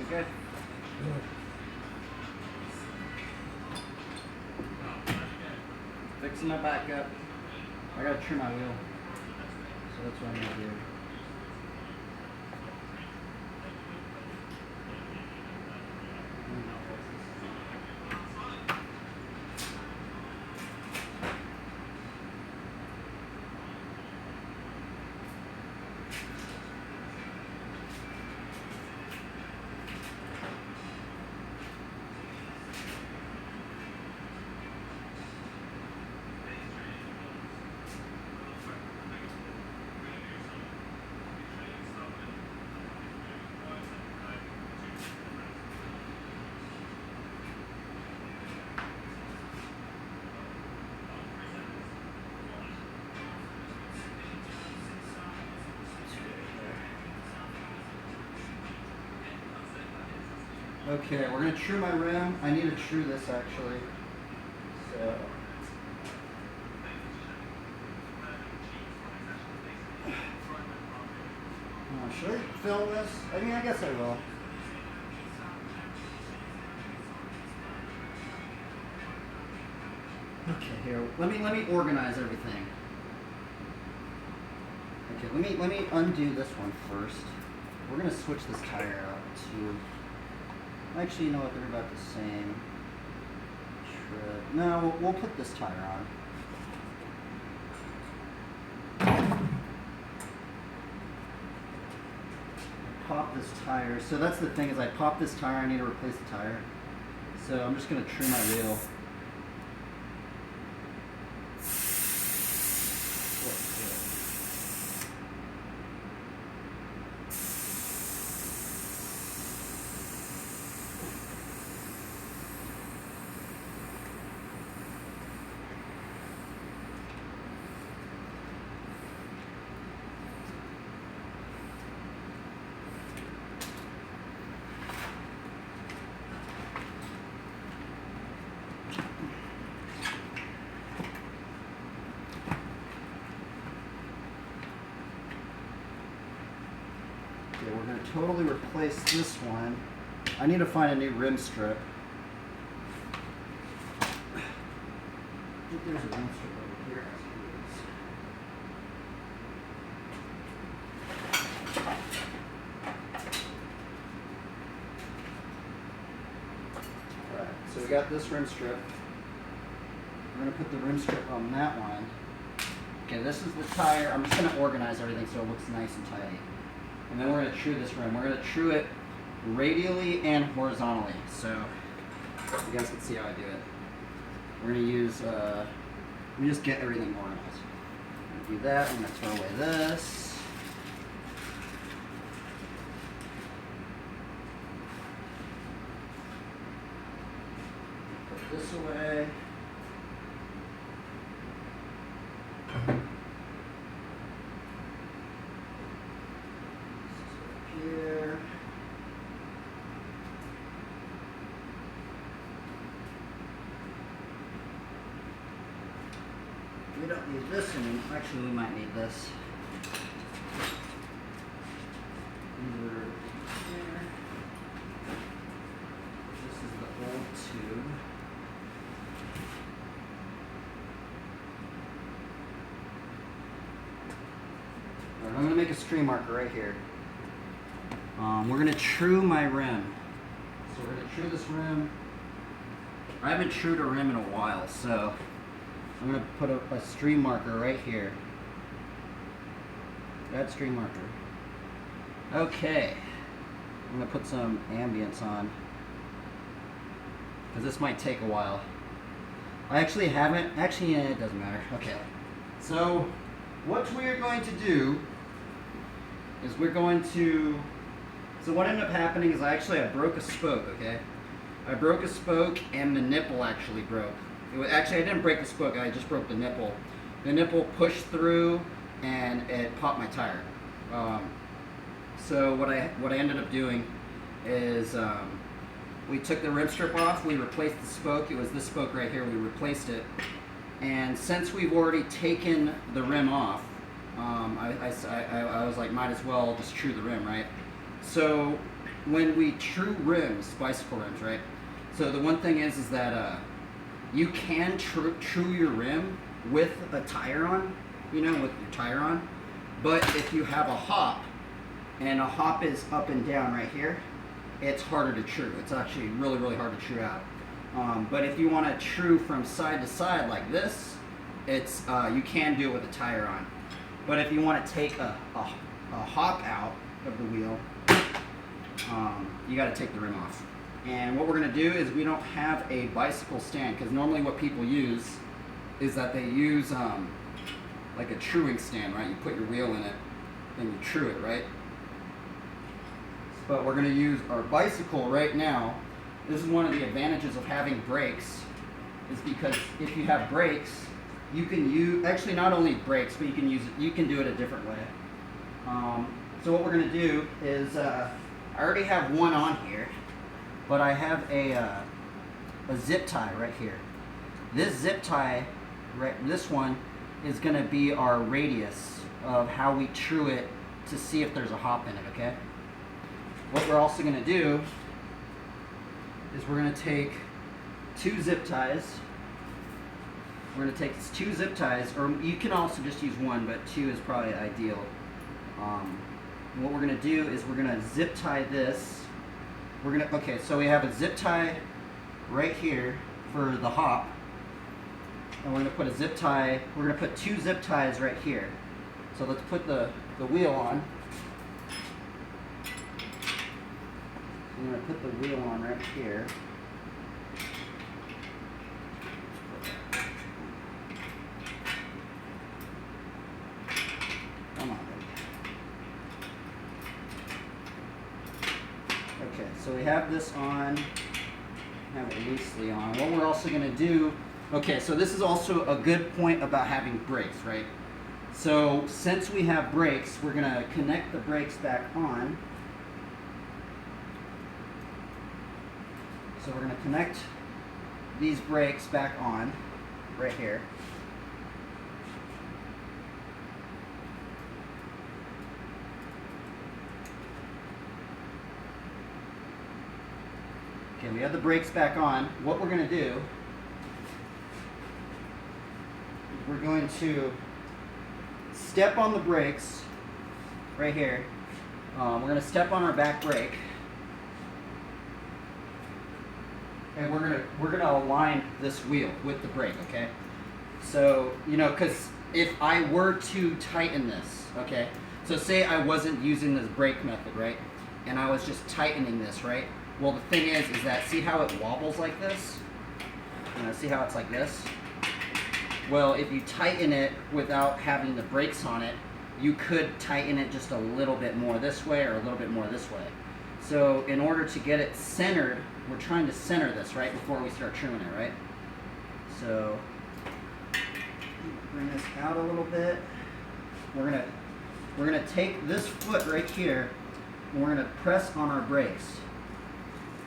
Okay. Fixing my back up. I gotta trim my wheel. So that's what I'm gonna do. Okay, we're gonna true my rim. I need to true this actually. So. Should I film this? I mean, I guess I will. Okay, here. Let me organize everything. Okay, let me undo this one first. We're gonna switch this tire out to. Actually, you know what? They're about the same. No, we'll put this tire on. Pop this tire. So that's the thing is I pop this tire. I need to replace the tire. So I'm just gonna trim my wheel. Okay, we're going to totally replace this one. I need to find a new rim strip. I think there's a rim strip over here. Alright, so we got this rim strip. We're going to put the rim strip on that one. Okay, this is the tire. I'm just going to organize everything so it looks nice and tidy. And then we're going to true this rim. We're going to true it radially and horizontally. So you guys can see how I do it. We're going to use, let me just get everything organized. I'm going to do that. I'm going to throw away this. Put this away. Here. We don't need this anymore. Actually, we might need this. Either here. This is the old tube. Alright, I'm going to make a stream marker right here. We're going to true my rim. So we're going to true this rim. I haven't trued a rim in a while, so I'm going to put a stream marker right here. Add stream marker. Okay. I'm going to put some ambience on, because this might take a while. I actually haven't. Actually, yeah, it doesn't matter. Okay. So what we are going to do is we're going to... So what ended up happening is I broke a spoke, okay? I broke a spoke and the nipple actually broke. Actually, I didn't break the spoke, I just broke the nipple. The nipple pushed through and it popped my tire. So what I ended up doing is we took the rim strip off, we replaced the spoke. It was this spoke right here, we replaced it. And since we've already taken the rim off, I was like, might as well just true the rim, right? So when we true rims, bicycle rims, right? So the one thing is that you can true your rim with a tire on, with your tire on. But if you have a hop, and a hop is up and down right here, it's harder to true. It's actually really, really hard to true out. But if you want to true from side to side like this, it's you can do it with a tire on. But if you want to take a hop out of the wheel, you got to take the rim off. And what we're going to do is we don't have a bicycle stand, because normally what people use is that they use like a truing stand, right? You put your wheel in it and you true it, right? But we're going to use our bicycle right now. This is one of the advantages of having brakes, is because if you have brakes, you can use, actually not only brakes, but you can do it a different way. So what we're going to do is, I already have one on here, but I have a zip tie right here. This zip tie, this one, is going to be our radius of how we true it to see if there's a hop in it, okay? What we're also going to do is we're going to take 2 zip ties. We're going to take 2 zip ties, or you can also just use 1, but 2 is probably ideal. What we're going to do is we're going to zip tie this. Okay, so we have a zip tie right here for the hop. And we're going to put a zip tie, we're going to put 2 zip ties right here. So let's put the wheel on. I'm going to put the wheel on right here. Come on, baby. Okay, so we have this on, have it loosely on. What we're also going to do, okay, so this is also a good point about having brakes, right? So since we have brakes, we're going to connect the brakes back on. So we're going to connect these brakes back on right here. Okay, we have the brakes back on. What we're going to do is we're going to step on the brakes right here. We're going to step on our back brake. And we're gonna align this wheel with the brake, okay? So, you know, because if I were to tighten this, okay? So say I wasn't using this brake method, right? And I was just tightening this, right? Well, the thing is that, see how it wobbles like this? You know, see how it's like this? Well, if you tighten it without having the brakes on it, you could tighten it just a little bit more this way or a little bit more this way. So in order to get it centered, we're trying to center this right before we start trimming it, right? So bring this out a little bit. We're gonna take this foot right here and we're gonna press on our brakes.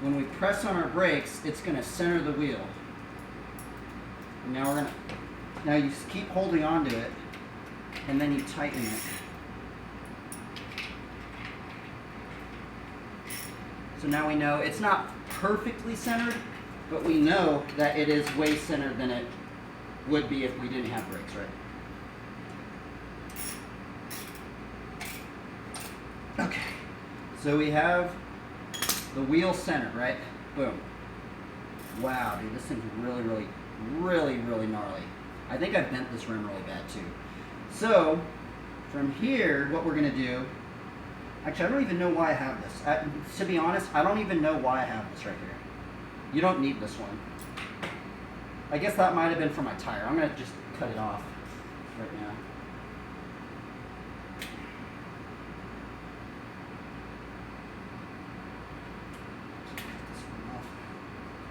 When we press on our brakes, it's gonna center the wheel. And now you just keep holding on to it and then you tighten it. So now we know it's not perfectly centered, but we know that it is way centered than it would be if we didn't have brakes, right? Okay, so we have the wheel centered, right? Boom. Wow, dude, this thing's really, really, really, really gnarly. I think I bent this rim really bad too. So from here, what we're gonna do, actually, I don't even know why I have this. To be honest, I don't even know why I have this right here. You don't need this one. I guess that might have been for my tire. I'm going to just cut it off right now. This one off.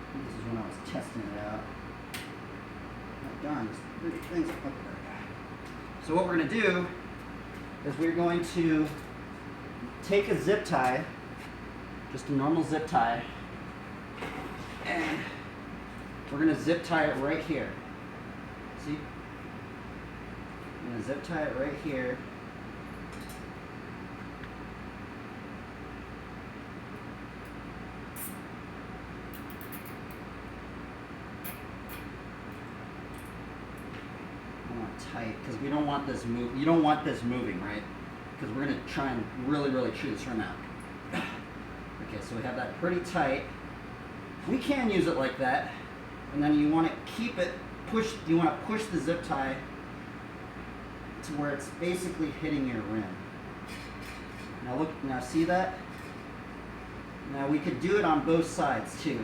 I think this is when I was testing it out. Oh, darn, this thing's up there. So what we're going to do is we're going to take a zip tie, just a normal zip tie, and we're going to zip tie it right here. See? I'm going to zip tie it right here. I want tight because we don't want this move. You don't want this moving, right? Because we're going to try and really, really chew this rim out. Okay, so we have that pretty tight. We can use it like that, and then you want to keep it pushed. You want to push the zip tie to where it's basically hitting your rim. Now look, now see that? Now we could do it on both sides too.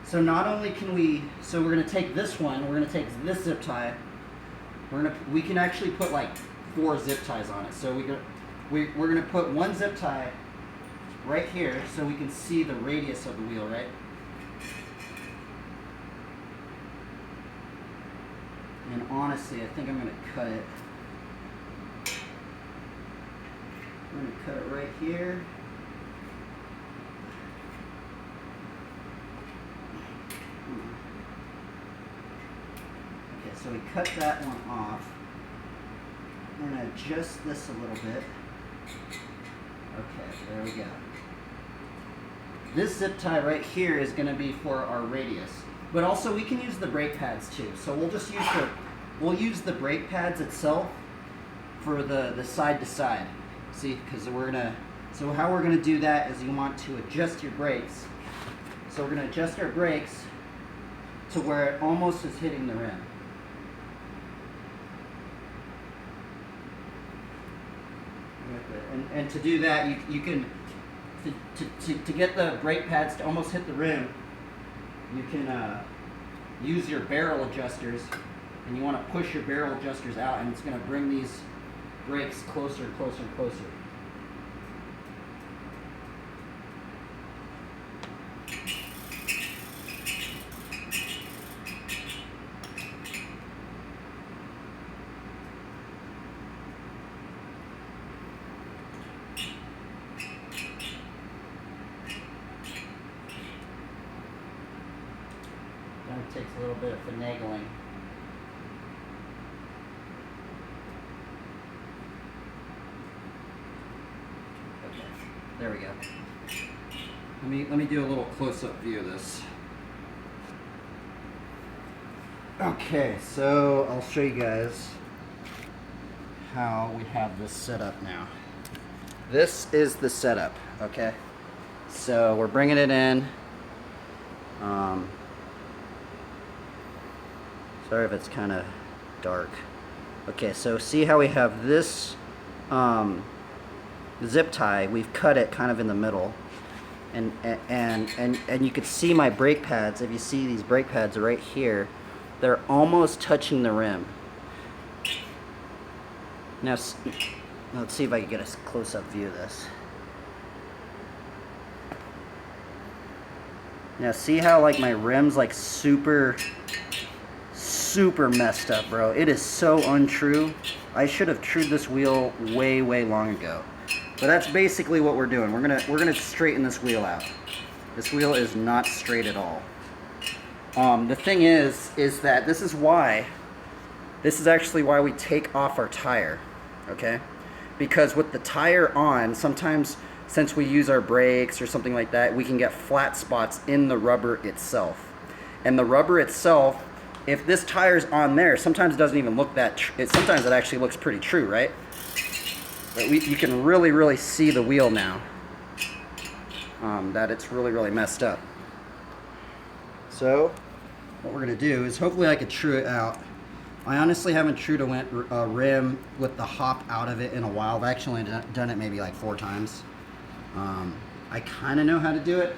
So not only can we, so we're going to take this one, we're going to take this zip tie. We can actually put like 4 zip ties on it. So we're going to put one zip tie right here so we can see the radius of the wheel, right? And honestly, I think I'm going to cut it. I'm going to cut it right here. Okay, so we cut that one off. I'm going to adjust this a little bit. Okay, there we go. This zip tie right here is going to be for our radius. But also we can use the brake pads too. So we'll use the brake pads itself for the side to side. See, because so how we're gonna do that is you want to adjust your brakes. So we're gonna adjust our brakes to where it almost is hitting the rim. And to do that, you can to get the brake pads to almost hit the rim, you can use your barrel adjusters, and you want to push your barrel adjusters out, and it's going to bring these brakes closer and closer and closer. It takes a little bit of finagling. Okay, there we go. Let me do a little close-up view of this. Okay, so I'll show you guys how we have this set up now. This is the setup, okay? So we're bringing it in. Sorry if it's kind of dark. Okay, so see how we have this zip tie? We've cut it kind of in the middle, and you could see my brake pads. If you see these brake pads right here, they're almost touching the rim. Now let's see if I can get a close-up view of this. Now see how like my rim's like super messed up, bro. It is so untrue. I should have trued this wheel way long ago. But that's basically what we're doing. We're gonna straighten this wheel out. This wheel is not straight at all. The thing is that this is actually why we take off our tire, okay? Because with the tire on, sometimes since we use our brakes or something like that, we can get flat spots in the rubber itself. And the rubber itself, if this tire's on there, sometimes it doesn't even look that, sometimes it actually looks pretty true, right? But you can really see the wheel now, that it's really messed up. So what we're gonna do is hopefully I could true it out. I honestly haven't trued a rim with the hop out of it in a while. I've actually done it maybe like 4 times. I kind of know how to do it.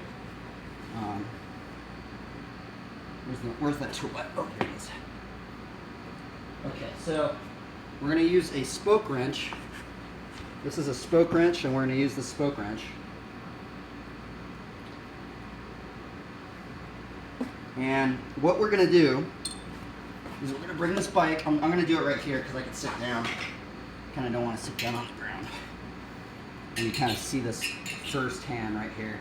Where's that tool? Oh, here it is. Okay, so we're going to use a spoke wrench. This is a spoke wrench, and we're going to use the spoke wrench. And what we're going to do is we're going to bring this bike. I'm going to do it right here because I can sit down. Kind of don't want to sit down on the ground. And you kind of see this firsthand right here.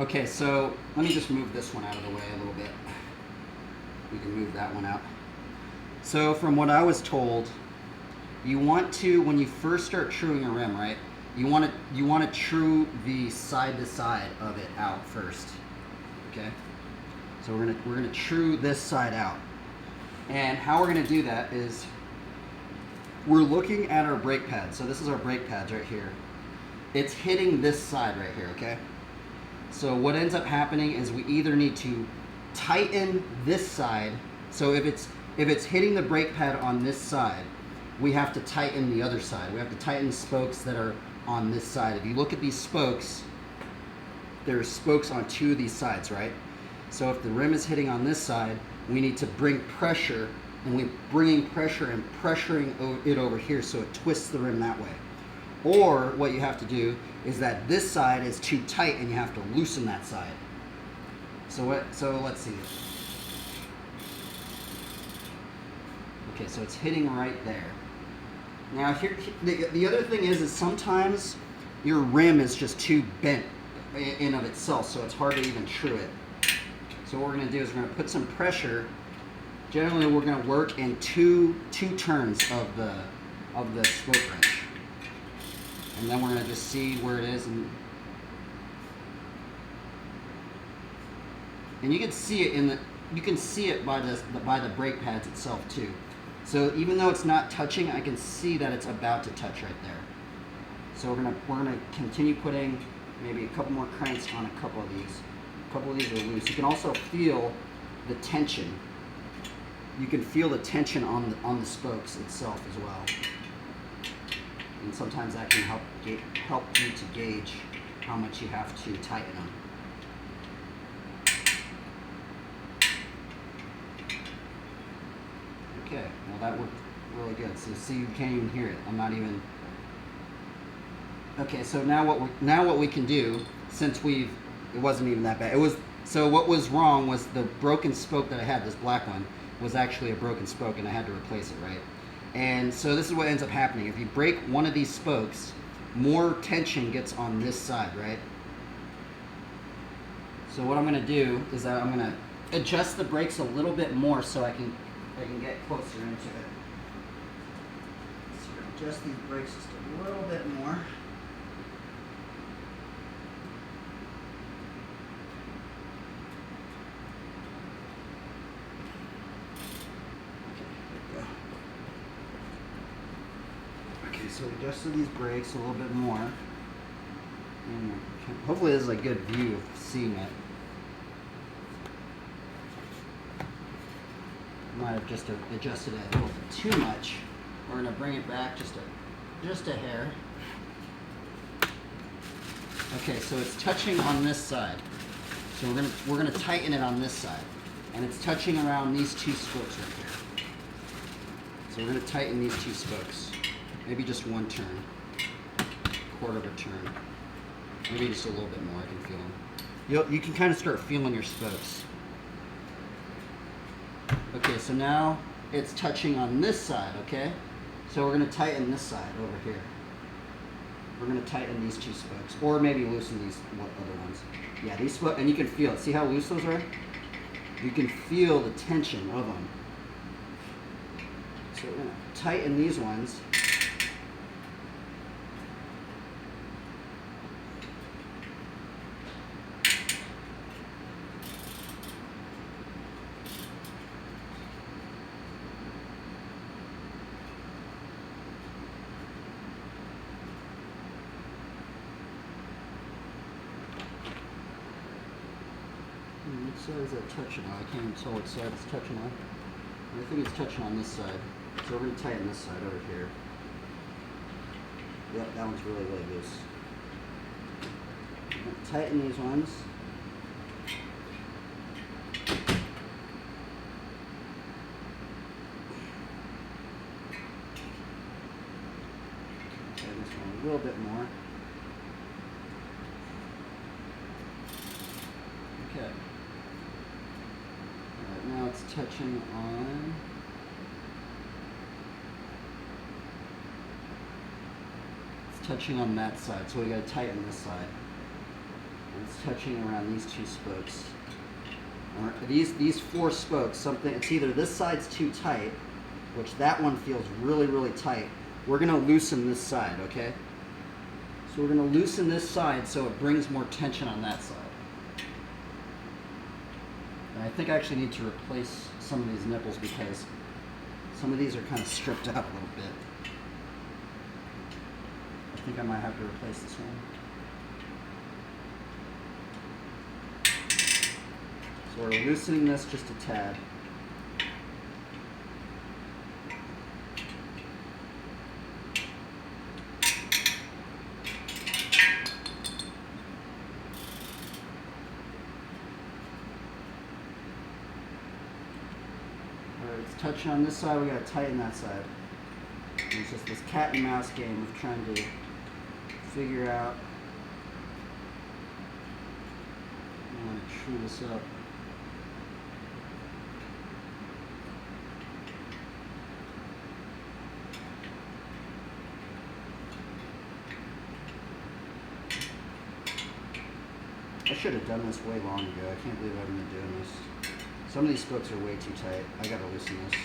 Okay, so let me just move this one out of the way a little bit. We can move that one out. So from what I was told, you want to, when you first start truing a rim, right? You want to true the side to side of it out first. Okay? So we're gonna true this side out. And how we're gonna do that is we're looking at our brake pads. So this is our brake pads right here. It's hitting this side right here, okay? So what ends up happening is we either need to tighten this side. So if it's hitting the brake pad on this side, we have to tighten the other side. We have to tighten the spokes that are on this side. If you look at these spokes, there's spokes on 2 of these sides, right? So if the rim is hitting on this side, we need to bring pressure, and we're bringing pressure and pressuring it over here so it twists the rim that way. Or what you have to do is that this side is too tight and you have to loosen that side. So let's see. Okay, so it's hitting right there. Now here, the other thing is sometimes your rim is just too bent in of itself, so it's hard to even true it. So what we're going to do is we're going to put some pressure. Generally, we're going to work in two turns of the spoke wrench, and then we're going to just see where it is, and you can see it by the brake pads itself too. So even though it's not touching, I can see that it's about to touch right there. So we're gonna continue putting maybe a couple more cranks on a couple of these. A couple of these are loose. You can also feel the tension. You can feel the tension on the spokes itself as well. And sometimes that can help you to gauge how much you have to tighten them. Okay, well that worked really good. So see, you can't even hear it. I'm not even. Okay, so now what we can do, since it wasn't even that bad. So what was wrong was the broken spoke that I had, this black one, was actually a broken spoke, and I had to replace it, right? And so this is what ends up happening. If you break one of these spokes, more tension gets on this side, right? So what I'm going to do is that I'm going to adjust the brakes a little bit more so I can get closer into it. So adjust these brakes just a little bit more. So we adjusted these brakes a little bit more. And hopefully this is a good view of seeing it. Might have just adjusted it a little bit too much. We're gonna bring it back just a hair. Okay, so it's touching on this side. So we're gonna tighten it on this side, and it's touching around these two spokes right here. So we're gonna tighten these two spokes. Maybe just one turn, quarter of a turn. Maybe just a little bit more. I can feel them. You can kind of start feeling your spokes. Okay, so now it's touching on this side, okay? So we're gonna tighten this side over here. We're gonna tighten these two spokes, or maybe loosen these other ones. Yeah, these spokes, and you can feel it. See how loose those are? You can feel the tension of them. So we're gonna tighten these ones. Which side is that touching on? I can't even tell which side it's touching on. I think it's touching on this side. So we're going to tighten this side over here. Yep, that one's really, really loose. I'm going to tighten these ones. Tighten this one a little bit more. Okay. Alright, now it's touching on that side, so we gotta tighten this side. And it's touching around these two spokes. These four spokes, it's either this side's too tight, which that one feels really, really tight. We're gonna loosen this side, okay? So we're gonna loosen this side so it brings more tension on that side. And I think I actually need to replace some of these nipples because some of these are kind of stripped out a little bit. I think I might have to replace this one. So we're loosening this just a tad. It's touching on this side, we gotta tighten that side. And it's just this cat and mouse game of trying to figure out. I want to true this up. I should have done this way long ago. I can't believe I haven't been doing this. Some of these spokes are way too tight. I gotta loosen this.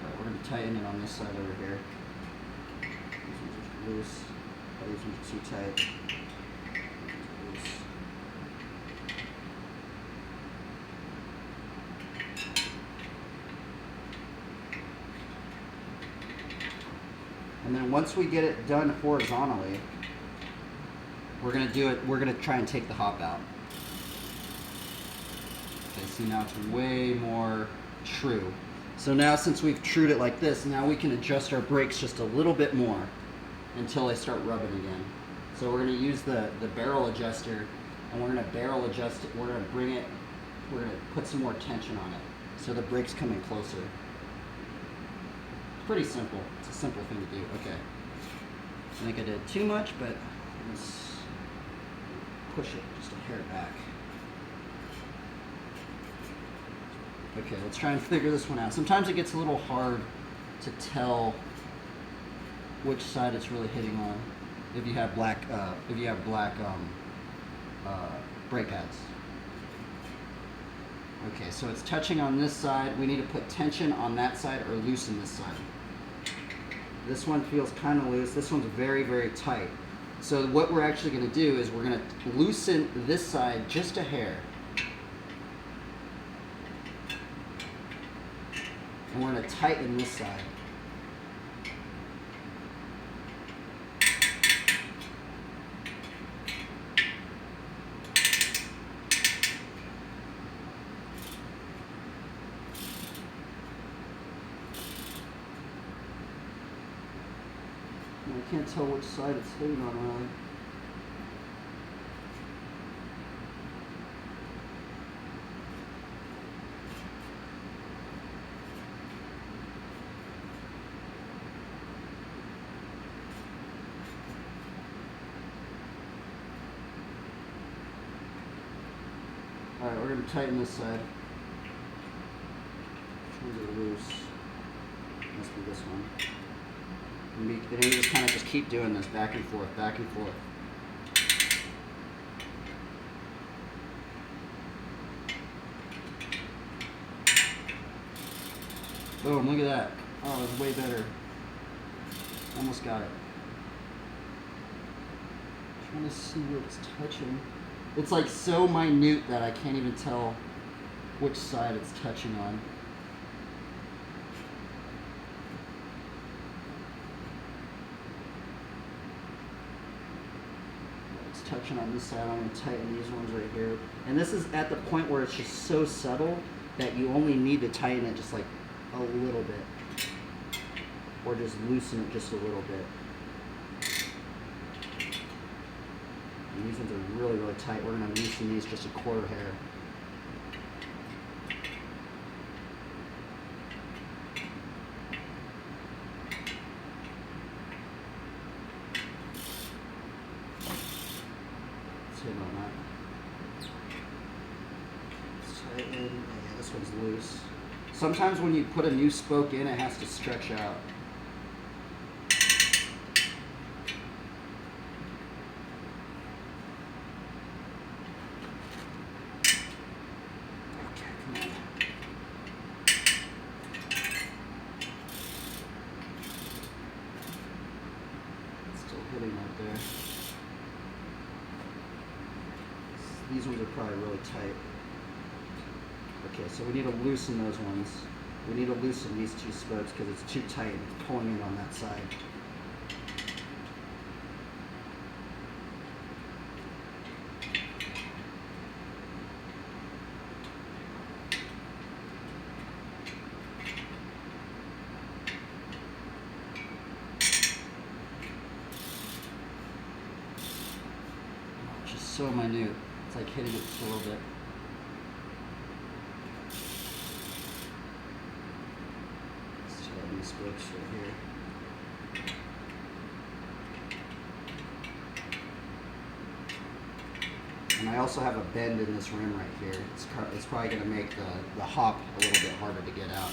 Alright, we're gonna tighten it on this side over here. These ones are loose. Oh, these ones are too tight. Loose. And then once we get it done horizontally, we're gonna try and take the hop out. Okay, see now it's way more true. So now since we've trued it like this, now we can adjust our brakes just a little bit more until they start rubbing again. So we're gonna use the barrel adjuster and we're gonna barrel adjust it, we're gonna put some more tension on it. So the brakes come in closer. Pretty simple. It's a simple thing to do. Okay. I think I did too much, but let's push it just a hair back. Okay, let's try and figure this one out. Sometimes it gets a little hard to tell which side it's really hitting on if you have black brake pads. Okay, so it's touching on this side. We need to put tension on that side or loosen this side. This one feels kind of loose. This one's very, very tight. So what we're actually going to do is we're going to loosen this side just a hair. And we're going to tighten this side. I can't tell which side it's hitting on really. Alright, we're going to tighten this side. Which ones are loose? Must be this one. And then you just kind of just keep doing this back and forth, back and forth. Boom, look at that. Oh, it's way better. Almost got it. Trying to see where it's touching. It's like so minute that I can't even tell which side it's touching on. Touching on this side, I'm going to tighten these ones right here. And this is at the point where it's just so subtle that you only need to tighten it just like a little bit. Or just loosen it just a little bit. And these ones are really, really tight. We're going to loosen these just a quarter hair. On that. Tighten. Yeah, this one's loose. Sometimes when you put a new spoke in, it has to stretch out. Okay, come on. It's still hitting right there. These ones are probably really tight. Okay, so we need to loosen those ones. We need to loosen these two spokes because it's too tight. It's pulling in on that side. It's just so minute. It's like hitting it just a little bit. Let's try these spokes right here. And I also have a bend in this rim right here. It's probably going to make the hop a little bit harder to get out.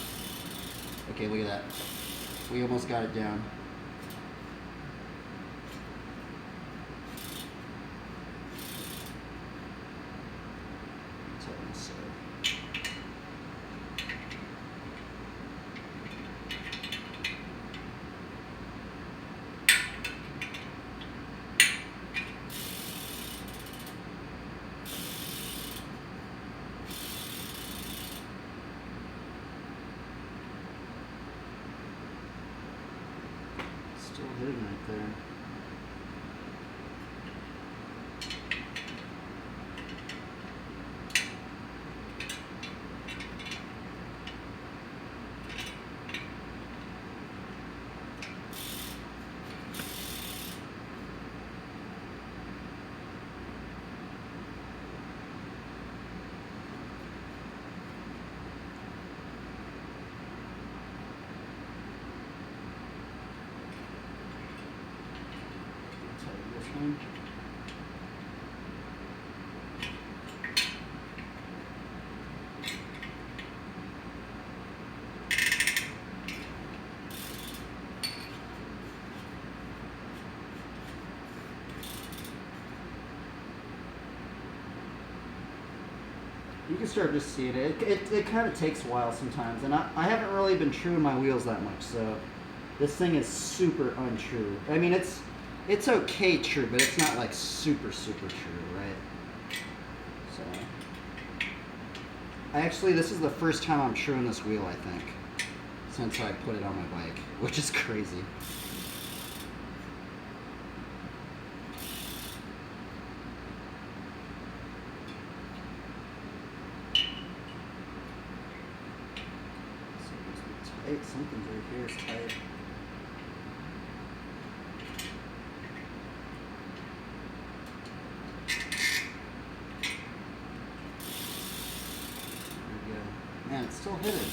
Okay, look at that. We almost got it down. Still hitting right there. One. You can start to see it. It kind of takes a while sometimes, and I haven't really been true to my wheels that much, so This thing is super untrue. I mean, it's okay true, but it's not like super true, right? So, actually, this is the first time I'm truing this wheel, I think, since I put it on my bike, which is crazy. Something's right here is tight. There we go. Man, it's still hidden.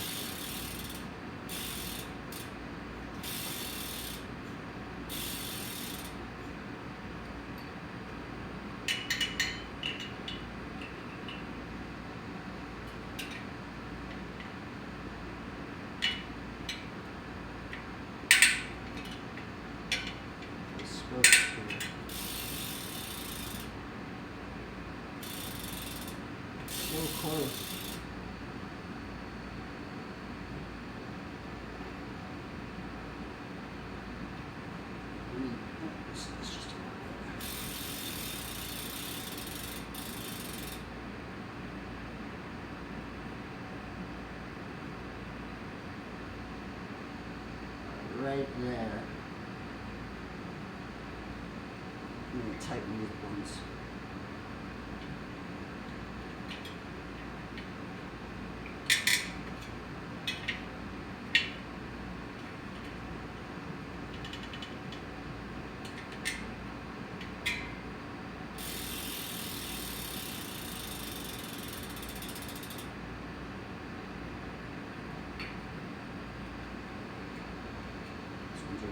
So close. It's just right there. I'm going to tighten these ones.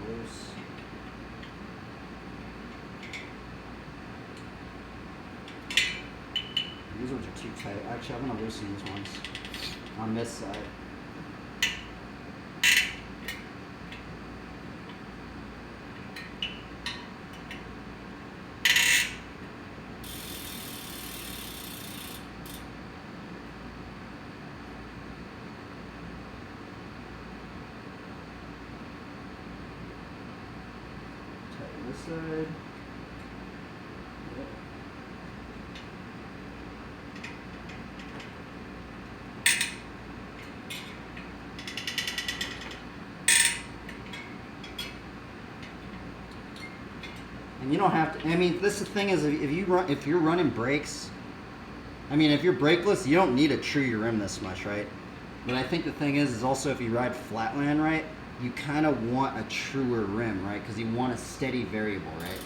Loose. These ones are too tight. Actually, I'm going to loosen these ones on this side. This side. Yep. And you don't have to. I mean, this the thing is, if you're running brakes, I mean, if you're brakeless, you don't need to true your rim this much, right? But I think the thing is also if you ride flatland, right, you kind of want a truer rim, right? Because you want a steady variable, right?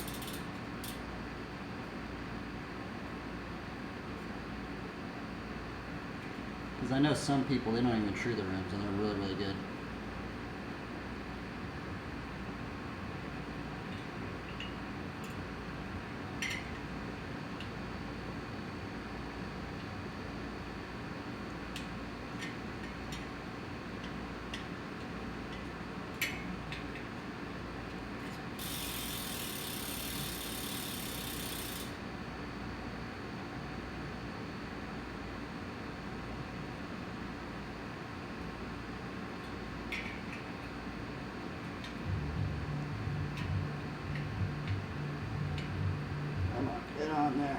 Because I know some people, they don't even true their rims, and they're really, really good. Get on there.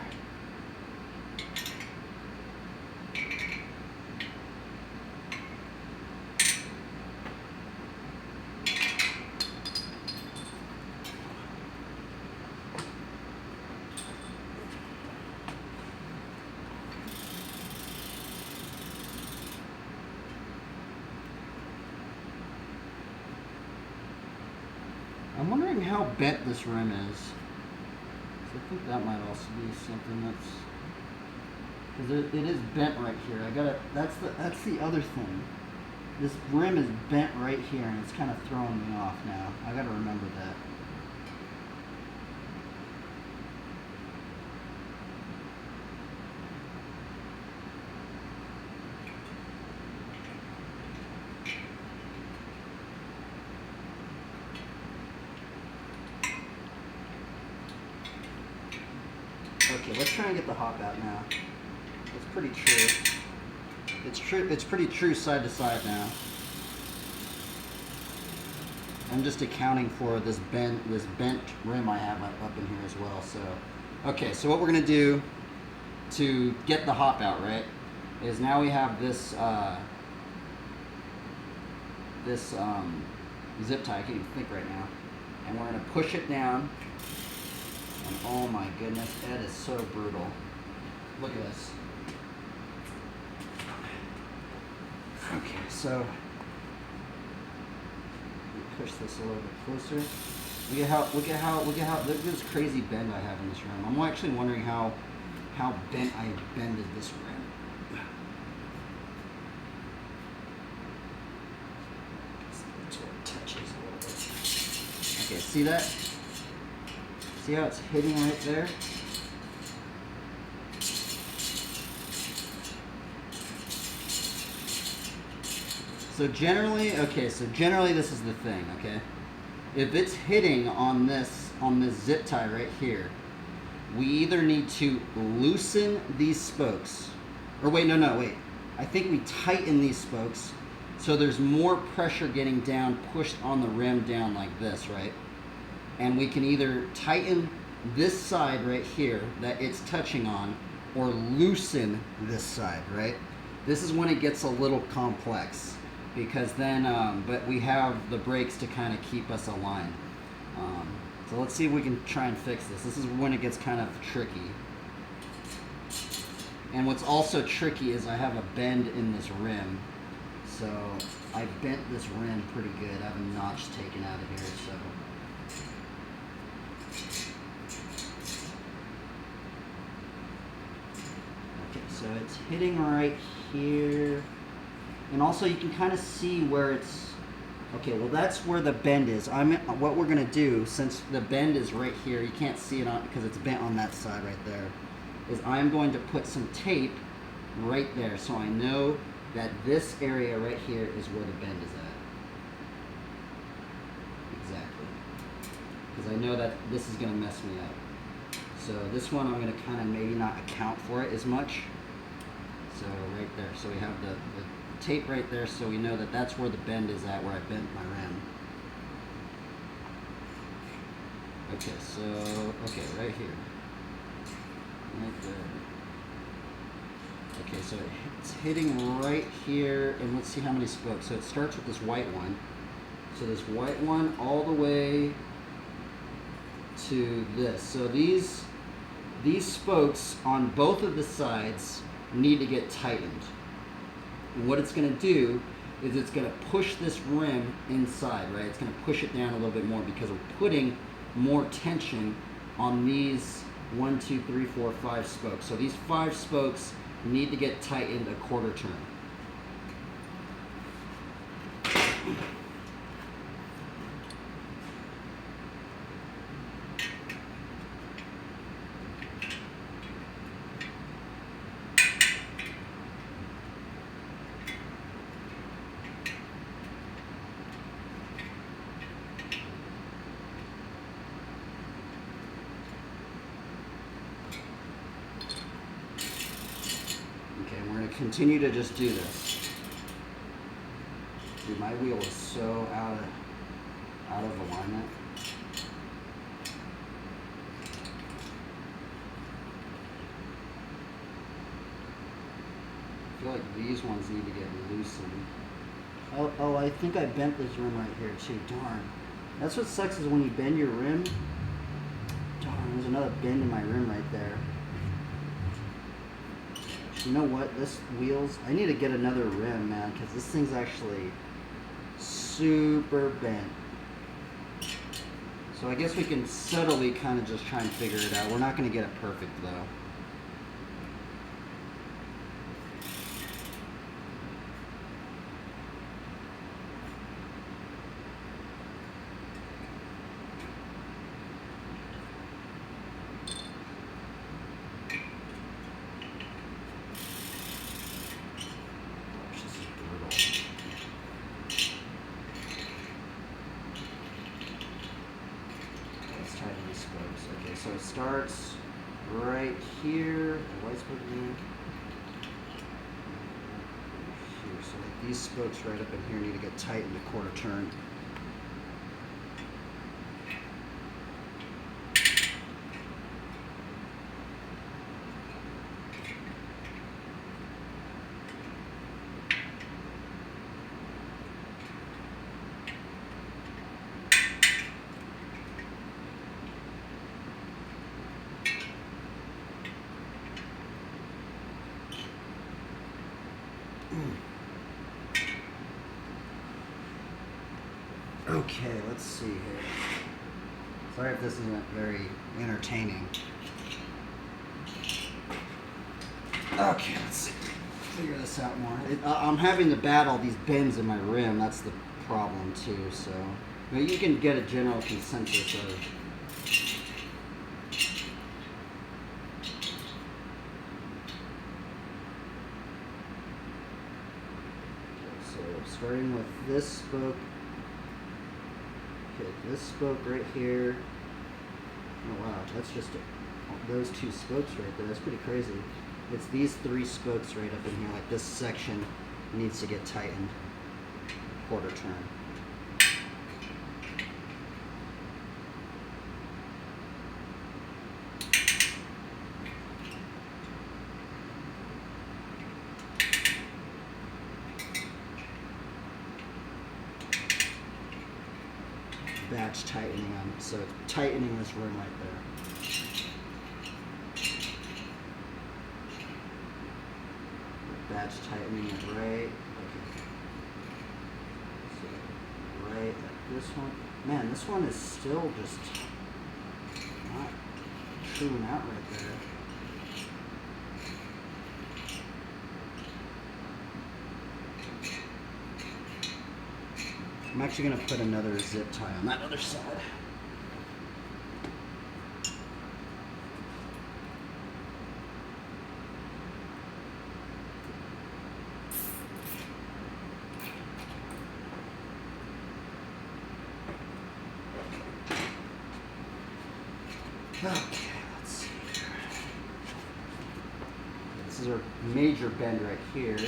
I'm wondering how bent this rim is. I think that might also be something that's, because it is bent right here. That's the other thing. This rim is bent right here, and it's kind of throwing me off now. I gotta remember that. Okay, let's try and get the hop out now. It's pretty true. It's pretty true side to side now. I'm just accounting for this bent rim I have up in here as well. So, okay, so what we're gonna do to get the hop out, right, is now we have this zip tie. I can't even think right now, and we're gonna push it down. And oh my goodness, that is so brutal. Look at this. Okay, so push this a little bit closer. Look at how look at this crazy bend I have in this rim. I'm actually wondering how bent I bended this rim. So it touches a little bit. Okay, see that? See how it's hitting right there? So generally this is the thing, okay? If it's hitting on this zip tie right here, we either need to loosen these spokes, or wait. I think we tighten these spokes so there's more pressure getting down, pushed on the rim down like this, right? And we can either tighten this side right here that it's touching on, or loosen this side, right? This is when it gets a little complex, because then, but we have the brakes to kind of keep us aligned. So let's see if we can try and fix this. This is when it gets kind of tricky. And what's also tricky is I have a bend in this rim. So I bent this rim pretty good. I have a notch taken out of here, so. Okay, so it's hitting right here. And also you can kind of see where it's, okay, well that's where the bend is. What we're gonna do, since the bend is right here, you can't see it on because it's bent on that side right there, is I'm going to put some tape right there so I know that this area right here is where the bend is at. Exactly. Because I know that this is gonna mess me up. So this one I'm gonna kind of maybe not account for it as much. So right there, so we have the tape right there, so we know that that's where the bend is at, where I bent my rim. Okay, so, okay, right here. Right there. Okay, so it's hitting right here, and let's see how many spokes. So it starts with this white one. So this white one all the way to this. So these spokes on both of the sides need to get tightened. And what it's going to do is it's going to push this rim inside, right? It's going to push it down a little bit more because we're putting more tension on these 1, 2, 3, 4, 5 spokes. So these 5 spokes need to get tightened a quarter turn. Continue to just do this. Dude, my wheel is so out of alignment. I feel like these ones need to get loosened. Oh, I think I bent this rim right here too. Darn. That's what sucks is when you bend your rim. Darn, there's another bend in my rim right there. You know what, this wheels, I need to get another rim, man, because this thing's actually super bent. So I guess we can subtly kind of just try and figure it out. We're not going to get it perfect, though. Okay, so it starts right here. The white spoke here. So like these spokes right up in here need to get tightened a quarter turn. Okay, let's see here. Sorry if this isn't very entertaining. Okay, let's see. Figure this out more. I'm having to battle these bends in my rim. That's the problem too. So, but you can get a general consensus of. So starting with this spoke. Okay, this spoke right here. Oh wow, that's just those two spokes right there. That's pretty crazy. It's these three spokes right up in here. Like this section needs to get tightened. Quarter turn. Batch tightening on it, so it's tightening this rim right there. Batch tightening it right. Okay. So right like this one. Man, this one is still just not truing out right there. I'm actually going to put another zip tie on that other side. Okay, let's see here. This is our major bend right here.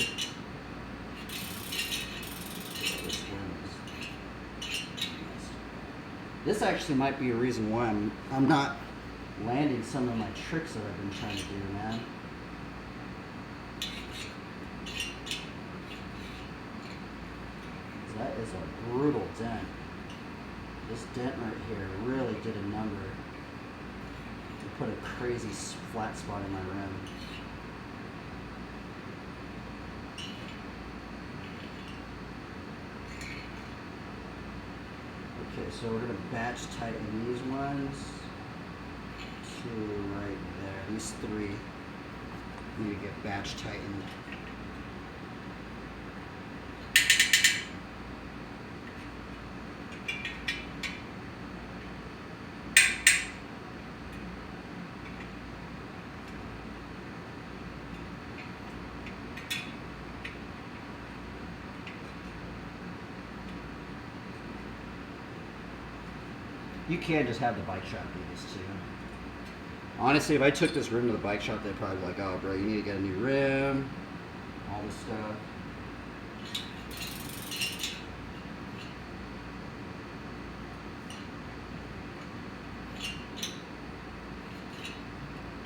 This actually might be a reason why I'm not landing some of my tricks that I've been trying to do, man. That is a brutal dent. This dent right here really did a number to put a crazy flat spot in my rim. Okay, so we're going to batch tighten these ones to right there. These three need to get batch tightened. You can just have the bike shop do this too. Honestly, if I took this rim to the bike shop, they'd probably be like, oh bro, you need to get a new rim, all this stuff.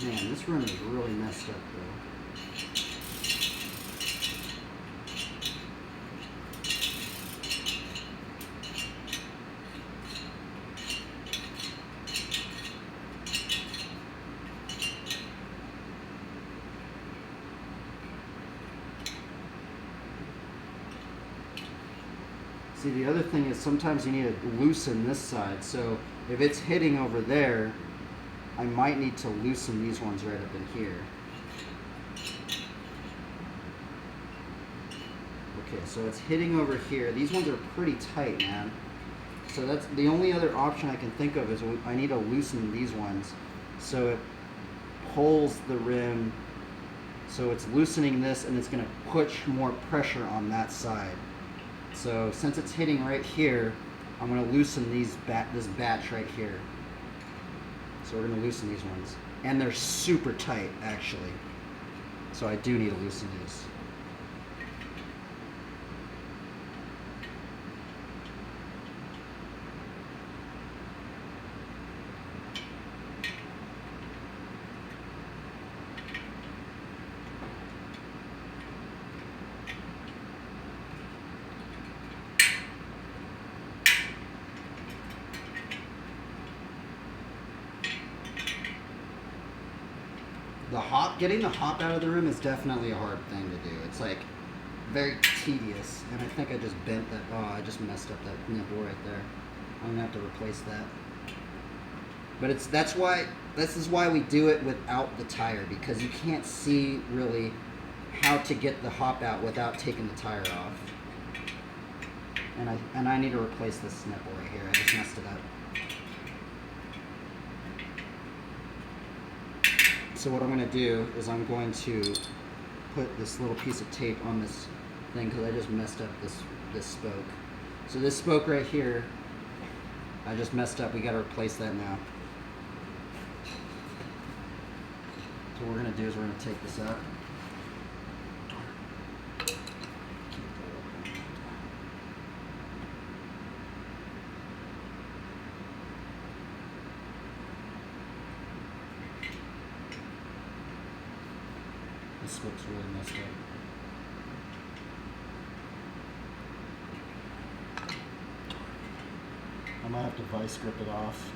Man, this rim is really messed up though. See, the other thing is sometimes you need to loosen this side. So if it's hitting over there, I might need to loosen these ones right up in here. Okay, so it's hitting over here. These ones are pretty tight, man. So that's the only other option I can think of is I need to loosen these ones so it pulls the rim. So it's loosening this and it's going to push more pressure on that side. So since it's hitting right here, I'm going to loosen this batch right here. So we're going to loosen these ones. And they're super tight, actually. So I do need to loosen these. Getting the hop out of the rim is definitely a hard thing to do. It's like very tedious, and I think I just bent that. Oh, I just messed up that nipple right there. I'm gonna have to replace that. But this is why we do it without the tire, because you can't see really how to get the hop out without taking the tire off. And I need to replace this nipple right here. I just messed it up. So what I'm going to do is I'm going to put this little piece of tape on this thing because I just messed up this spoke. So this spoke right here, I just messed up. We got to replace that now. So what we're going to do is we're going to take this out. This spoke's really messed up. I might have to vice grip it off.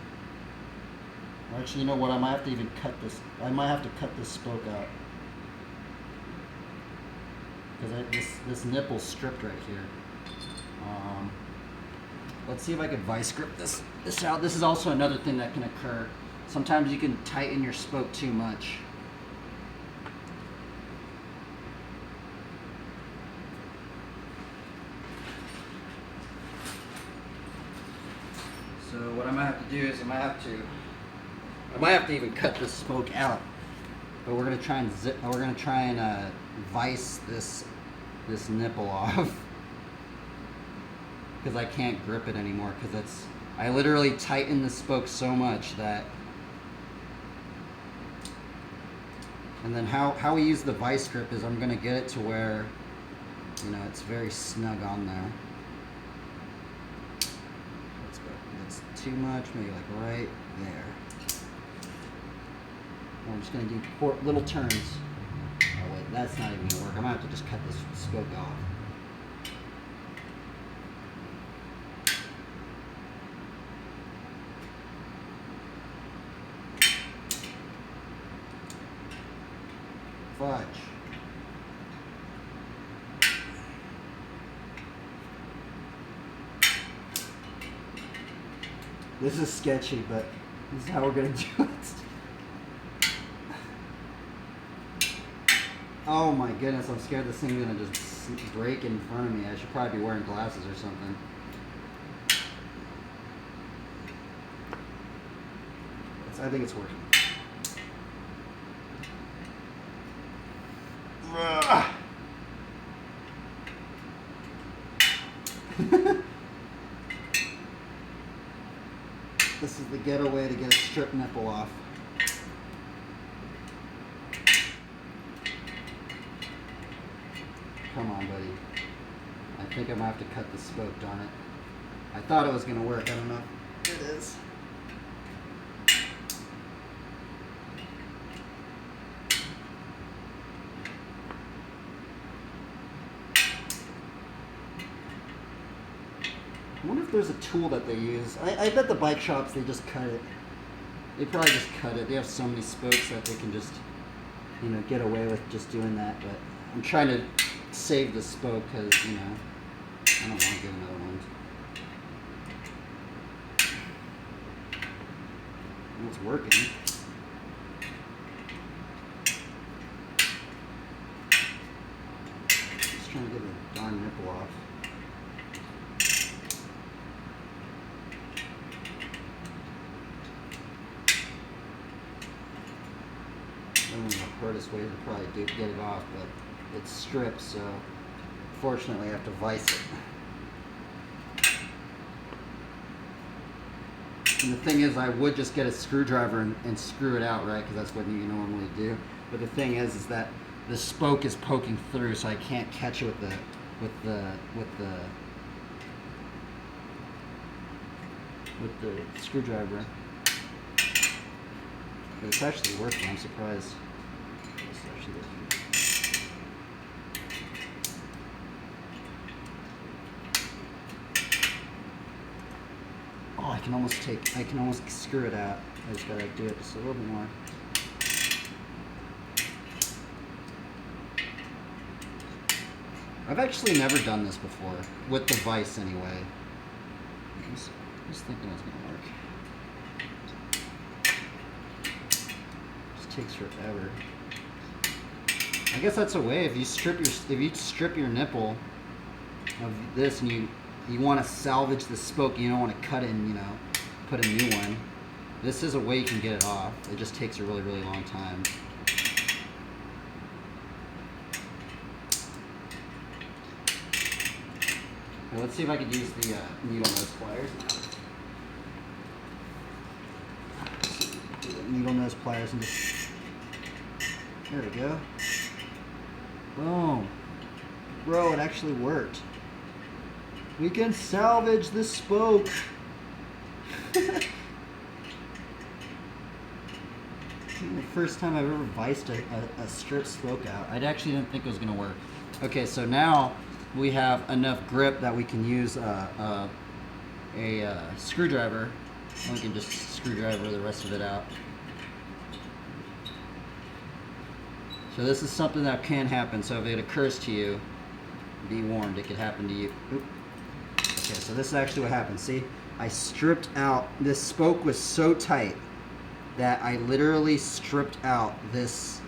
Or actually, you know what? I might have to even cut this. I might have to cut this spoke out. Because this nipple's stripped right here. Let's see if I can vice grip this out. This is also another thing that can occur. Sometimes you can tighten your spoke too much. So what I might have to do is I might have to even cut this spoke out. But we're gonna try and vice this nipple off because I can't grip it anymore because I literally tightened the spoke so much that. And then how we use the vice grip is I'm gonna get it to where, you know, it's very snug on there. That's too much, maybe like right there. I'm just gonna do little turns. Oh wait, that's not even gonna work. I'm gonna have to just cut this spoke off. Fudge. This is sketchy, but this is how we're gonna do it. Oh my goodness, I'm scared this thing's gonna just break in front of me. I should probably be wearing glasses or something. I think it's working. This is the ghetto way to get a strip nipple off. Come on, buddy. I think I might have to cut the spoke, darn it. I thought it was going to work. I don't know if it is. I wonder if there's a tool that they use. I bet the bike shops, they just cut it. They probably just cut it. They have so many spokes that they can just, you know, get away with just doing that. But I'm trying to save the spoke because, you know, I don't want to get another one. And it's working. Just trying to get the darn nipple off. The hardest way to probably get it off, but it's stripped, so fortunately I have to vice it. And the thing is, I would just get a screwdriver and screw it out, right? Because that's what you normally do. But the thing is that the spoke is poking through, so I can't catch it with the screwdriver. But it's actually working. I'm surprised. It's actually working. Oh, I can almost screw it out. I just gotta do it just a little bit more. I've actually never done this before with the vise anyway. Just thinking it's gonna work. Just takes forever. I guess that's a way. If you strip your nipple of this and you want to salvage the spoke, you don't want to cut it and put a new one. This is a way you can get it off. It just takes a really, really long time. Okay, let's see if I could use the needle nose pliers now. Do the needle nose pliers and just, there we go. Boom. Bro, it actually worked. We can salvage the spoke. The first time I've ever viced a strip spoke out. I actually didn't think it was going to work. Okay, so now we have enough grip that we can use a screwdriver. And we can just screwdriver the rest of it out. So this is something that can happen. So if it occurs to you, be warned, it could happen to you. Oop. Okay, so this is actually what happened. See, I stripped out, this spoke was so tight that I literally stripped out this,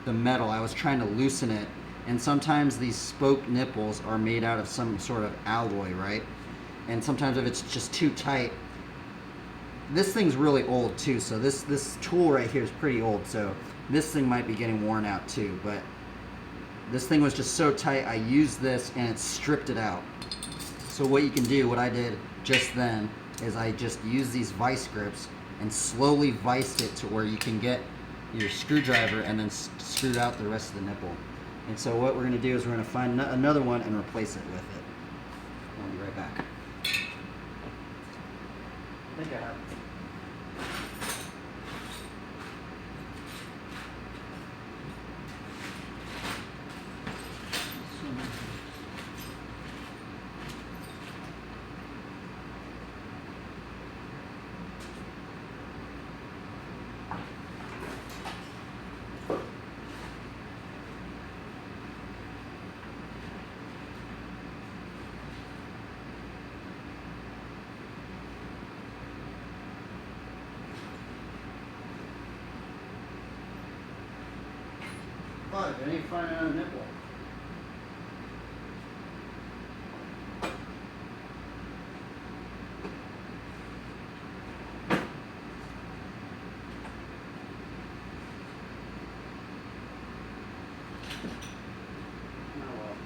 the metal. I was trying to loosen it. And sometimes these spoke nipples are made out of some sort of alloy, right? And sometimes if it's just too tight, this thing's really old too. So this tool right here is pretty old. So this thing might be getting worn out too, but this thing was just so tight, I used this and it stripped it out. So what you can do, what I did just then, is I just used these vice grips and slowly viced it to where you can get your screwdriver and then screw out the rest of the nipple. And so what we're going to do is we're going to find another one and replace it with it. I'll be right back. I think I have it. Fuck, I need to find another nipple. Oh well.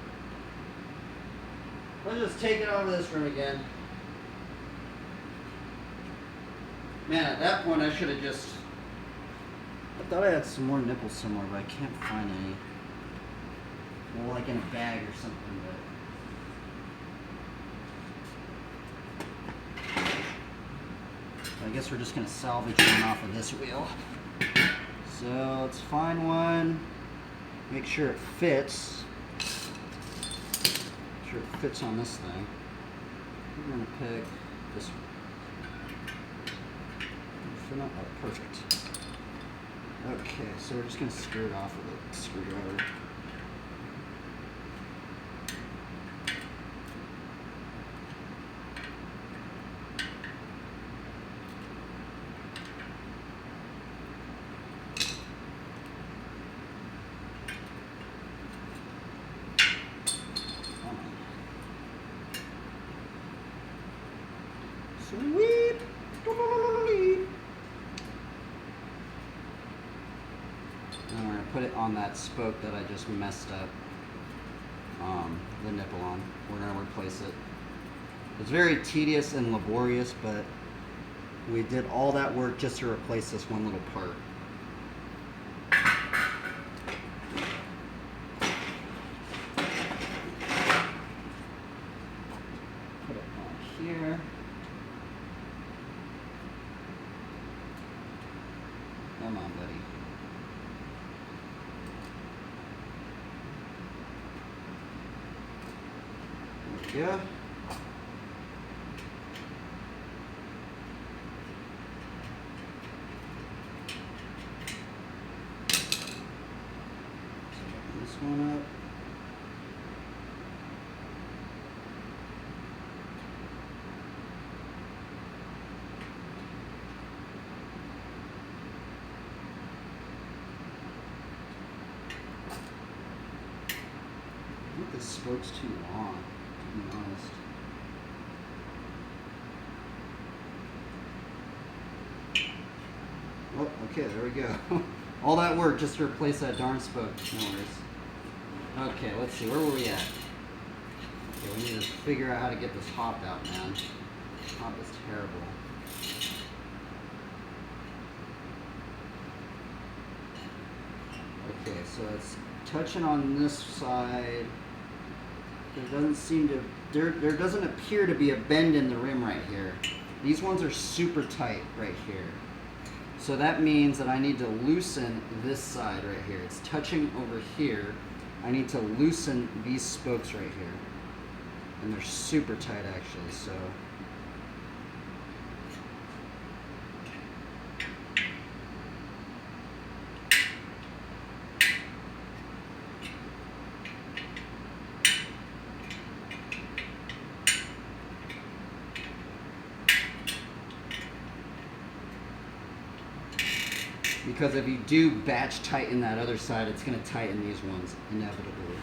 Let's just take it out of this room again. Man, at that point I should have just... I thought I had some more nipples somewhere, but I can't find any. Well, like in a bag or something, but I guess we're just gonna salvage one off of this wheel. So let's find one, make sure it fits. Make sure it fits on this thing. We're gonna pick this one. Oh, perfect. Okay, so we're just going to screw it off with a screwdriver. Sweet! And we're going to put it on that spoke that I just messed up the nipple on. We're going to replace it. It's very tedious and laborious, but we did all that work just to replace this one little part. Put it on here. Come on, buddy. There we go. This one up. spokes too long, to be honest. Oh, okay, there we go. All that work just to replace that darn spoke. No worries. Okay, let's see, where were we at? Okay, we need to figure out how to get this hop out, man. Hop is terrible. Okay, so it's touching on this side. There doesn't seem to, there doesn't appear to be a bend in the rim right here. These ones are super tight right here. So that means that I need to loosen this side right here. It's touching over here. I need to loosen these spokes right here. And they're super tight actually, so. Because if you do batch tighten that other side, it's going to tighten these ones inevitably.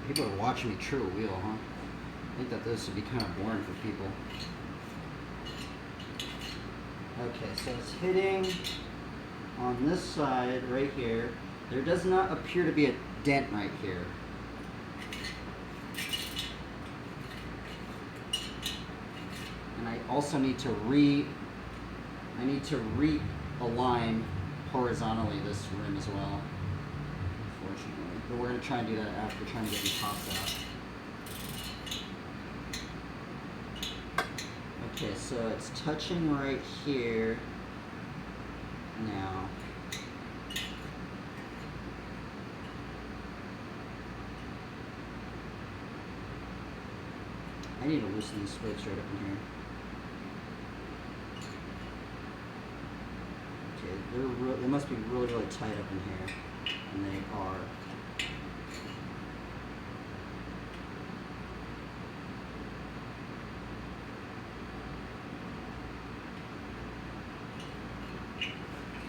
People are watching me true a wheel, huh? I think that this would be kind of boring for people. Okay, so it's hitting on this side right here. There does not appear to be a dent right here. And I also need to realign horizontally this rim as well, unfortunately. But we're going to try and do that after trying to get these hops out. Okay, so it's touching right here now. I need to loosen these spokes right up in here. Okay, they must be really, really tight up in here, and they are.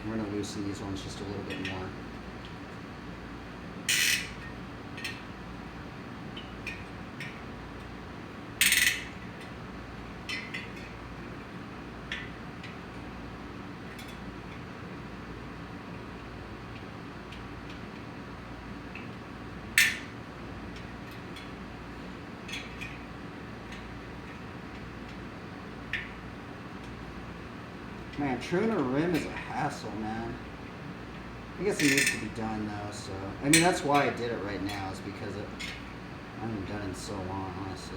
We're going to loosen these ones just a little bit more. Man, truing a rim is a hassle, man. I guess it needs to be done though, so. I mean, that's why I did it right now, is because I haven't done it in so long, honestly.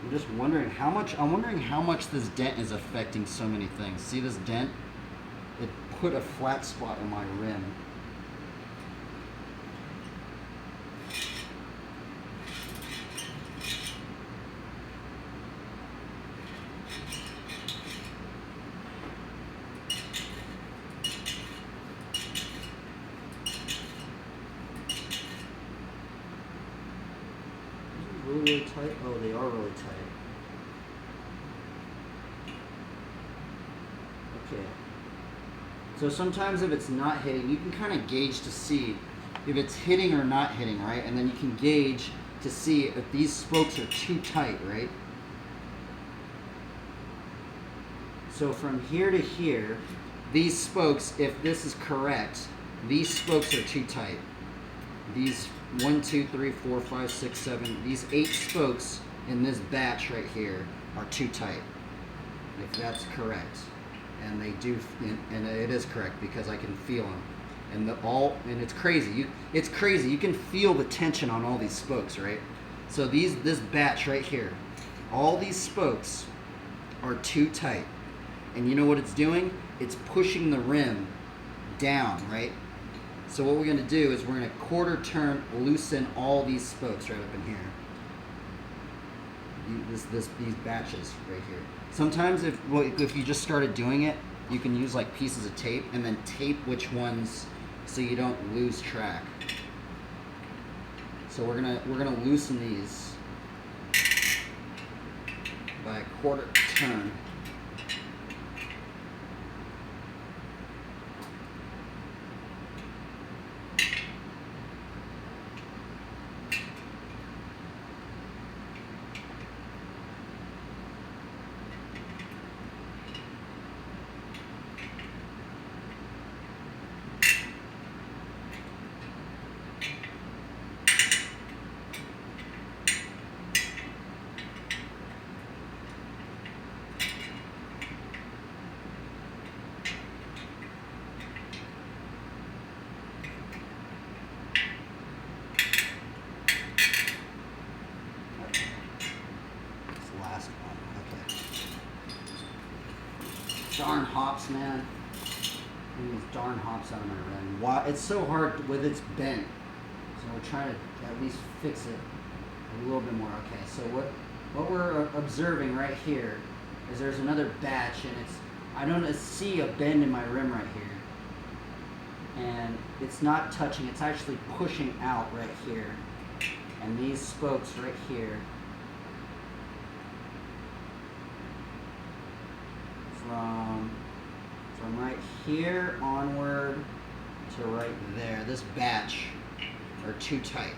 I'm just wondering how much this dent is affecting so many things. See this dent? It put a flat spot in my rim. Really tight? Oh, they are really tight. Okay. So sometimes if it's not hitting, you can kind of gauge to see if it's hitting or not hitting, right? And then you can gauge to see if these spokes are too tight, right? So from here to here, these spokes, if this is correct, these spokes are too tight. These 1, 2, 3, 4, 5, 6, 7, these 8 spokes in this batch right here are too tight. If that's correct. And they do, and it is correct because I can feel them. and it's crazy. It's crazy. You can feel the tension on all these spokes, right? So this batch right here, all these spokes are too tight, and you know what it's doing? It's pushing the rim down, right? So what we're going to do is we're going to quarter turn, loosen all these spokes right up in here. These batches right here. Sometimes if you just started doing it, you can use like pieces of tape and then tape which ones so you don't lose track. So we're gonna loosen these by a quarter turn. Darn hops, man. These darn hops out of my rim. Why? It's so hard with it's bent. So we're trying to at least fix it a little bit more. Okay, so what we're observing right here is there's another batch, and I don't see a bend in my rim right here. And it's not touching, it's actually pushing out right here. And these spokes right here, from right here onward to right there, this batch are too tight.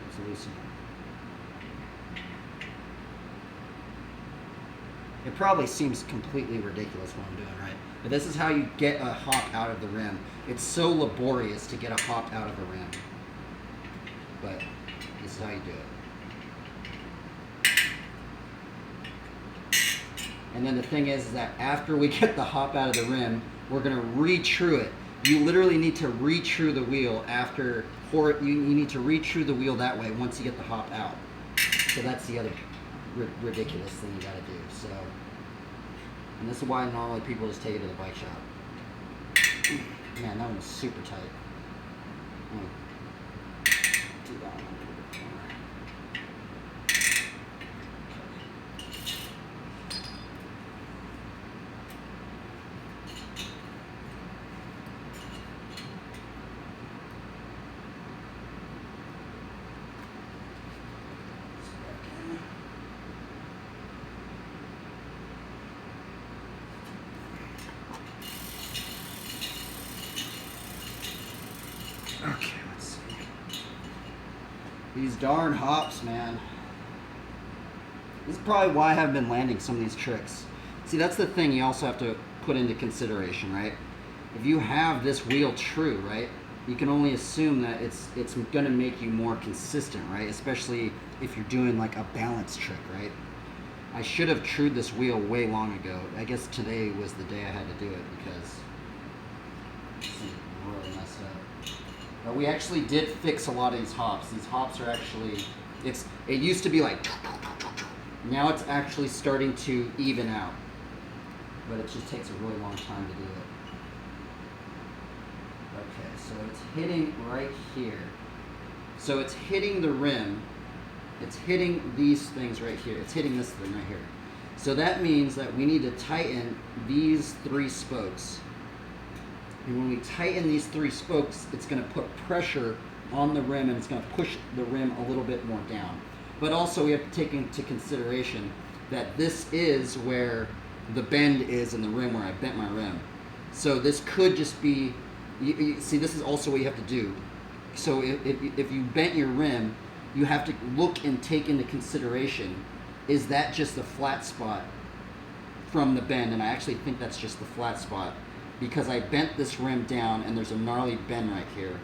Let's loosen it. It probably seems completely ridiculous what I'm doing, right? But this is how you get a hop out of the rim. It's so laborious to get a hop out of a rim. But this is how you do it. And then the thing is that after we get the hop out of the rim, we're going to re-true it. You literally need to re-true the wheel after, or you need to re-true the wheel that way once you get the hop out. So that's the other ridiculous thing you got to do. So, and this is why normally people just take it to the bike shop. Man, that one's super tight. Do that one. Okay, let's see. These darn hops, man. This is probably why I haven't been landing some of these tricks. See, that's the thing you also have to put into consideration, right? If you have this wheel true, right, you can only assume that it's going to make you more consistent, right? Especially if you're doing like a balance trick, right? I should have trued this wheel way long ago. I guess today was the day I had to do it because it's really messed up. But we actually did fix a lot of these hops. These hops are actually, it used to be like, now it's actually starting to even out. But it just takes a really long time to do it. Okay, so it's hitting right here. So it's hitting the rim. It's hitting these things right here. It's hitting this thing right here. So that means that we need to tighten these 3 spokes. And when we tighten these 3 spokes, it's going to put pressure on the rim and it's going to push the rim a little bit more down. But also we have to take into consideration that this is where the bend is in the rim where I bent my rim. So this could just be, you see, this is also what you have to do. So if you bent your rim, you have to look and take into consideration, is that just the flat spot from the bend? And I actually think that's just the flat spot, because I bent this rim down and there's a gnarly bend right here.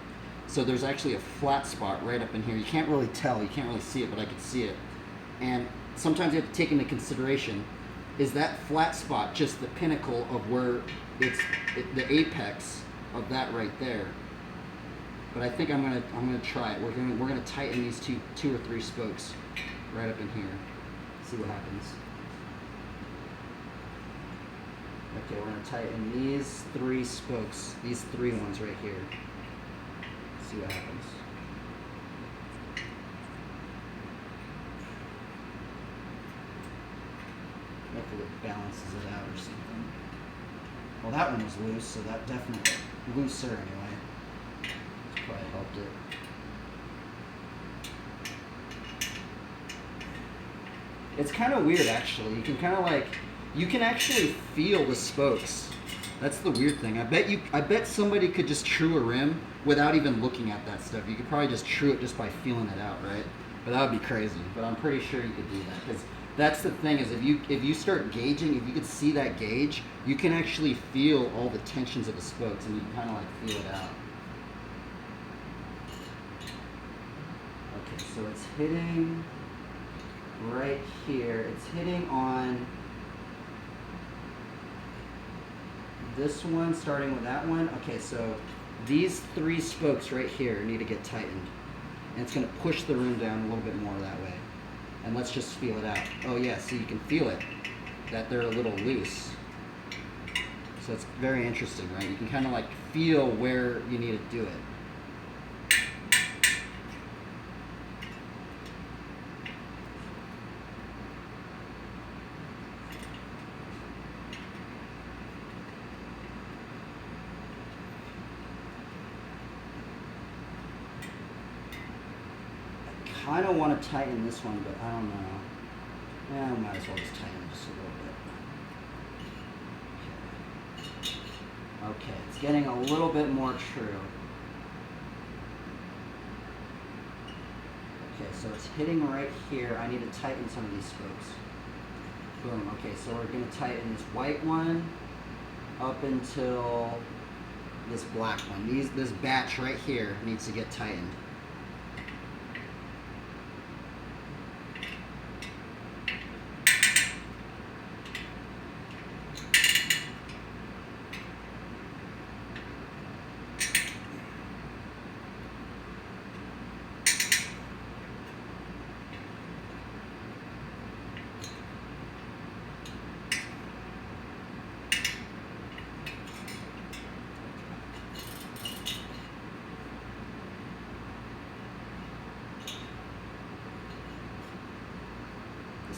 So there's actually a flat spot right up in here. You can't really tell, you can't really see it, but I can see it. And sometimes you have to take into consideration, is that flat spot just the pinnacle of where it's the apex, of that right there. But I think I'm gonna try it. We're gonna tighten these two or three spokes right up in here. See what happens. Okay, we're gonna tighten these 3 spokes, these 3 ones right here. See what happens. Hopefully it balances it out or something. Well, that one was loose, so that definitely looser anyway. Probably helped it. It's kind of weird actually. You can kind of like, you can actually feel the spokes. That's the weird thing. I bet somebody could just true a rim without even looking at that stuff. You could probably just true it just by feeling it out, right? But that would be crazy. But I'm pretty sure you could do that, because that's the thing, is if you start gauging, if you could see that gauge, you can actually feel all the tensions of the spokes, and you kind of like feel it out. Okay, so it's hitting right here. It's hitting on this one, starting with that one. Okay, so these 3 spokes right here need to get tightened, and it's going to push the rim down a little bit more that way. And let's just feel it out. Oh yeah, see, you can feel it, that they're a little loose. So it's very interesting, right? You can kind of like feel where you need to do it. I kind of want to tighten this one, but I don't know. Yeah, I might as well just tighten it just a little bit. Okay, it's getting a little bit more true. Okay, so it's hitting right here. I need to tighten some of these spokes. Boom. Okay, so we're going to tighten this white one up until this black one. This batch right here needs to get tightened.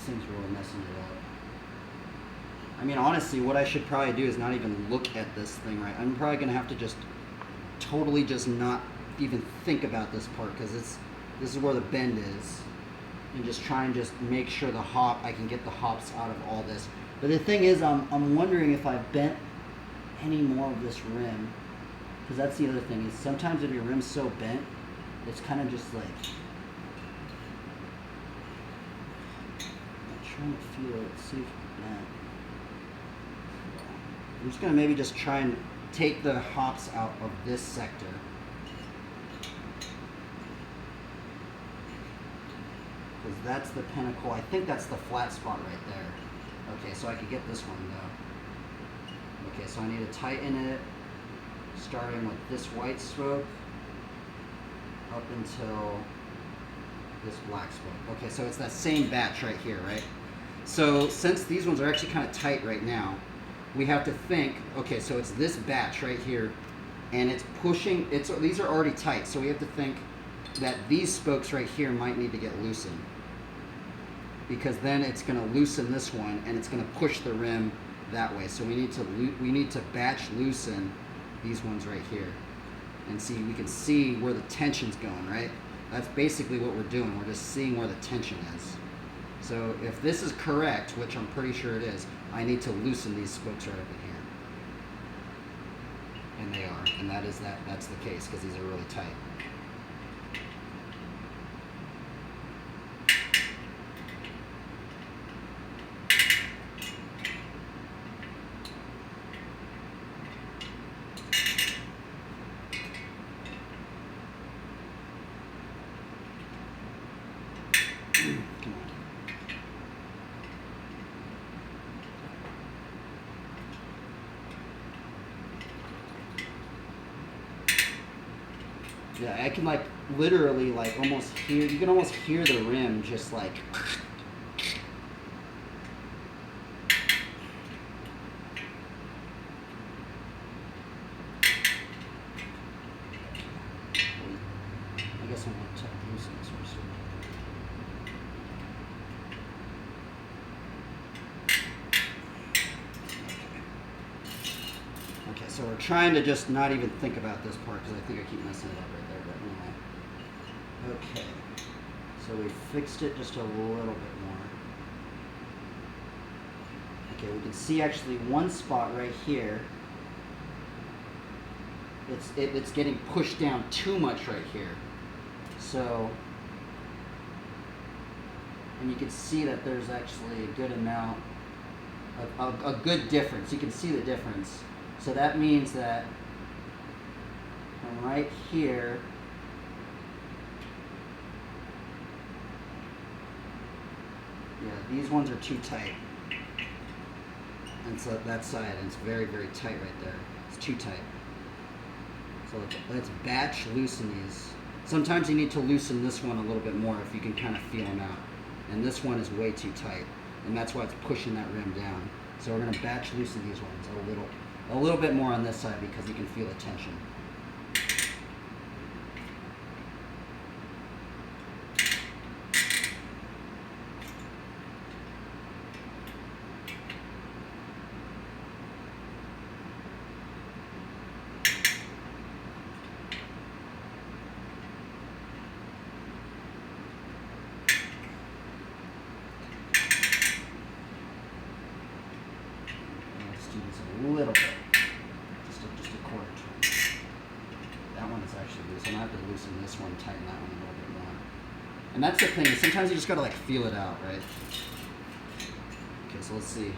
Thing's really messing it up. I mean, honestly, what I should probably do is not even look at this thing, right? I'm probably gonna have to just totally just not even think about this part, because this is where the bend is, and just try and just make sure I can get the hops out of all this. But the thing is, I'm wondering if I've bent any more of this rim, because that's the other thing, is sometimes if your rim's so bent, it's kind of just like, trying to feel it, see if I'm just going to maybe just try and take the hops out of this sector. Because that's the pinnacle. I think that's the flat spot right there. Okay, so I could get this one though. Okay, so I need to tighten it, starting with this white spoke up until this black spoke. Okay, so it's that same batch right here, right? So since these ones are actually kind of tight right now, we have to think, okay, so it's this batch right here, and it's pushing, these are already tight, so we have to think that these spokes right here might need to get loosened, because then it's going to loosen this one, and it's going to push the rim that way. So we need to batch loosen these ones right here, and see, we can see where the tension's going, right? That's basically what we're doing. We're just seeing where the tension is. So if this is correct, which I'm pretty sure it is, I need to loosen these spokes right up in here. And they are, and that's the case, because these are really tight. Yeah, I can like literally like almost hear. You can almost hear the rim just like. I guess I'm gonna try to loosen this first. Okay, so we're trying to just not even think about this part because I think I keep messing it up right there, but anyway. Okay, so we fixed it just a little bit more. Okay, we can see actually one spot right here. It's getting pushed down too much right here. So, and you can see that there's actually a good amount, a good difference. You can see the difference. So that means that from right here, yeah, these ones are too tight. And so that side, and it's very, very tight right there. It's too tight. So let's batch loosen these. Sometimes you need to loosen this one a little bit more if you can kind of feel them out. And this one is way too tight. And that's why it's pushing that rim down. So we're going to batch loosen these ones a little bit more on this side because you can feel the tension. Let's do this a little bit. Just a quarter turn. That one is actually loose. I'm going to have to loosen this one, tighten that one a little bit more. And that's the thing, is sometimes you just got to like feel it out, right? Okay, so let's see.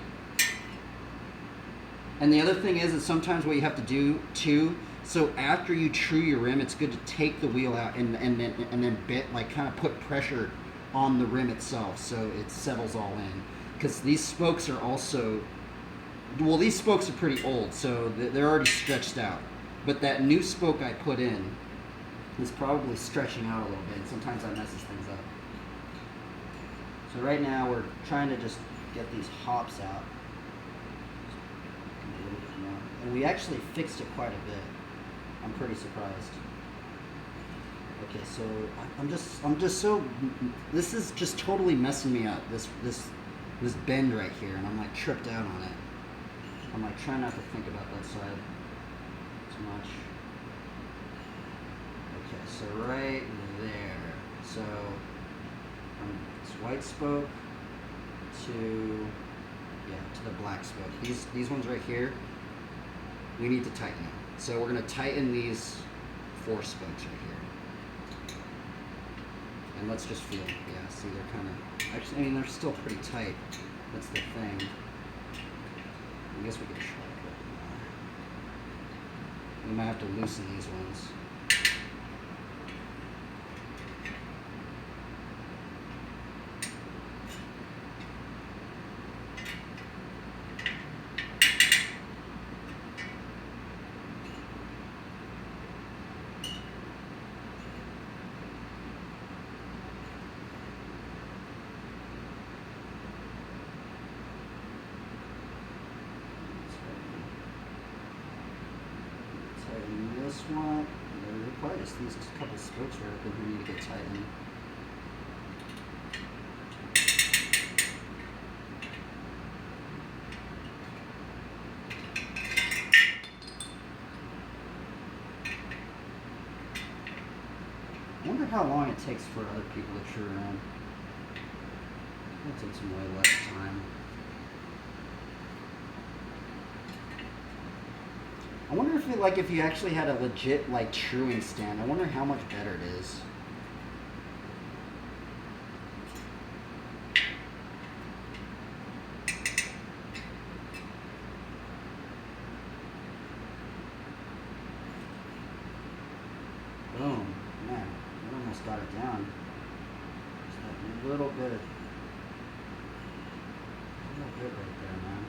And the other thing is sometimes what you have to do too, so after you true your rim, it's good to take the wheel out and then bit, like kind of put pressure on the rim itself so it settles all in. Because these spokes are also, well, these spokes are pretty old, so they're already stretched out. But that new spoke I put in is probably stretching out a little bit, and sometimes that messes things up. So right now we're trying to just get these hops out a little bit more. And we actually fixed it quite a bit. I'm pretty surprised. Okay, so I'm just so, this is just totally messing me up, this bend right here, and I'm like tripped out on it. I'm like trying not to think about that side too much. Okay, so right there. So from this white spoke to the black spoke. These ones right here, we need to tighten them. So we're gonna tighten these 4 spokes right here. And let's just feel, yeah, see they're kind of, actually, I mean, they're still pretty tight. That's the thing. I guess we could try it a bit more. We might have to loosen these ones. Tighten this one. There's probably just these couple spokes right up in here need to get tightened. I wonder how long it takes for other people to true around. It'll take some way less time. I wonder if you actually had a legit like truing stand, I wonder how much better it is. Boom, man, I almost got it down. Just that little bit right there, man.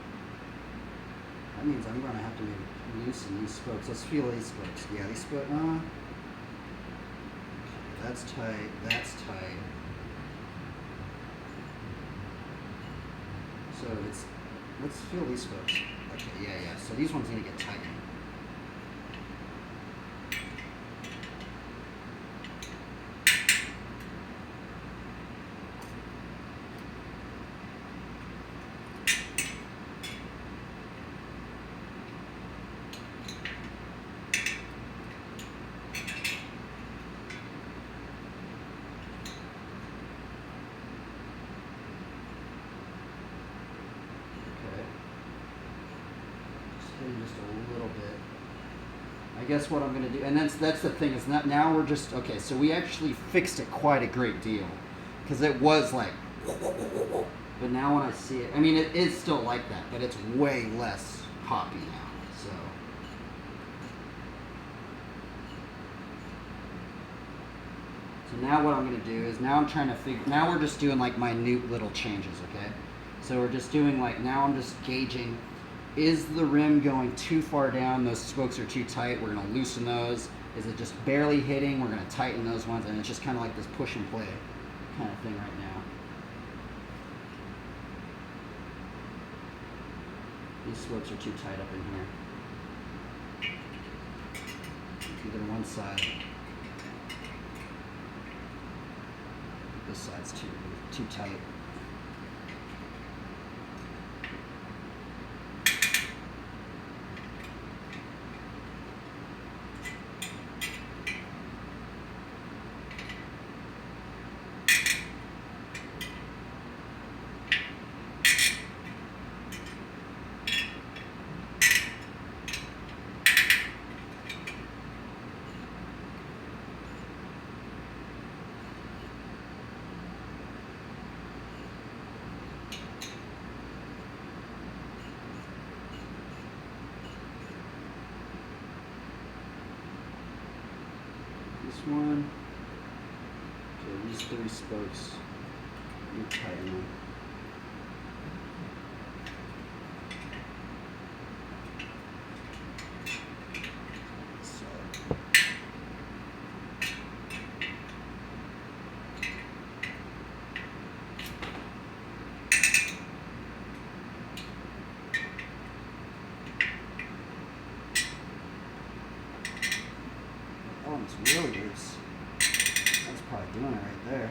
That means I'm gonna have to maybe loosen these spokes. Let's feel these spokes. Yeah, these spokes. that's tight, that's tight. So it's, let's feel these spokes. Okay, yeah. So these ones need to get tightened. Just a little bit. I guess what I'm going to do, and that's the thing, is that now we're just, okay, so we actually fixed it quite a great deal. Because it was like, but now when I see it, I mean, it is still like that, but it's way less hoppy now, so. So now what I'm going to do is, now I'm trying to figure, now we're just doing like minute little changes, okay? So we're just doing like, now I'm just gauging, is the rim going too far down? Those spokes are too tight. We're going to loosen those. Is it just barely hitting? We're going to tighten those ones. And it's just kind of like this push and play kind of thing right now. These spokes are too tight up in here. Either one side. This side's too tight. This one. Okay, these 3 spokes. You tighten them. Oh, it's really loose. That's probably doing it right there.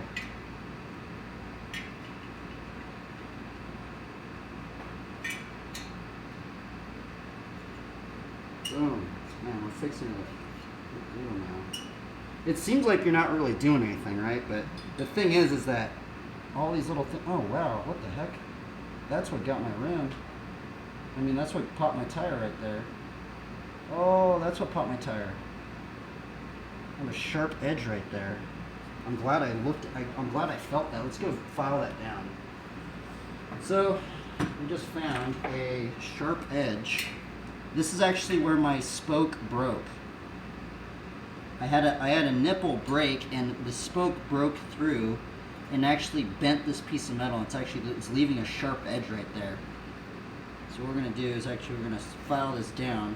Boom. Man, we're fixing it. Now. It seems like you're not really doing anything, right? But the thing is that all these little things. Oh, wow. What the heck? That's what got my rim. I mean, that's what popped my tire right there. Oh, that's what popped my tire. I have a sharp edge right there. I'm glad I looked. I'm glad I felt that. Let's go file that down. So we just found a sharp edge. This is actually where my spoke broke. I had a nipple break, and the spoke broke through, and actually bent this piece of metal. It's leaving a sharp edge right there. So what we're gonna do is we're gonna file this down.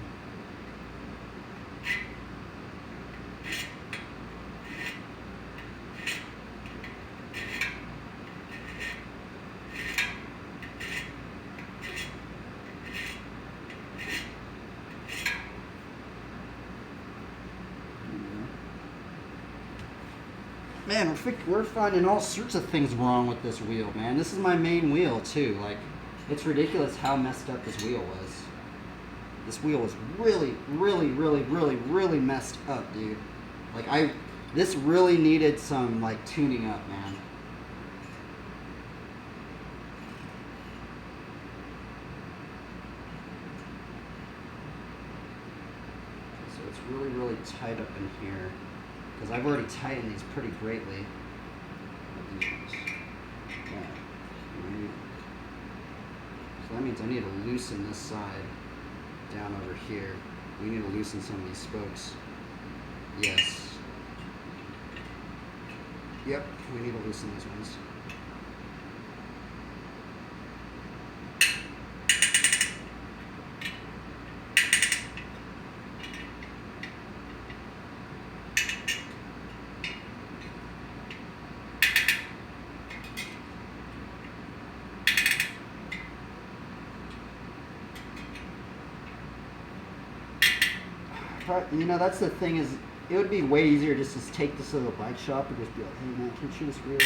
Man, we're finding all sorts of things wrong with this wheel, man. This is my main wheel, too. Like, it's ridiculous how messed up this wheel was. This wheel was really, really, really, really, really messed up, dude. Like, this really needed some, like, tuning up, man. So it's really, really tight up in here. Because I've already tightened these pretty greatly. Yeah. So that means I need to loosen this side down over here. We need to loosen some of these spokes. Yes. Yep, we need to loosen these ones. You know, that's the thing is, it would be way easier just to take this to the bike shop and just be like, hey man, can you true this wheel?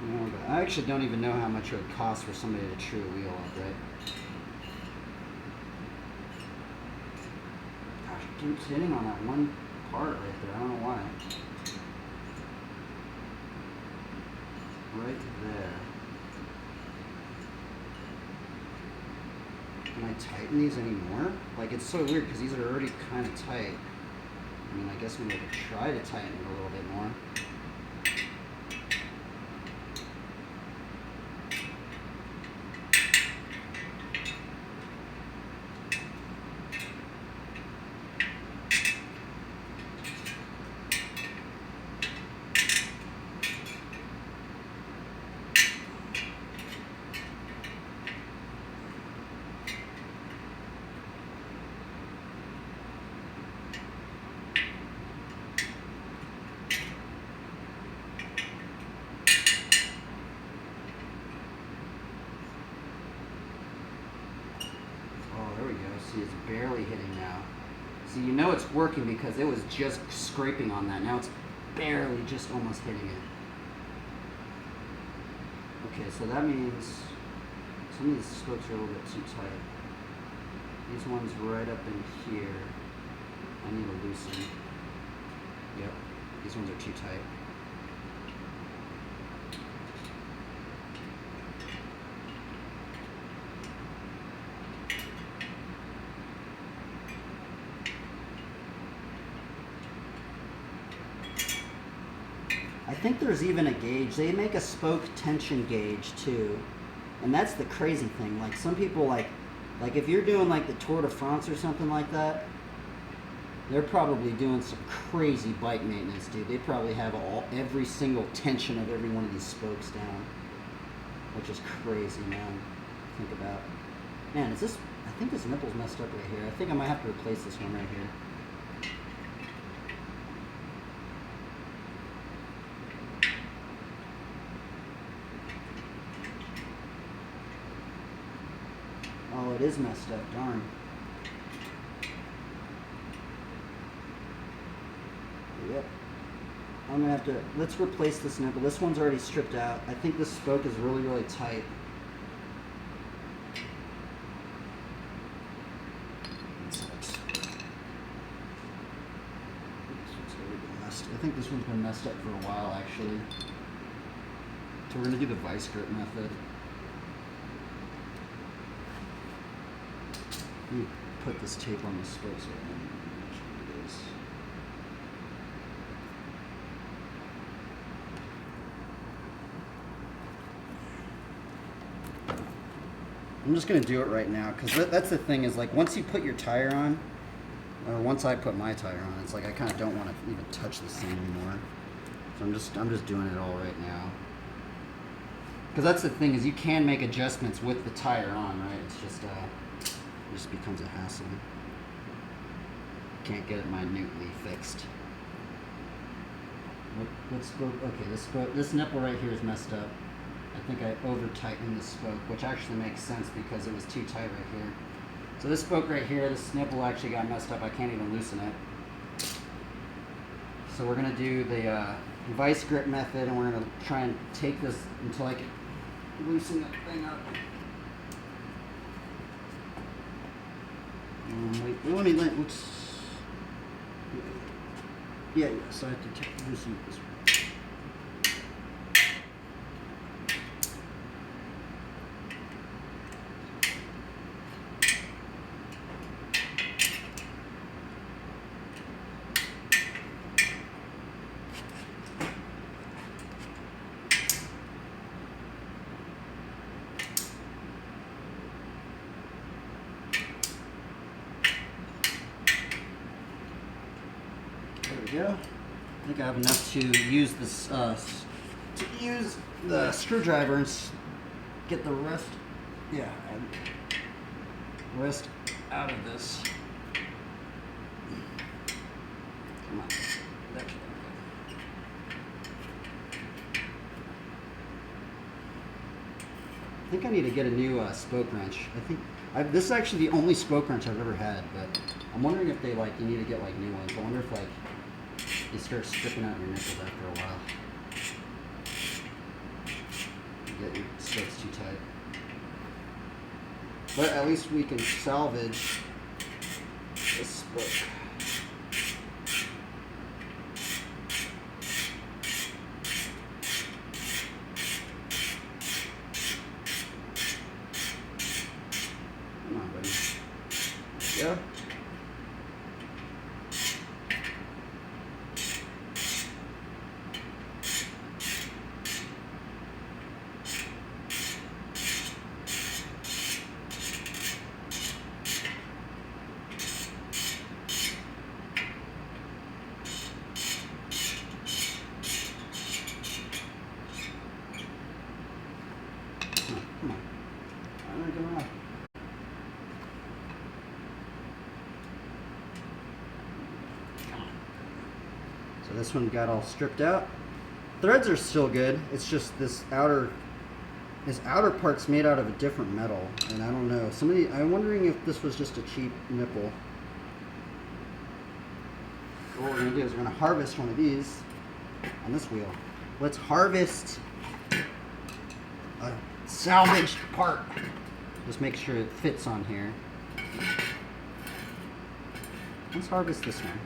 You know, but I actually don't even know how much it would cost for somebody to true a wheel up, right? Gosh, it keeps hitting on that one part right there. I don't know why. Right there. Can I tighten these anymore? Like, it's so weird because these are already kind of tight. I mean, I guess maybe I could try to tighten it a little bit more. See, it's barely hitting now. See, you know it's working because it was just scraping on that. Now it's barely just almost hitting it. Okay, so that means some of these spokes are a little bit too tight. These ones right up in here, I need to loosen. Yep, these ones are too tight. I think there's even a gauge. They make a spoke tension gauge too. And that's the crazy thing. Like some people like if you're doing like the Tour de France or something like that, they're probably doing some crazy bike maintenance, dude. They probably have every single tension of every one of these spokes down. Which is crazy, man. Think about. Man, I think this nipple's messed up right here. I think I might have to replace this one right here. Oh, it is messed up, darn. Yep. I'm gonna have to, let's replace this nipple. This one's already stripped out. I think this spoke is really, really tight. I think this one's been messed up for a while, actually. So we're gonna do the vice grip method. Let me put this tape on the spokes right now. Make sure it is. I'm just gonna do it right now because that's the thing is like once you put your tire on, or once I put my tire on, it's like I kind of don't want to even touch this thing anymore. So I'm just doing it all right now. Because that's the thing is you can make adjustments with the tire on, right? It's just it just becomes a hassle. Can't get it minutely fixed. What spoke? Okay, this nipple right here is messed up. I think I over tightened the spoke, which actually makes sense because it was too tight right here. So this spoke right here, this nipple actually got messed up. I can't even loosen it. So we're gonna do the vice grip method, and we're gonna try and take this until I can loosen that thing up. Let's. Yeah. So I have to loosen this one. Go. I think I have enough to use this use the screwdriver and get the rest out of this. Come on. There. think I need to get a new spoke wrench. This is actually the only spoke wrench I've ever had, but I'm wondering if they like you need to get like new ones. I wonder if like you start stripping out your nipples after a while. You get your spokes too tight. But at least we can salvage this spoke. Come on, buddy. There you go. Come on. I'm gonna go around. So this one got all stripped out. Threads are still good. It's just this outer part's made out of a different metal, and I don't know. I'm wondering if this was just a cheap nipple. So what we're gonna do is we're gonna harvest one of these on this wheel. Let's harvest a salvaged part. Just make sure it fits on here. Let's harvest this one.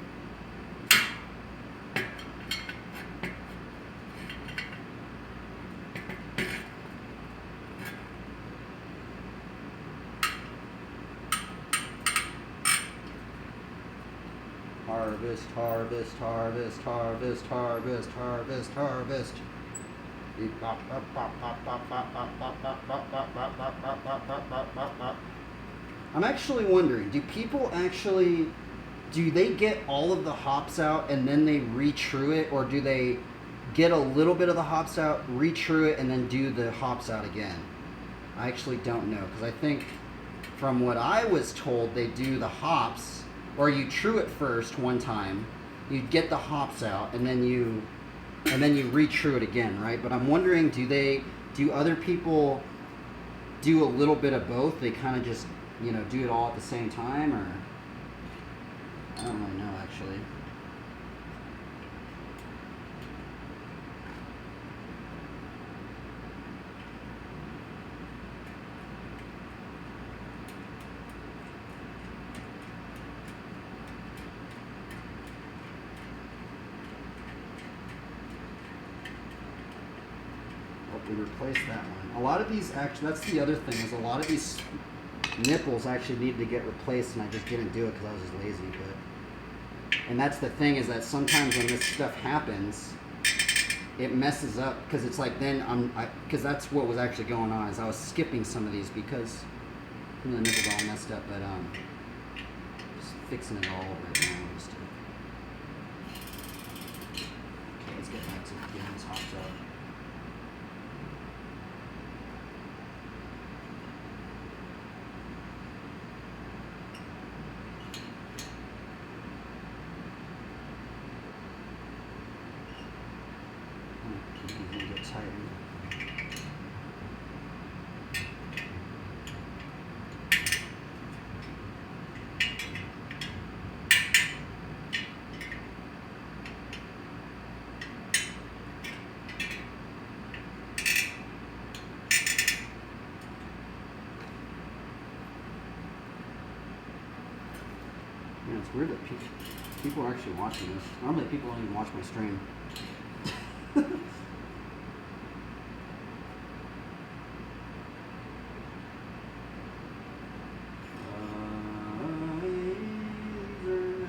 Harvest, harvest, harvest, harvest, harvest, harvest, harvest. I'm actually wondering, do they get all of the hops out and then they re-true it, or do they get a little bit of the hops out, re-true it, and then do the hops out again? I actually don't know, because I think from what I was told, they do the hops, or you true it first one time, you get the hops out, and then you re-true it again, right? But I'm wondering, do other people do a little bit of both? They kind of just, do it all at the same time, or I don't really know, actually. We replaced that one. A lot of these actually, that's the other thing, is a lot of these nipples actually needed to get replaced, and I just didn't do it because I was just lazy. And that's the thing, is that sometimes when this stuff happens, it messes up, because it's like because that's what was actually going on, is I was skipping some of these because the nipples all messed up, but just fixing it all over right now. Okay, let's get back to getting this hopped up. Yeah, it's weird that people are actually watching this. Normally people don't even watch my stream. These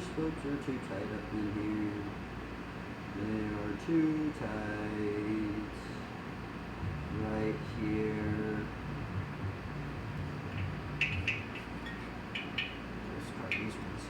spokes are too tight up in here. They are too tight. Right here. Let's try these ones.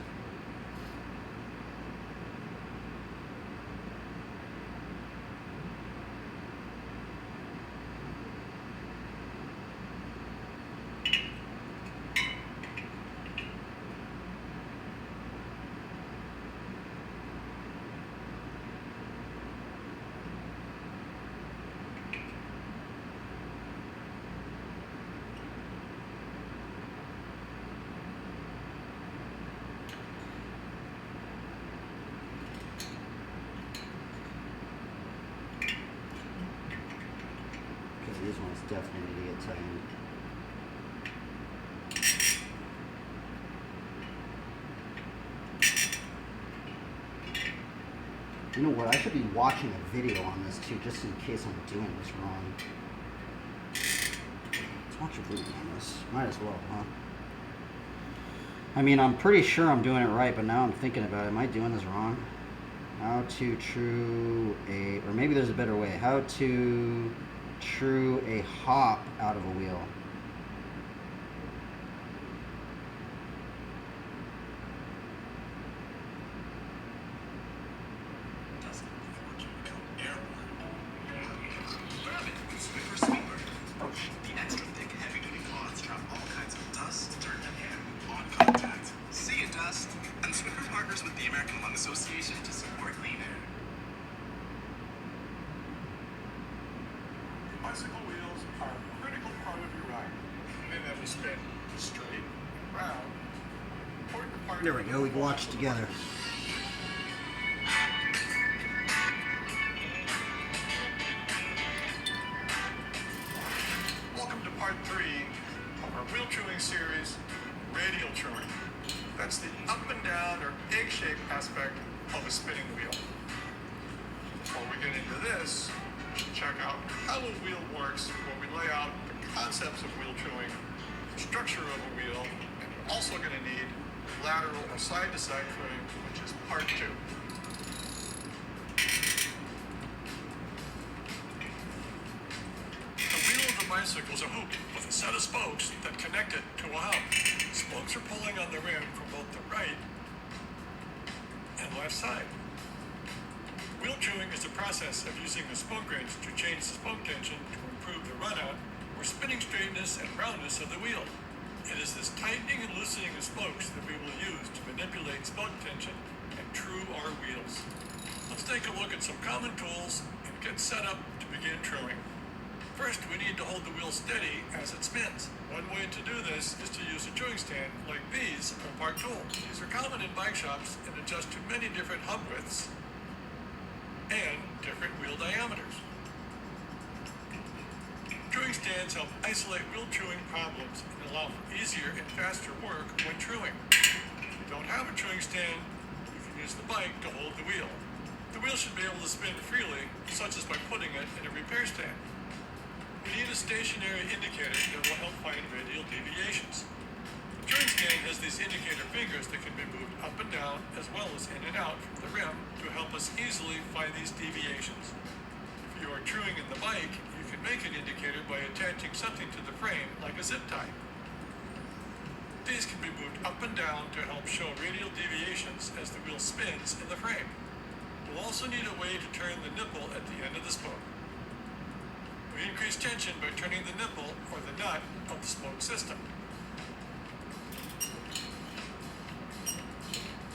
definitely need to get tightened. You know what? I should be watching a video on this too, just in case I'm doing this wrong. Let's watch a video on this. Might as well, huh? I mean, I'm pretty sure I'm doing it right, but now I'm thinking about it. Am I doing this wrong? How to true a, or maybe there's a better way. How to true a hop out of a wheel. Bicycle wheels are a critical part of your ride. And then that we spin straight, round, important part. There we go, we can watch it together. Welcome to part 3 of our wheel chewing series, radial chewing. That's the up and down or egg-shaped aspect of a spinning wheel. Before we get into this, check out how a wheel works when we lay out the concepts of wheel chewing, the structure of a wheel, and you're also going to need lateral or side-to-side chewing, which is part 2. The wheel of the bicycle is a hoop with a set of spokes that connect it to a hub. Spokes are pulling on the rim from both the right and left side. Wheel chewing is the process of using the spoke wrench to change the spoke tension to improve the runout or spinning straightness and roundness of the wheel. It is this tightening and loosening of spokes that we will use to manipulate spoke tension and true our wheels. Let's take a look at some common tools and get set up to begin truing. First, we need to hold the wheel steady as it spins. One way to do this is to use a chewing stand like these from Park Tool. These are common in bike shops and adjust to many different hub widths and different wheel diameters. Chewing stands help isolate wheel chewing problems and allow for easier and faster work when chewing. If you don't have a chewing stand, you can use the bike to hold the wheel. The wheel should be able to spin freely, such as by putting it in a repair stand. We need a stationary indicator that will help find radial deviations. The chewing stand has these indicator fingers that can be moved up and down as well as in and out from the rim to help us easily find these deviations. If you are chewing in the bike, you can make an indicator by attaching something to the frame like a zip tie. These can be moved up and down to help show radial deviations as the wheel spins in the frame. We'll also need a way to turn the nipple at the end of the spoke. We increase tension by turning the nipple or the nut of the spoke system.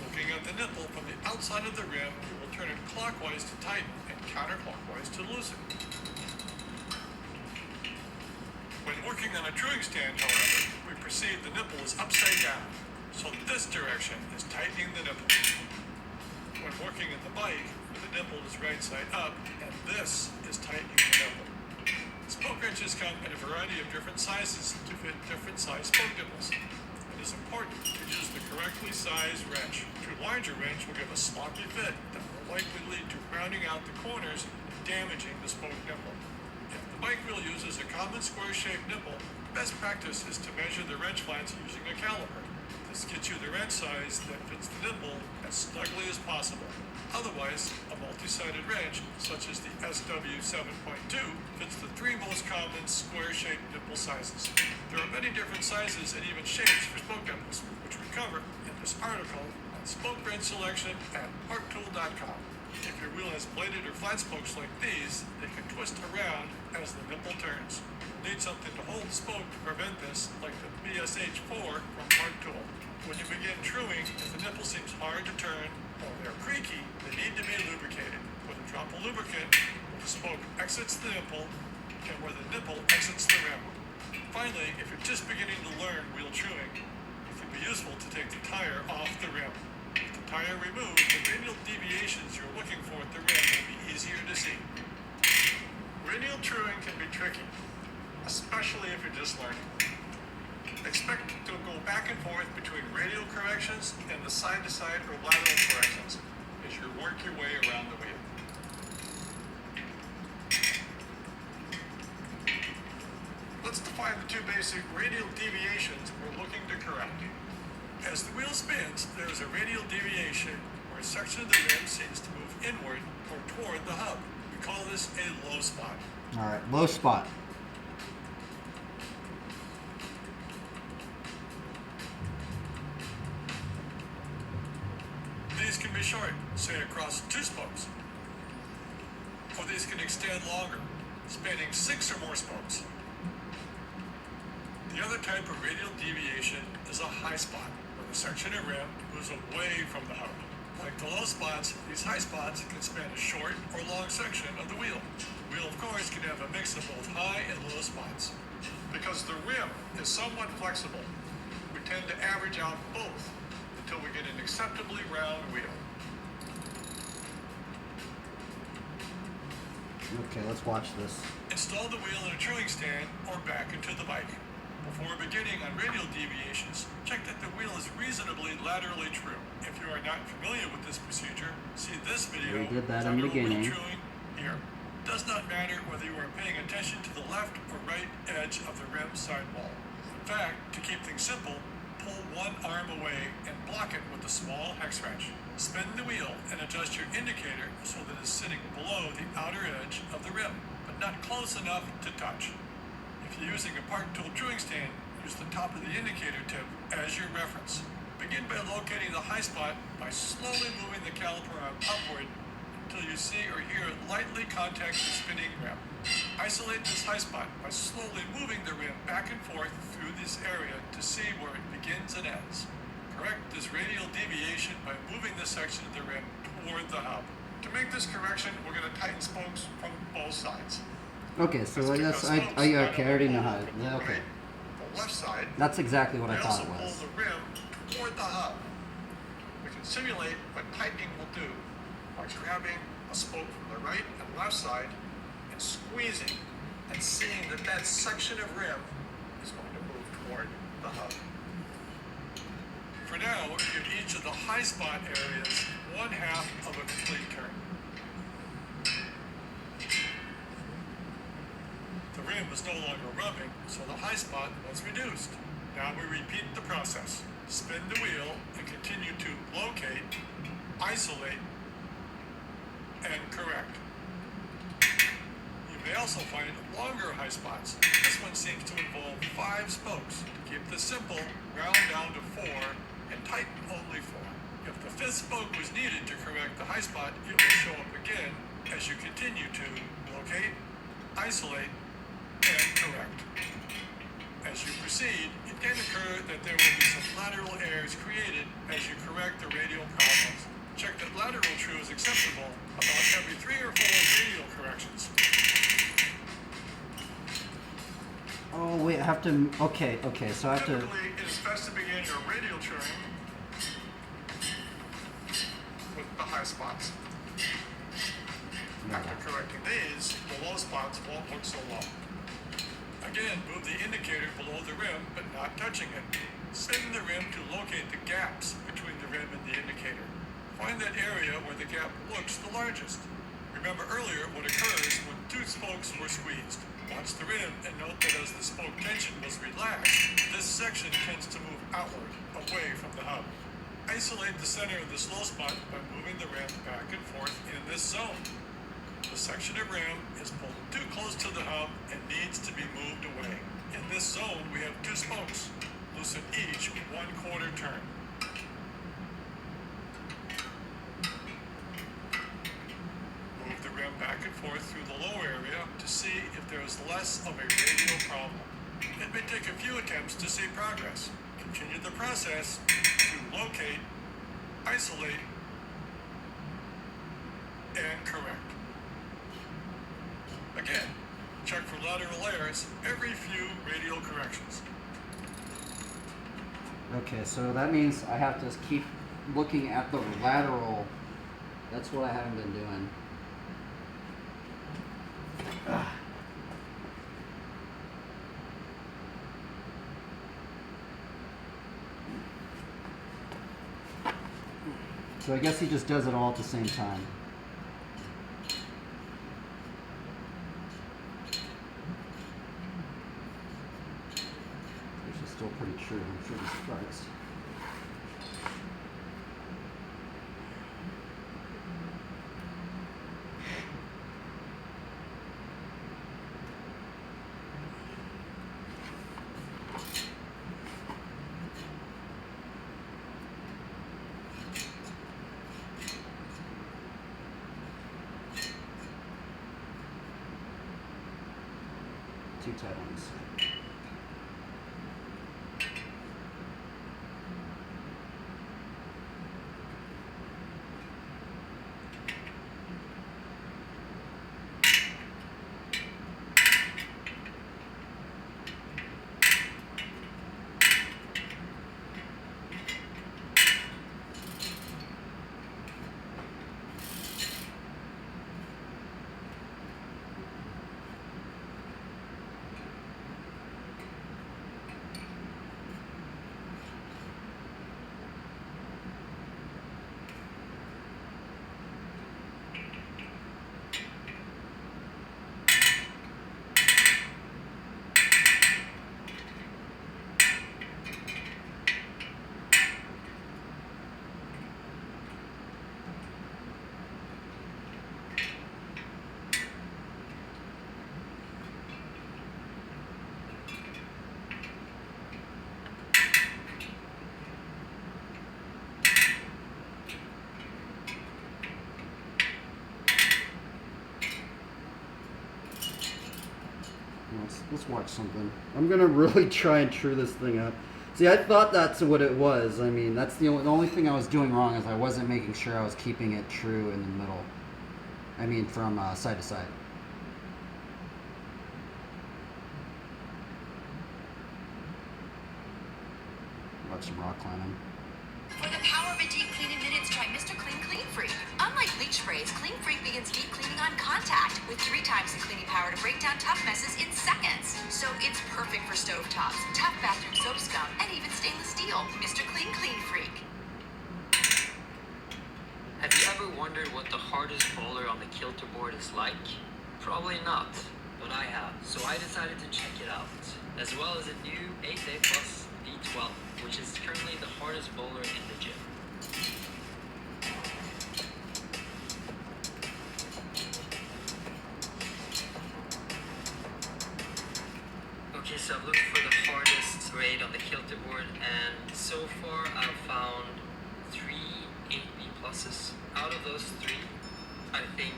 Looking at the nipple from the outside of the rim, we will turn it clockwise to tighten and counterclockwise to loosen. When working on a chewing stand, however, we perceive the nipple is upside down, so this direction is tightening the nipple. When working in the bike, the nipple is right side up, and this is tightening the nipple. Spoke wrenches come in a variety of different sizes to fit different size spoke nipples. It is important to use the correctly sized wrench. Too large a wrench will give a sloppy fit that will likely lead to rounding out the corners and damaging the spoke nipple. If the bike wheel uses a common square-shaped nipple, best practice is to measure the wrench flats using a caliper. This gets you the wrench size that fits the nipple as snugly as possible. Otherwise, a multi-sided wrench, such as the SW7.2, fits the 3 most common square-shaped nipple sizes. There are many different sizes and even shapes for spoke nipples, which we cover in this article on spoke wrench selection at parktool.com. If your wheel has bladed or flat spokes like these, they can twist around as the nipple turns. You'll need something to hold the spoke to prevent this, like the BSH4 from Park Tool. When you begin truing, if the nipple seems hard to turn or they're creaky, they need to be lubricated. Put a drop of lubricant where the spoke exits the nipple and where the nipple exits the rim. Finally, if you're just beginning to learn wheel chewing, it can be useful to take the tire off the rim. With the tire removed, the radial deviations you're looking for at the rim will be easier to see. Radial chewing can be tricky. especially if you're just learning. Expect to go back and forth between radial corrections and the side-to-side or lateral corrections as you work your way around the wheel. Let's define the two basic radial deviations we're looking to correct. As the wheel spins, there is a radial deviation where a section of the rim seems to move inward or toward the hub. We call this a low spot. All right, low spot. These can be short, say across 2 spokes. Or these can extend longer, spanning 6 or more spokes. The other type of radial deviation is a high spot, where the section of rim moves away from the hub. Like the low spots, these high spots can span a short or long section of the wheel. The wheel, of course, can have a mix of both high and low spots. Because the rim is somewhat flexible, we tend to average out both until we get an acceptably round wheel. Okay, let's watch this. Install the wheel in a towing stand or back into the bike. Before beginning on radial deviations, check that the wheel is reasonably laterally true. If you are not familiar with this procedure, see this video. We did that in the Lateral beginning. wheel truing here. It does not matter whether you are paying attention to the left or right edge of the rim sidewall. In fact, to keep things simple, pull one arm away and block it with a small hex wrench. Spin the wheel and adjust your indicator so that it's sitting below the outer edge of the rim, but not close enough to touch. If you're using a park tool truing stand, use the top of the indicator tip as your reference. Begin by locating the high spot by slowly moving the caliper arm upward until you see or hear it lightly contact the spinning rim. Isolate this high spot by slowly moving the rim back and forth through this area to see where it begins and ends. Correct this radial deviation by moving this section of the rim toward the hub. To make this correction, we're going to tighten spokes from both sides. Okay, so that's okay. I already know how. Okay, The left side. that's exactly what I thought it also was. pull the rim toward the hub. We can simulate what tightening will do by grabbing a spoke from the right and left side and squeezing and seeing that that section of rim is going to move toward the hub. For now, give each of the high spot areas 1/2 of a complete turn. The rim is no longer rubbing, so the high spot was reduced. Now we repeat the process. Spin the wheel and continue to locate, isolate, and correct. You may also find longer high spots. This one seems to involve 5 spokes. To keep this simple, round down to 4 and tighten only 4. If the 5th spoke was needed to correct the high spot, it will show up again as you continue to locate, isolate, and correct. As you proceed, it can occur that there will be some lateral errors created as you correct the radial problems. Check that lateral true is acceptable about every 3 or 4 radial corrections. Oh wait, I have to. Okay, so I have to. Typically, it is best to begin your radial truing with the high spots. After correcting these, the low spots won't look so low. Again, move the indicator below the rim, but not touching it. Spin the rim to locate the gaps between the rim and the indicator. Find that area where the gap looks the largest. Remember earlier what occurs when 2 spokes were squeezed. Watch the rim and note that as the spoke tension was relaxed, this section tends to move outward, away from the hub. Isolate the center of this low spot by moving the rim back and forth in this zone. The section of rim is pulled too close to the hub and needs to be moved away. In this zone, we have 2 spokes. Loosen each 1/4 turn. Move the rim back and forth through the low area to see if there is less of a radial problem. It may take a few attempts to see progress. Continue the process to locate, isolate, and correct. Again, check for lateral errors every few radial corrections. Okay, so that means I have to keep looking at the lateral. That's what I haven't been doing. So I guess he just does it all at the same time. Which is still pretty true. I'm sure he's surprised. Two tight ones. Let's watch something. I'm gonna really try and true this thing up. See, I thought that's what it was. I mean, that's the only thing I was doing wrong is I wasn't making sure I was keeping it true in the middle. I mean, from side to side. Watch some rock climbing. For the power of a deep clean in minutes, try Mr. Clean Clean Freak. Unlike bleach sprays, Clean Freak begins deep cleaning on contact with 3 times the cleaning power to break down tough messes in seconds. So it's perfect for stovetops, tough bathroom soap scum, and even stainless steel. Mr. Clean Clean Freak. Have you ever wondered what the hardest bowler on the kilter board is like? Probably not, but I have. So I decided to check it out, as well as a new 8A Plus V12, which is currently the hardest bowler in the gym. Okay, so I've looked for the hardest grade on the kilter board, and so far I've found 3 8B pluses. Out of those 3, I think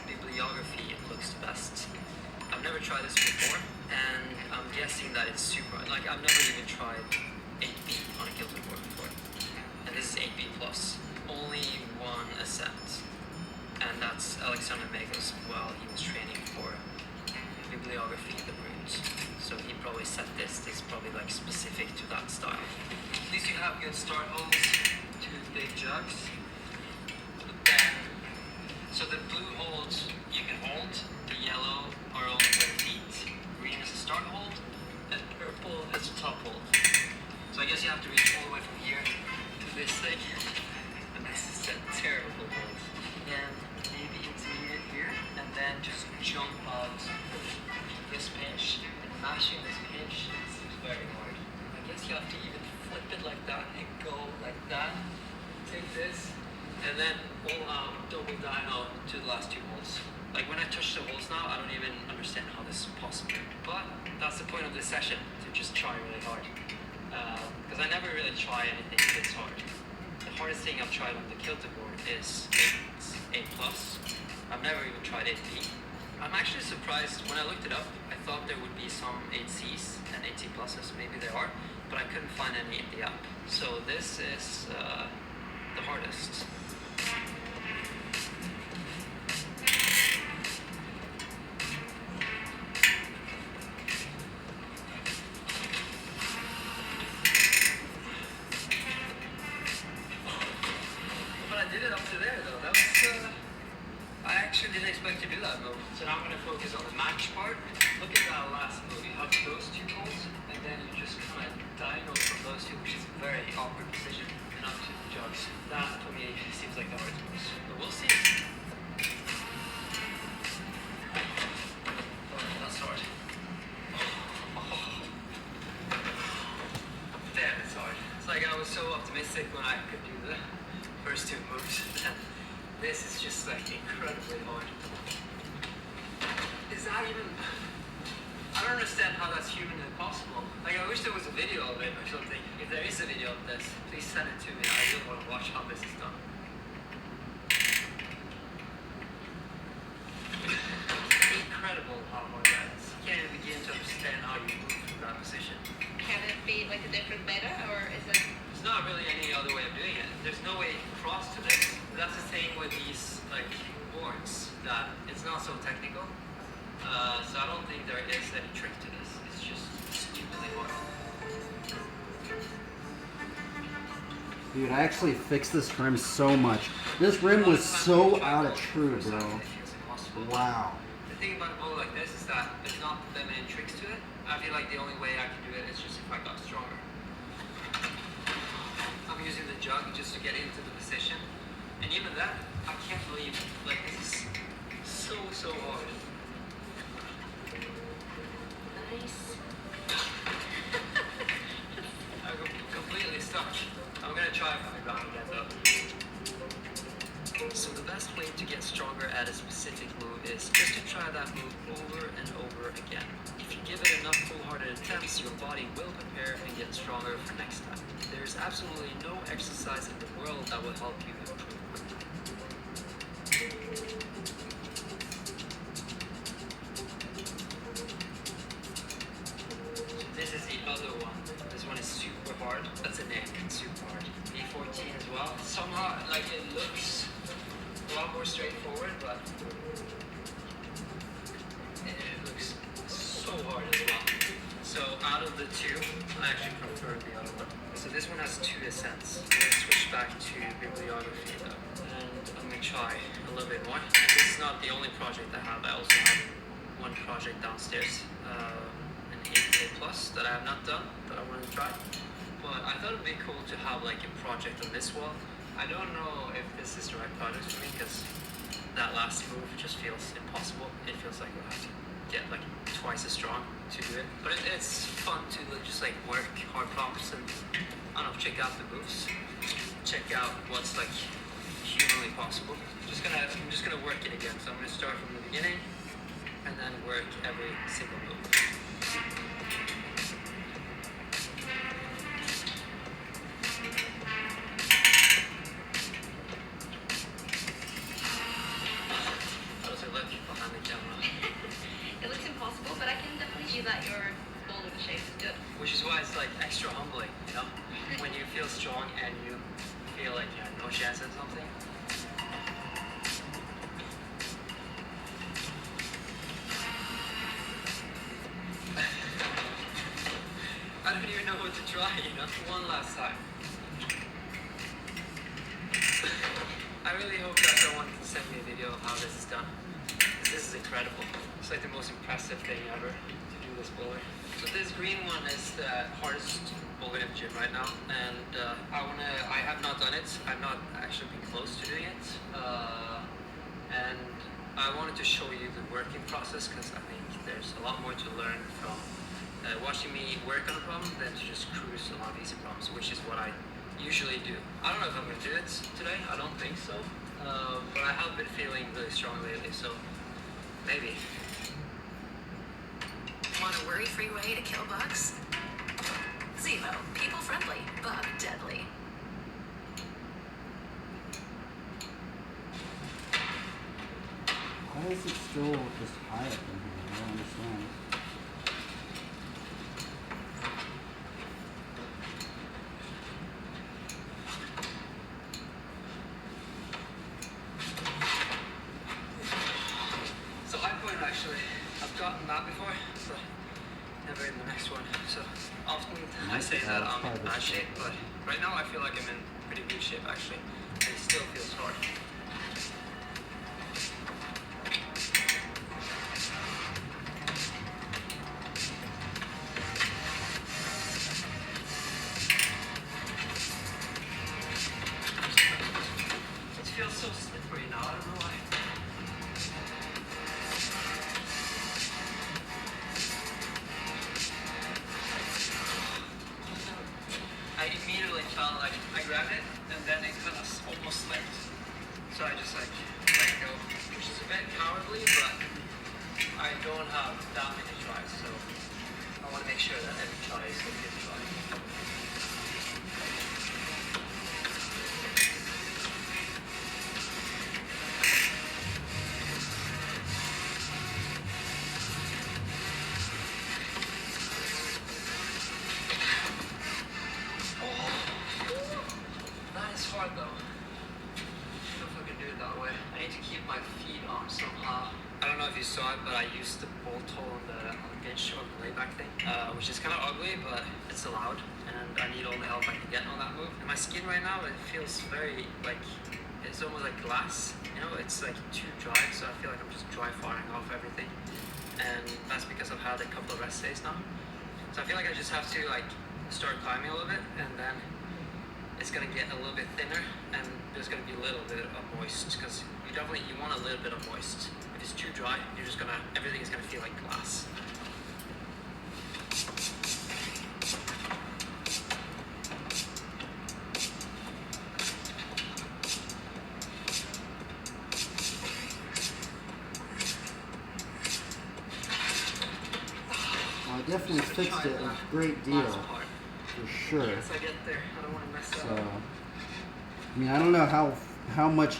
bibliography looks the best. I've never tried this before, and I'm guessing that it's super. Like, I've never even tried 8B on a kilter board before, and this is 8B plus. Only 1 ascent, and that's Alexander Megos while he was training for bibliography the runes. So he probably set this. This is probably like specific to that style. At least you have good start holes, 2 big jugs. Then, so the blue holes you can hold, the yellow are only for the feet, green is a start hold, and purple is a top hold. So I guess you have to reach all the way from here to this thing, and this is a terrible hold. Then maybe intermediate here, and then just jump out this pinch, and mashing this pinch is very hard. I guess you have to even flip it like that and go like that. Take this, and then all out, double dyno to the last 2 holes. Like when I touch the holes now, I don't even understand how this is possible. But that's the point of this session, to just try really hard. Because I never really try anything this hard. The hardest thing I've tried on the kilter board is 8 plus. I've never even tried 8B. I'm actually surprised. When I looked it up, I thought there would be some 8Cs and 8C pluses. Maybe there are, but I couldn't find any in the app. So this is the hardest. But I did it up to there though. That was I actually didn't expect to do that move. So now I'm going to focus on the match part. Look at that last move. You have those 2 holes, and then you just kind of dyno from those 2, which is a very awkward position, and up to the jugs. That for me is seems like the hardest moves. But we'll see. Oh, that's hard. Oh. Damn, it's hard. It's like I was so optimistic when I could do the first two moves. This is just like incredibly hard. Is that even... I don't understand how that's humanly possible. Like, I wish there was a video of it or something. If there is a video of this, please send it to me. I really want to watch how this is done. Incredible how hard that is. You can't even begin to understand how you move from that position. Can it be like a different meta, or is it? There's not really any other way of doing it. There's no way across to this. That's the thing with these like boards, that it's not so technical. So I don't think there is any trick to this. It's just stupidly hard. Dude, I actually fixed this rim so much. This rim was so out of true, bro. Wow. The thing about a bowl like this is that there's not that many tricks to it. I feel like the only way I can do it is just if I got stronger. I'm using the jug just to get into the position. And even that, I can't believe, like, this is so hard. Nice. I'm completely stuck. I'm gonna try coming back again though. So the best way to get stronger at a specific move is just to try that move over and over again. If you give it enough full-hearted attempts, your body will prepare and get stronger for next time. There's absolutely no exercise in the world that will help you improve. This is the other one. This one is super hard. That's a name. It's super hard. B14 as well. Somehow, like, it looks a lot more straightforward, but it looks so hard as well. So out of the two, I actually prefer the other one. So this one has two ascents. I'm going to switch back to bibliography though. And I'm going to try a little bit more. This is not the only project I have. I also have one project downstairs. An 8K plus that I have not done, that I want to try. But I thought it'd be cool to have like a project on this wall. I don't know if this is the right project for me because that last move just feels impossible. It feels like we'll have to get like twice as strong to do it. But it's fun to just like work hard prompts and I don't know, check out the moves. Check out what's like humanly possible. I'm just gonna work it again. So I'm gonna start from the beginning and then work every single move. That your boulder shape is good. Which is why it's like extra humbling, you know? When you feel strong and you feel like you have no chance at something. I don't even know what to try, you know? One last time. I really hope that someone can send me a video of how this is done. This is incredible. It's like the most impressive thing ever. This bowler. So this green one is the hardest bowler in the gym right now, and I have not done it. I've not actually been close to doing it, and I wanted to show you the working process because I think there's a lot more to learn from watching me work on a problem than to just cruise a lot of easy problems, which is what I usually do. I don't know if I'm gonna do it today. I don't think so, but I have been feeling really strong lately, so maybe. Want a worry-free way to kill bugs? Zemo, people-friendly, bug-deadly. Why is it still just high up in here? I don't understand. So I point actually, I've gotten that before, so never in the next one. So often I say that I'm in bad shape, but right now I feel like I'm in pretty good shape actually, and it still feels hard. like I grabbed it and then it kind of almost slipped. So I just like let go, which is a bit cowardly, but I don't have that many tries, so I want to make sure that every try is a good try. That is hard though. I don't know if I can do it that way. I need to keep my feet on somehow. I don't know if you saw it, but I used the bolt hole on the bench or the layback thing, which is kind of ugly, but it's allowed, and I need all the help I can get on that move. And my skin right now, it feels very like it's almost like glass. You know, it's like too dry, so I feel like I'm just dry firing off everything, and that's because I've had a couple of rest days now. So I feel like I just have to like start climbing a little bit, and then it's gonna get a little bit thinner, and there's gonna be a little bit of moist, because you want a little bit of moist. If it's too dry, everything is gonna feel like glass. I definitely fixed it a great deal, for sure. Once I get there, I don't want to mess So, up. I mean, I don't know how much.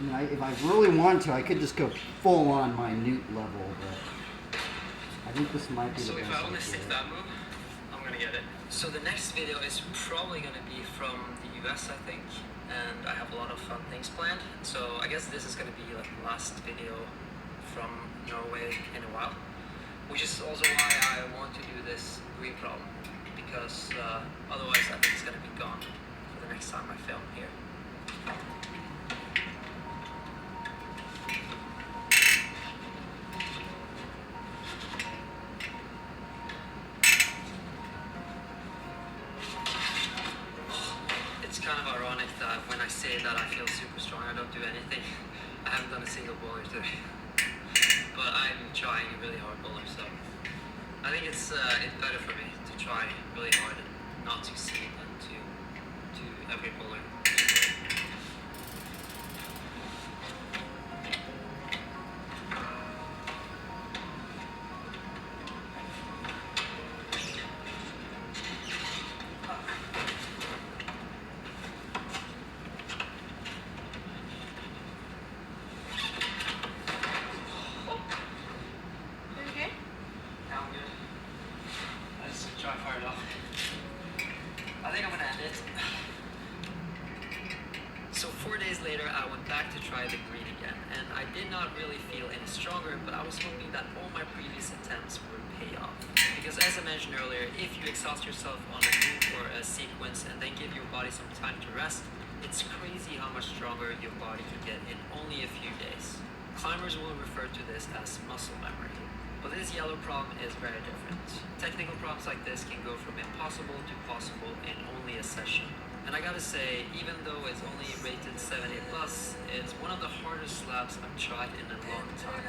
I mean, if I really wanted to, I could just go full on minute level, but I think this might be the So best. if I only stick that move, I'm gonna get it. So the next video is probably gonna be from the US, I think, and I have a lot of fun things planned. So I guess this is gonna be like the last video from Norway in a while, which is also why I want to do this green problem, because otherwise I think it's gonna be gone for the next time I film here. It's kind of ironic that when I say that I feel super strong, I don't do anything. I haven't done a single bowler today, but I'm trying really hard bowler, so I think it's better for me to try really hard and not succeed than to do every bowler. Try fire it off. I think I'm gonna end it. So 4 days later, I went back to try the green again, and I did not really feel any stronger, but I was hoping that all my previous attempts would pay off. Because as I mentioned earlier, if you exhaust yourself on a move or a sequence and then give your body some time to rest, it's crazy how much stronger your body can get in only a few days. Climbers will refer to this as muscle memory. But this yellow problem is very different. Technical problems like this can go from impossible to possible in only a session. And I gotta say, even though it's only rated 70+, it's one of the hardest slabs I've tried in a long time.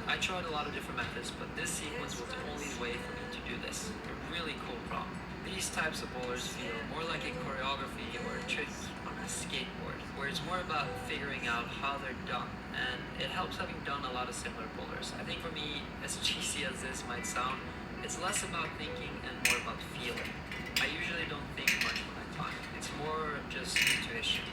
I tried a lot of different methods, but this sequence was the only way for me to do this. A really cool problem. These types of bowlers feel more like a choreography or a trick on a skateboard, where it's more about figuring out how they're done, and it helps having done a lot of similar bowlers. I think for me, as cheesy as this might sound, it's less about thinking and more about feeling. I usually don't think much when I climb. It's more just intuition.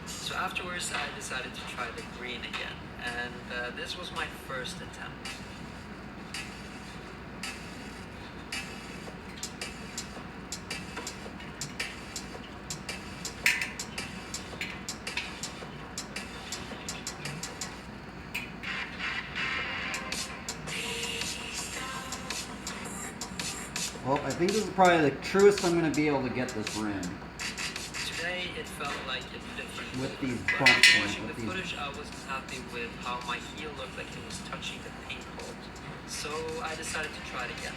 So afterwards, I decided to try the green again, and this was my first attempt. Well, I think this is probably the truest I'm going to be able to get this rim. Today way, it felt like a different with move. these But bumps after on it, watching with the these. footage, I wasn't happy with how my heel looked like it was touching the paint hold. So I decided to try it again.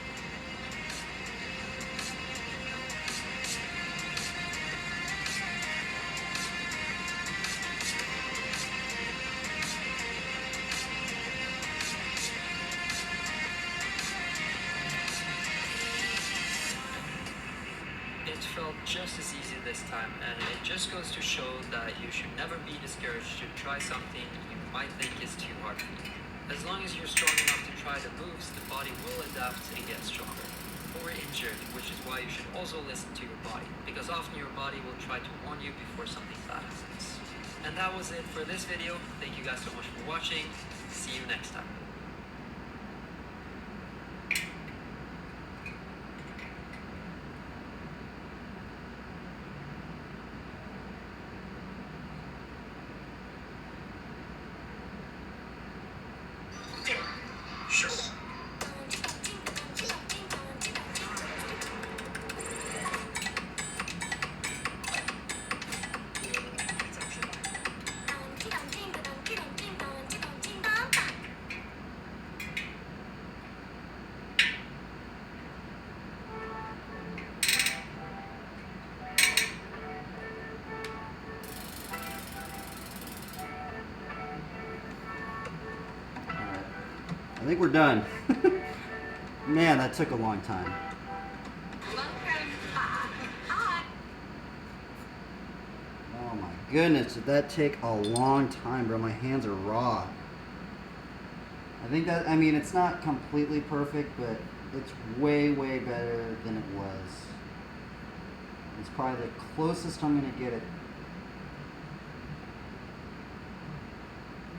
It felt just as easy this time, and it just goes to show that you should never be discouraged to try something you might think is too hard for you. As long as you're strong enough to try the moves, the body will adapt and get stronger. Or injured, which is why you should also listen to your body, because often your body will try to warn you before something bad happens. And that was it for this video. Thank you guys so much for watching. See you next time. Sure. I think we're done. Man, that took a long time. Oh my goodness, did that take a long time, bro? My hands are raw. I think that, I mean, it's not completely perfect, but it's way, way better than it was. It's probably the closest I'm gonna get it.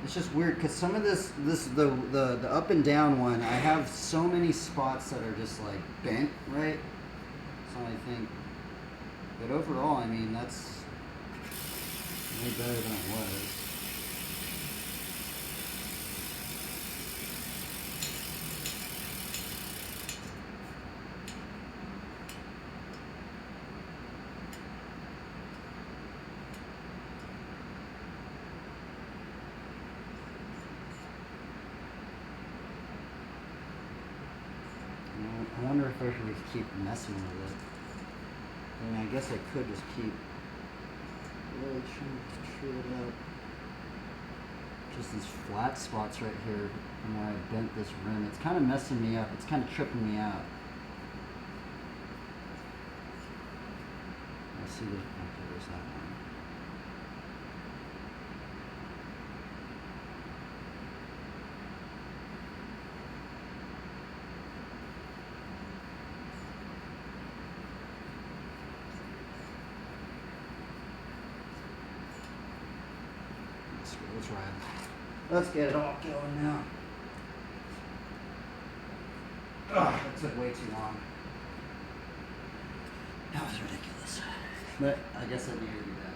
It's just weird because some of the up and down one, I have so many spots that are just like bent, right? So I think, but overall, I mean, that's way better than it was. I wonder if I should just keep messing with it. I mean, I guess I could just keep really trying to true it up. Just these flat spots right here from where I bent this rim. It's kind of messing me up. It's kind of tripping me out. I see the, okay, there's that one. Let's ride. Let's get it all going now. Oh, that took way too long. That was ridiculous. But I guess I needed to do that.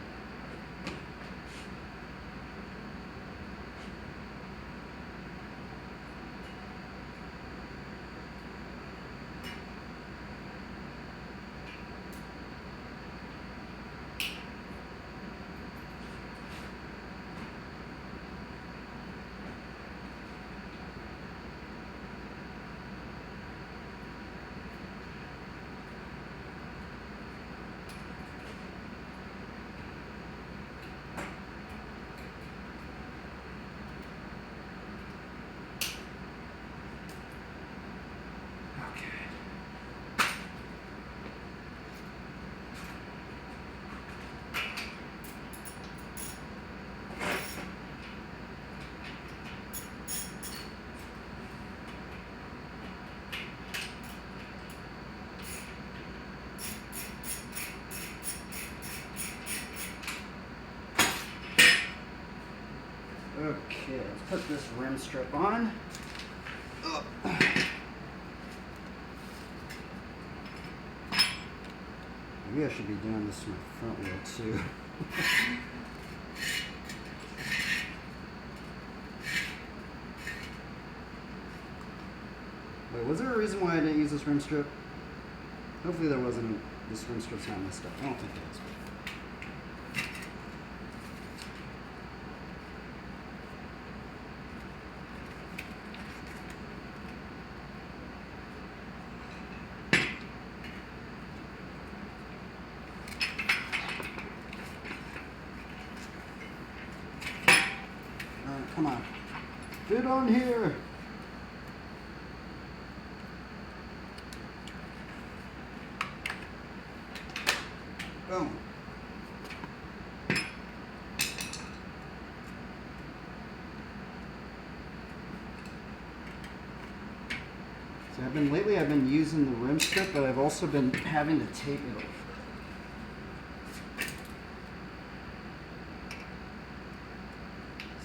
Okay, let's put this rim strip on. Ugh. Maybe I should be doing this with my front wheel too. Wait, was there a reason why I didn't use this rim strip? Hopefully there wasn't. This rim strip's not messed up. I don't think it is. Fit on here. Boom. So lately I've been using the rim strip, but I've also been having to tape it over.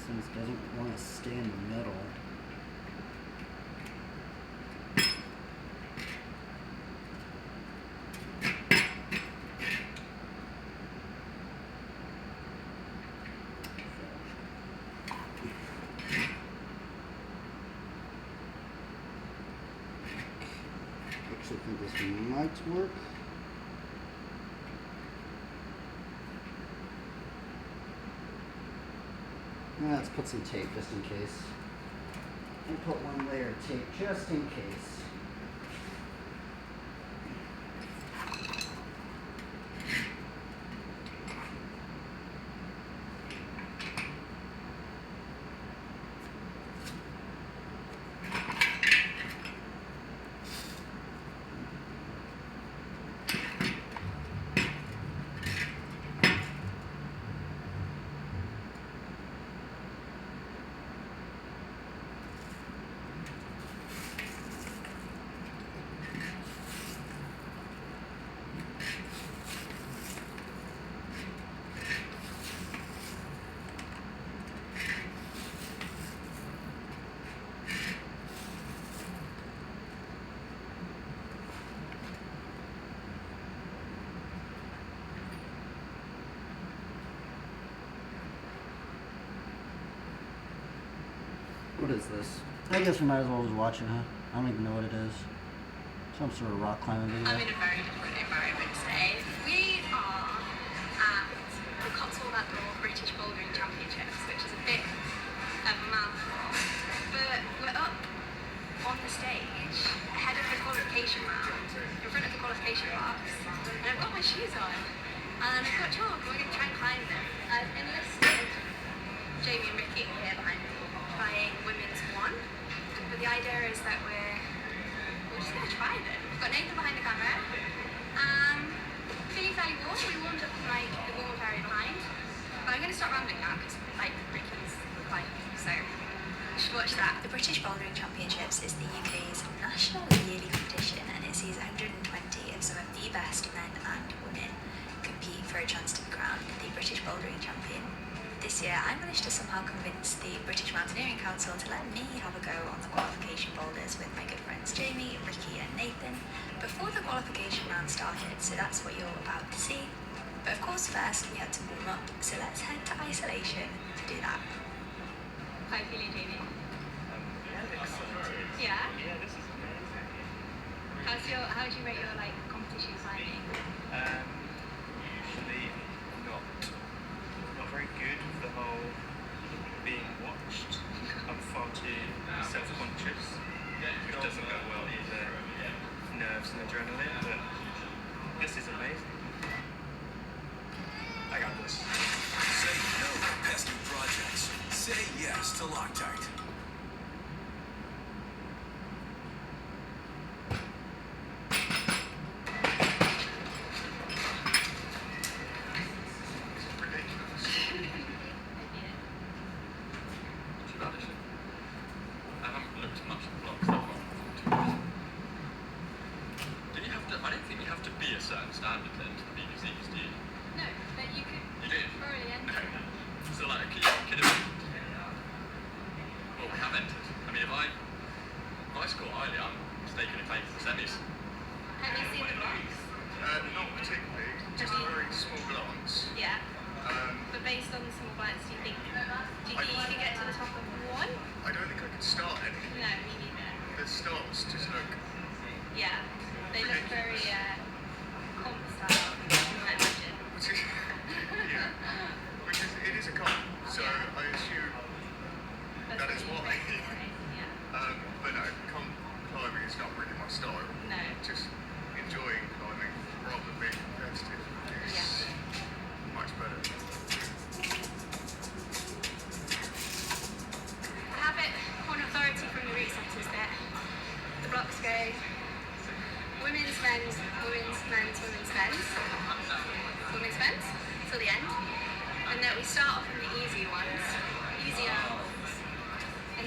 Since it doesn't want to stay in the middle. I think this might work. Now let's put some tape just in case. And put one layer of tape just in case. What is this? I guess we might as well just watch it, huh? I don't even know what it is. Some sort of rock climbing video. I'm in a very different environment today. We are at the Cotswold Outdoor British Bouldering Championships, which is a bit of a mouthful. But we're up on the stage, ahead of the qualification round, in front of the qualification box, and I've got my shoes on, and I've got chalk, and we're going to try and climb them. I've enlisted Jamie and Ricky here behind me, playing women's one, but the idea is that we're just going to try them. We've got Nathan behind the camera. Feeling fairly warm. We warmed up in like the warm area behind. But I'm going to start rambling now because like Ricky's like, so you should watch that. The British Bouldering Championships is the UK's national yearly competition, and it sees 120 of some of the best men and women compete for a chance to be crowned the British Bouldering Champion. This year, I managed to somehow convince the British Mountaineering Council to let me have a go on the qualification boulders with my good friends Jamie, Ricky and Nathan before the qualification round started, so that's what you're about to see. But of course first we had to warm up, so let's head to isolation to do that. How are you feeling, Jamie? Excellent. Yeah? Yeah, this is amazing. How do you rate your like competition climbing? Usually not very good with the whole being watched. I'm far too self-conscious, which doesn't go well with nerves and adrenaline, but this is amazing. I got this. Say no to pesky projects. Say yes to Loctite.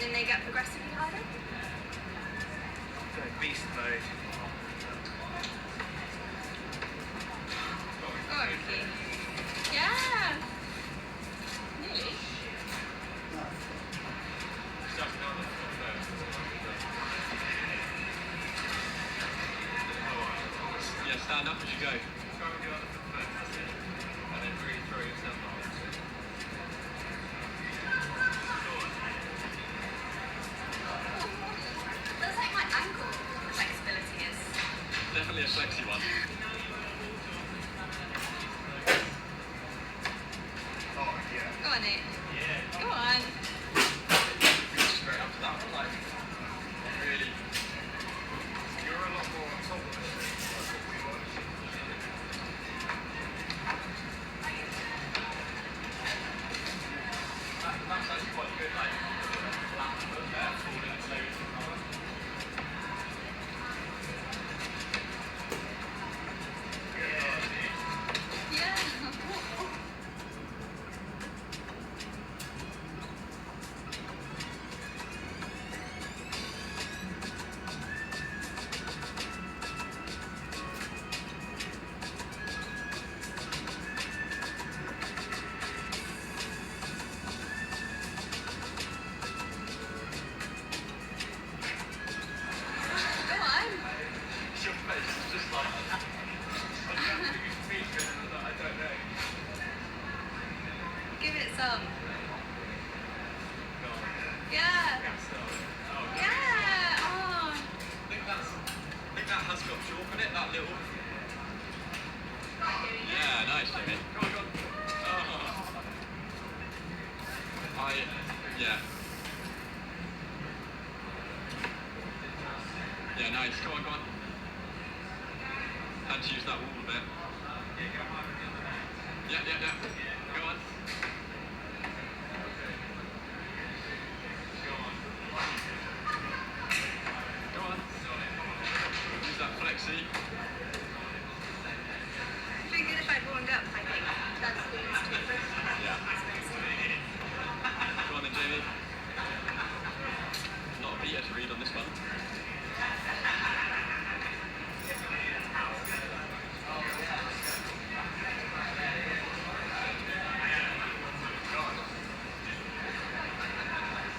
and then they get progressively harder. Go beast mode. Oh, okay. Yeah. Nearly. Yeah, stand up as you go. Start with the other foot first, that's it. And then really throw yourself up. That's like my ankle flexibility is. Definitely a flexy one. Oh, yeah. Go on, Nate. Go on. Straight up to that one, like, really. You're a lot more on top of it. That's actually quite good, like, flat foot there, falling slowly to the cover. Yeah. Go on. Your face is just like, I don't know. Give it some. Yeah. Yeah. Oh. I think that has got chalk on it, that little. Yeah, nice, Jimmy. Go on, go on. Oh. Yeah. Yeah, nice. Go on, go on. Had to use that wall a bit. Yeah. Go on. Go on. Use that flexi. It'd be good if I'd warmed up, I think. That's the least difference. Yeah. Go on then, Jamie. Not a beater to read on this one.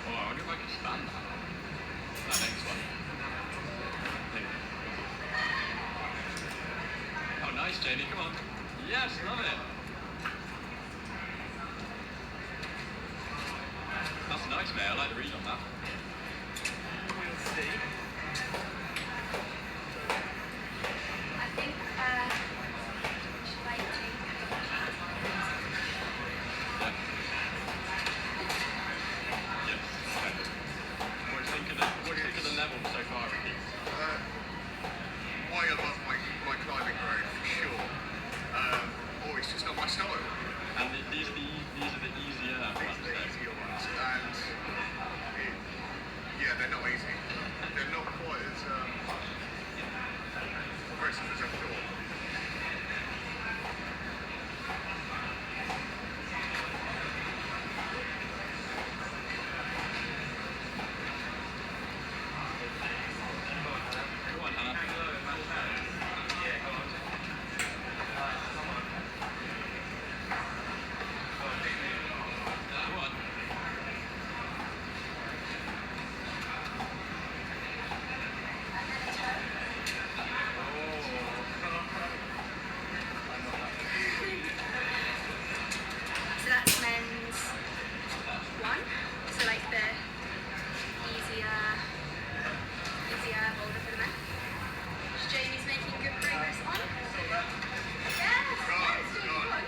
Oh, I wonder if I can stand that. That next one. Oh, nice, Jamie. Come on. Yes, love it. That's nice, mate. I like the read on that. We'll see. I think, should I take... Yeah. Yes. Okay. What do you think of the level so far, Ricky? Way above my climbing grade, for sure. Or it's just not my style. And these are the easier ones. These are the easier ones. And yeah, they're not easy. They're not quite as aggressive as I thought. Go on, Hannah. Go on. So that's men's one. So like the easier boulder for the men. Which Jamie's making good progress on. Yes, Jamie, go on.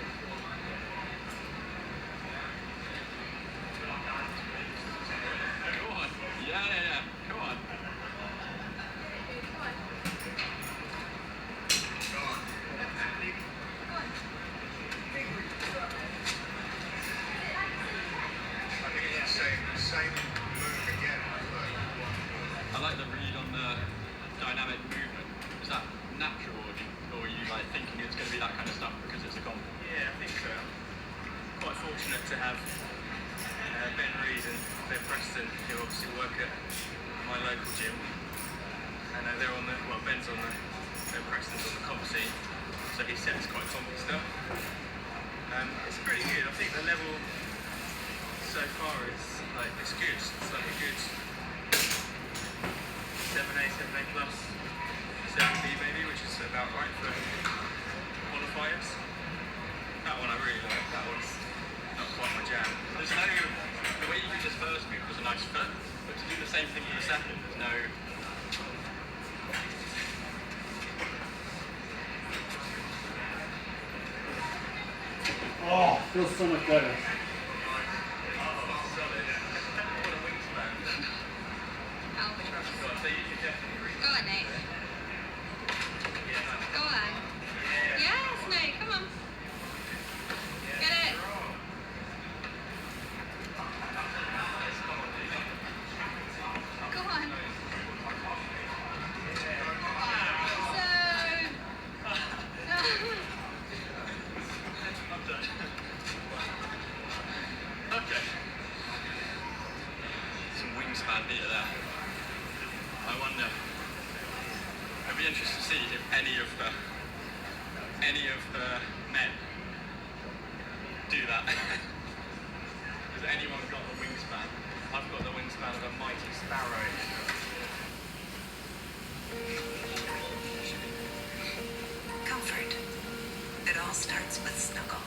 Go on. Yeah. Go on. I think it's the same move again. I like the read on the dynamic movement. Is that natural, or are you like thinking it's going to be that kind of stuff because it's a comp? Yeah, I think so. Quite fortunate to have Ben Reed and Ben Preston, who obviously work at my local gym, and they're on the, well, Ben's on the, Preston's on the comp scene, so he sets quite compy stuff. It's pretty good. I think the level so far is like, it's good. It's like a good 7A, 7A plus, 7B maybe, which is about right for qualifiers. That one I really like. That one's not quite my jam. There's no, the way you did this first move was a nice foot, but to do the same thing for the second, there's no. Oh, feels so much better. Go on, Nate. Go on. Yes, Nate, come on. Get it. Go on. Okay. Some wingspan beater there. I wonder. I'd be interested to see if any of the men do that. Has anyone got the wingspan? I've got the wingspan of a mighty sparrow. Comfort. It all starts with snuggle.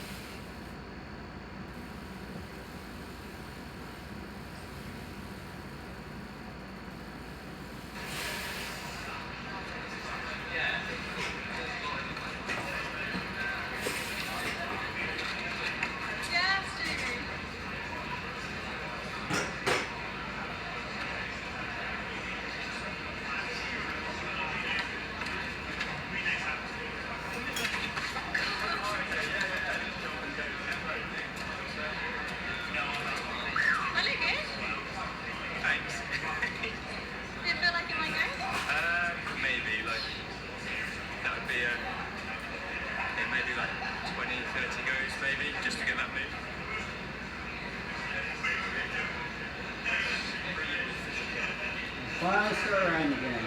Finally start around again.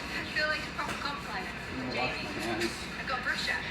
I feel like a proper compliment. Jamie, I got brush out.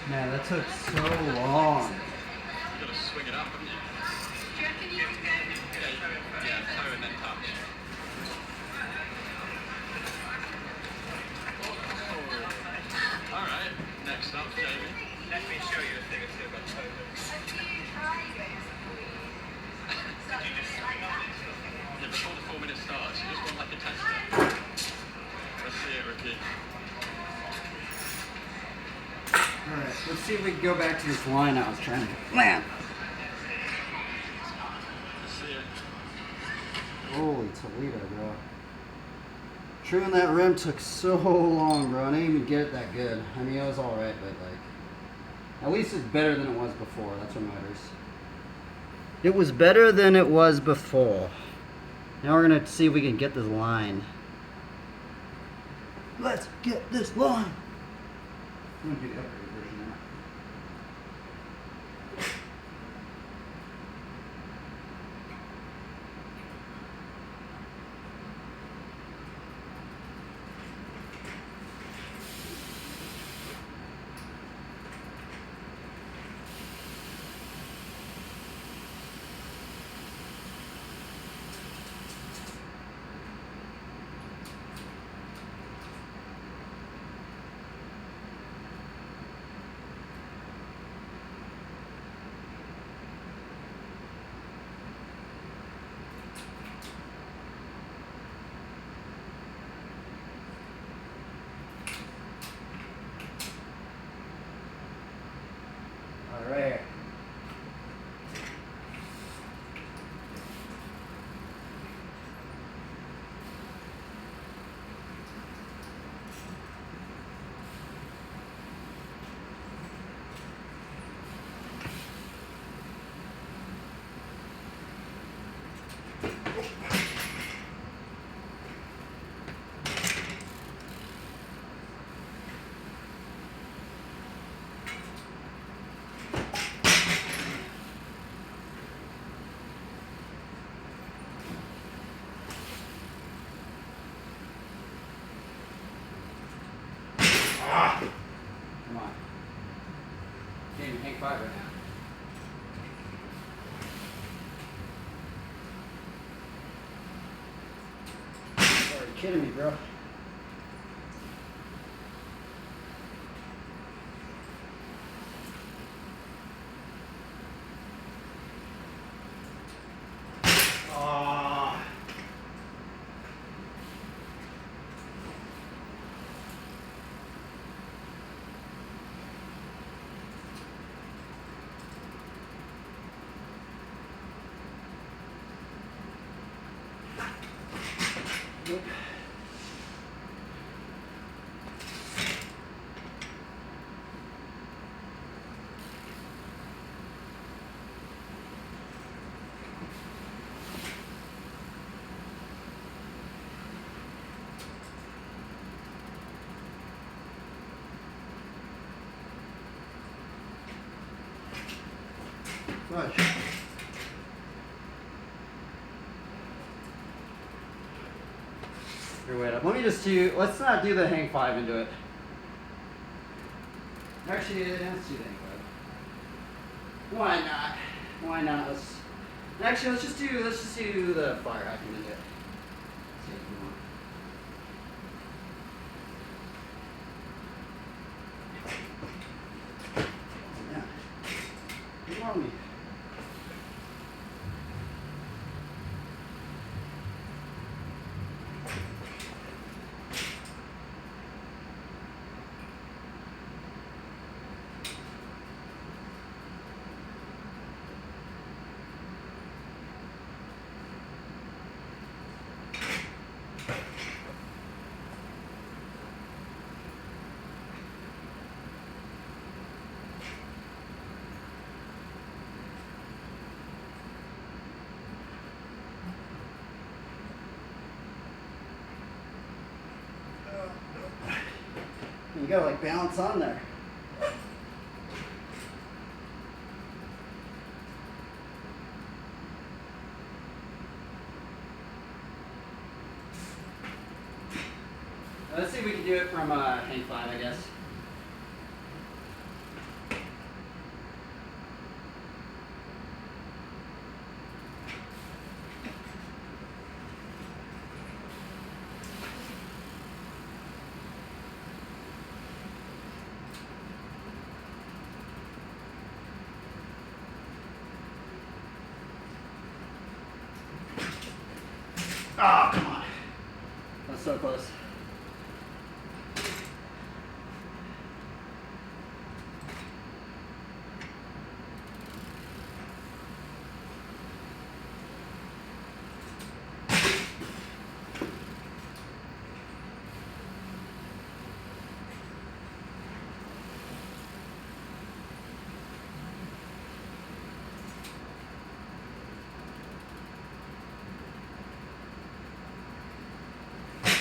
Man, that took so long. You gotta swing it up, haven't you? Do you reckon you could go? Yeah, toe and then touch. Alright, next up, Jamie. Let me show you a thing or two about toe hooks. Yeah, before the 4 minutes starts, you just want like a tester. Let's see it repeat. Alright, let's see if we can go back to this line I was trying to land. See it. Holy Toledo, bro. Trimming that rim took so long, bro. I didn't even get it that good. I mean, it was alright, but like, at least it's better than it was before. That's what matters. It was better than it was before. Now we're gonna see if we can get this line. Let's get this line. I'm gonna do the upgraded version now. Alright. Come on. Can't even hang 5 right now. Are you kidding me, bro? Nope. Right. Here, wait up. Let me just do. Let's not do the hang 5 into it. Actually, let's do the hang 5. Why not? Why not? Actually, let's just do the fire hacking into it. See if we want. Oh, man. What's wrong with me? You gotta like balance on there. Let's see if we can do it from hang 5, I guess. Oh, come on. That's so close.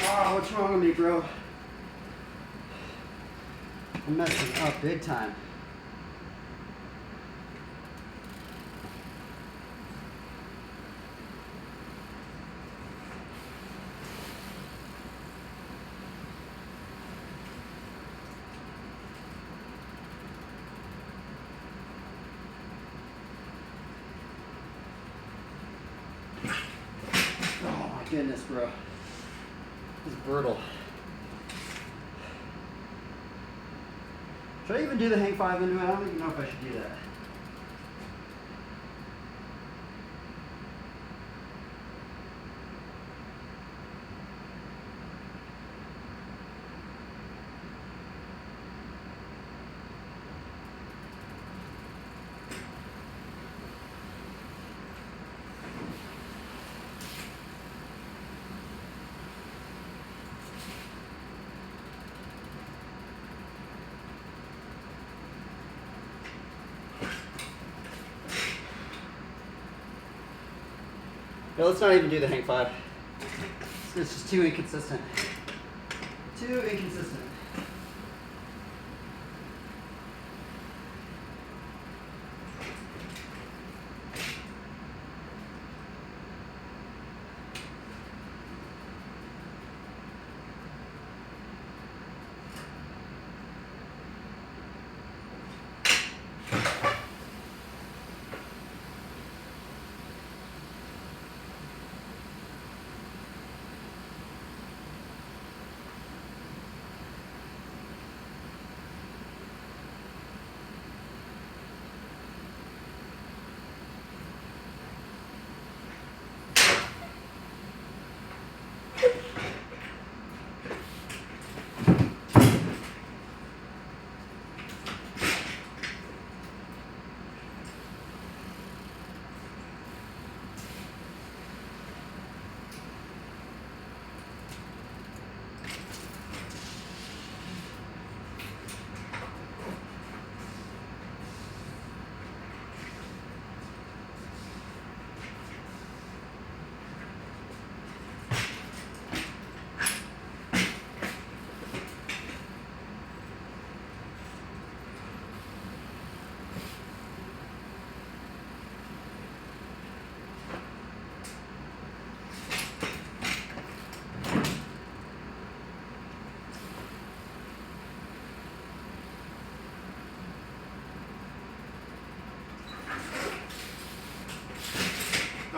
Oh, what's wrong with me, bro? I'm messing up big time. Oh my goodness, bro. This is brutal. Should I even do the hang 5 into it? I don't even know if I should do that. Yeah, let's not even do the hang 5. It's just too inconsistent. Too inconsistent.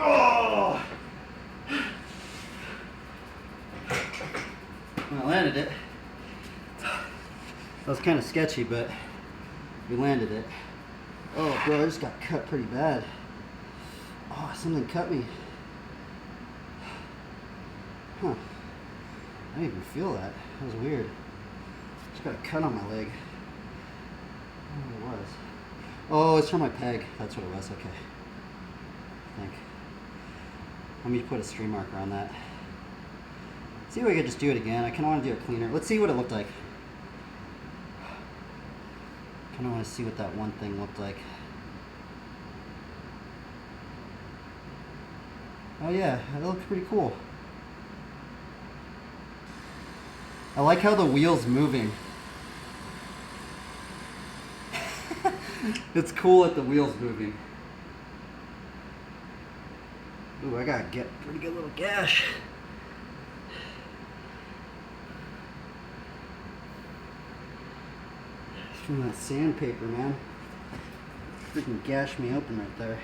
Oh! I landed it. That was kind of sketchy, but we landed it. Oh, bro, I just got cut pretty bad. Oh, something cut me. Huh. I didn't even feel that. That was weird. Just got a cut on my leg. I don't know what it was. Oh, it's from my peg. That's what it was. Okay. I think. Let me put a stream marker on that. See if I could just do it again. I kind of want to do it cleaner. Let's see what it looked like. Kind of want to see what that one thing looked like. Oh yeah, that looks pretty cool. I like how the wheel's moving. It's cool that the wheel's moving. Ooh, I got a pretty good little gash. It's from that sandpaper, man. Freaking gashed me open right there.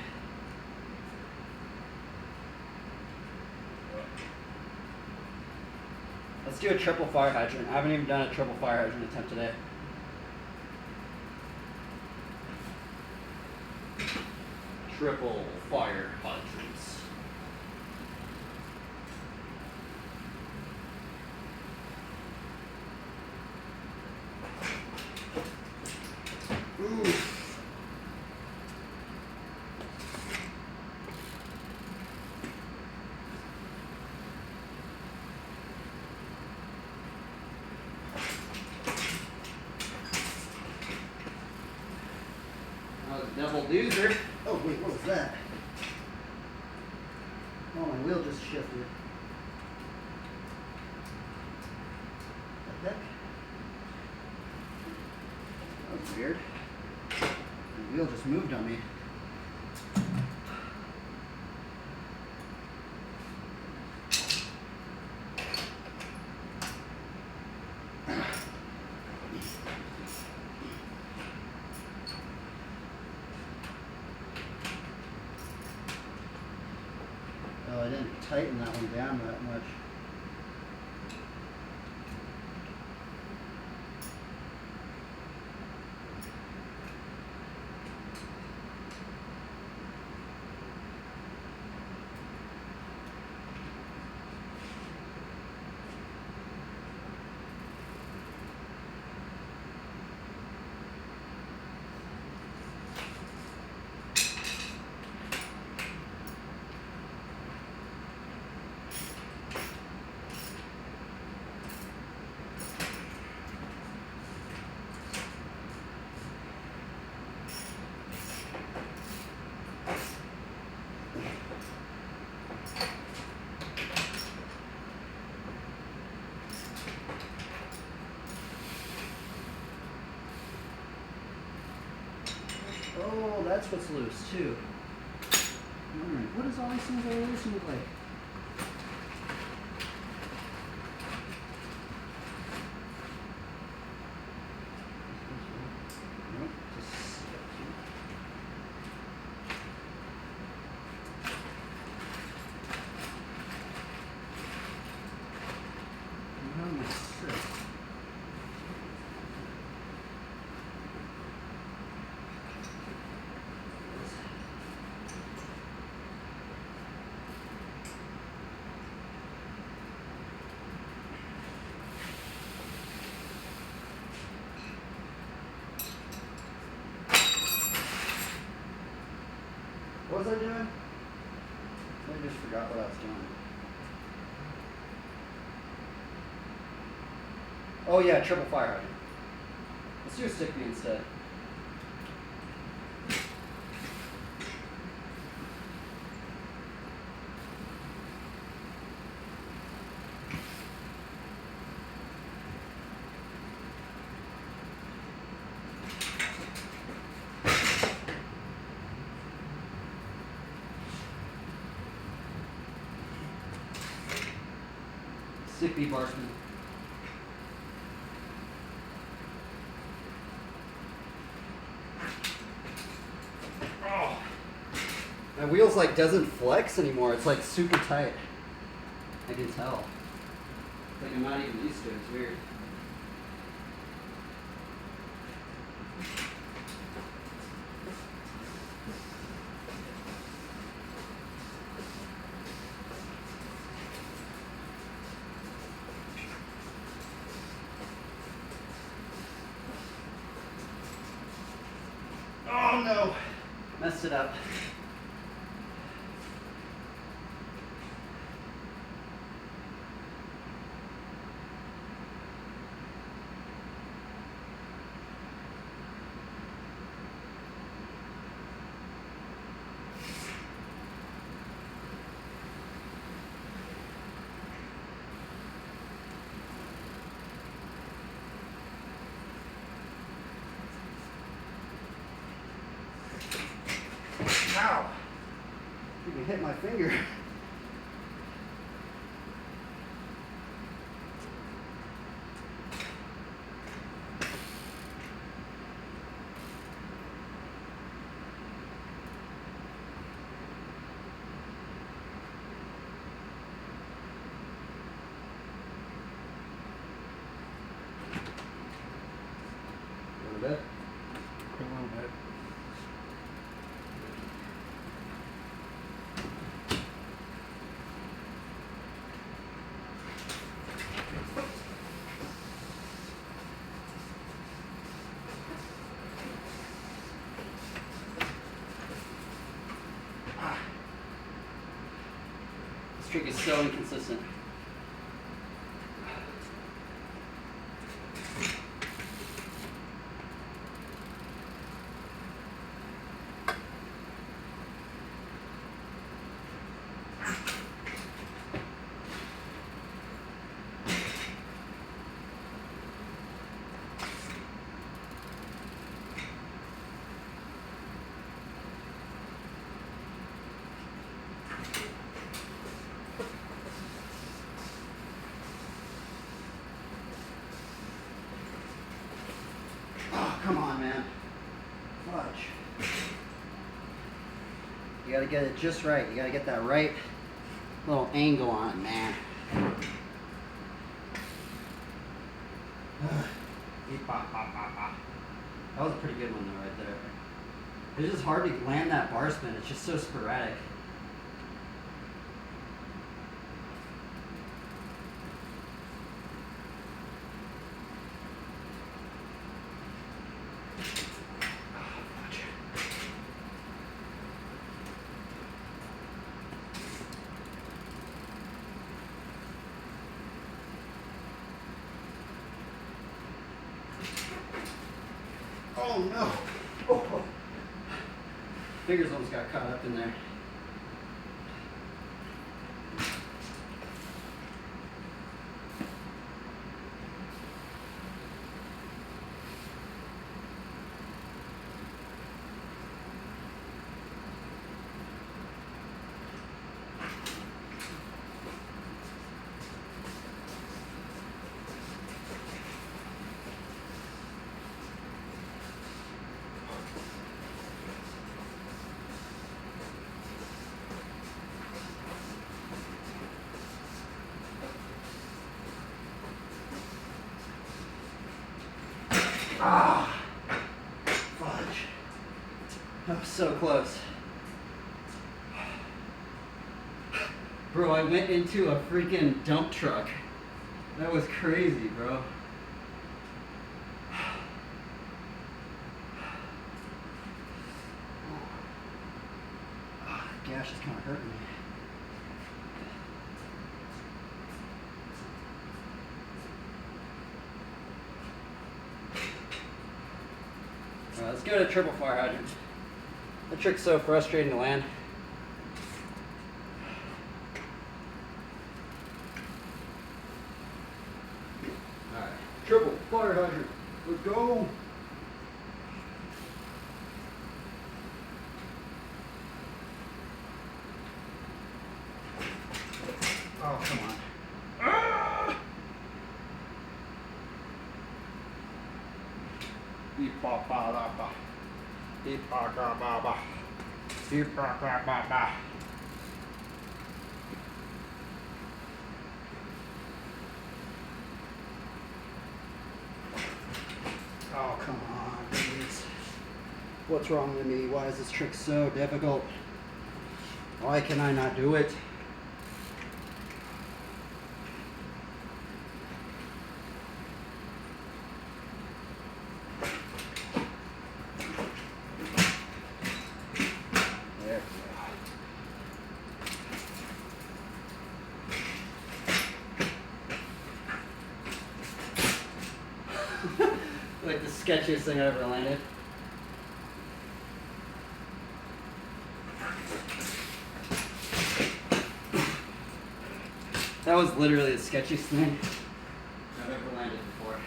Let's do a triple fire hydrant. I haven't even done a triple fire hydrant attempt today. Triple fire hydrants. Ooh. Double doozer. Oh wait, what was that? Oh, my wheel just shifted. Weird. The wheel just moved on me. Oh, I didn't tighten that one down that much. Oh, that's what's loose too. I'm wondering, what does all these things that are loose look like? Nope, just what was I doing? I just forgot what I was doing. Oh yeah, triple fire hydrant. Let's do a stick beam instead. Stick beam barsman. Oh. My wheel's like doesn't flex anymore. It's like super tight. I can tell. It's like I'm not even used to it. It's weird. Oh no! Messed it up. Ow! You can hit my finger. A little bit. A little bit. This trick is so inconsistent. come on, man. Fudge. You gotta get it just right. You gotta get that right little angle on it, man. That was a pretty good one though, right there. It's just hard to land that bar spin. It's just so sporadic. Oh no! Oh. Fingers almost got caught up in there. Ah, fudge. That was so close. Bro, I went into a freaking dump truck. That was crazy, bro. Gash is kind of hurting me. Let's go to triple fire hydrant. That trick's so frustrating to land. Alright, triple fire hydrant. Let's go. Oh, come on. Ipa-pa-la-ba. Ipa-ka-ba-ba. Ipa-ka-ba-ba. Oh, come on, please. What's wrong with me? Why is this trick so difficult? Why can I not do it? Like the sketchiest thing I ever landed. That was literally the sketchiest thing I've ever landed before.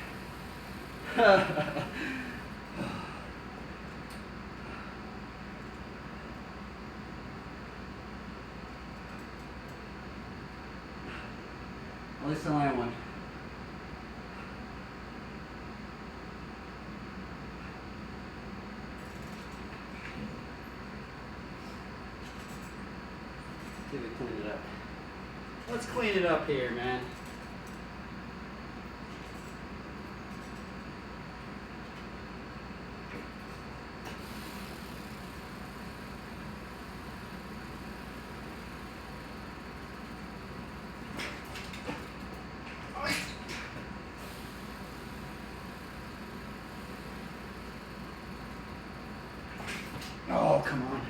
At least I landed one. See if we clean it up. Let's clean it up here, man. Oh, come on.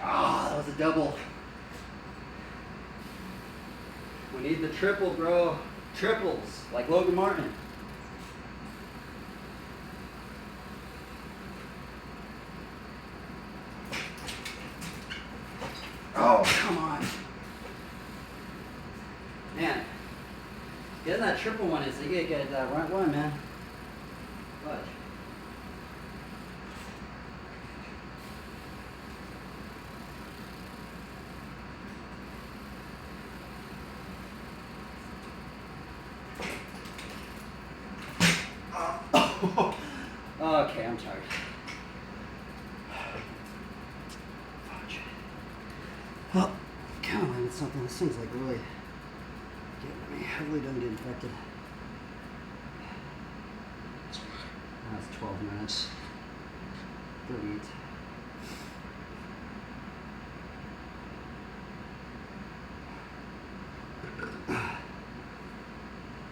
That was a double. We need the triple, bro. Triples, like Logan Martin. Oh, come on. Man, getting that triple one is, you gotta get that right one, man. Fudge. Okay, I'm tired. Well, come on, it's something. This thing's like really getting at me. I really don't get infected. That's 12 minutes. 38.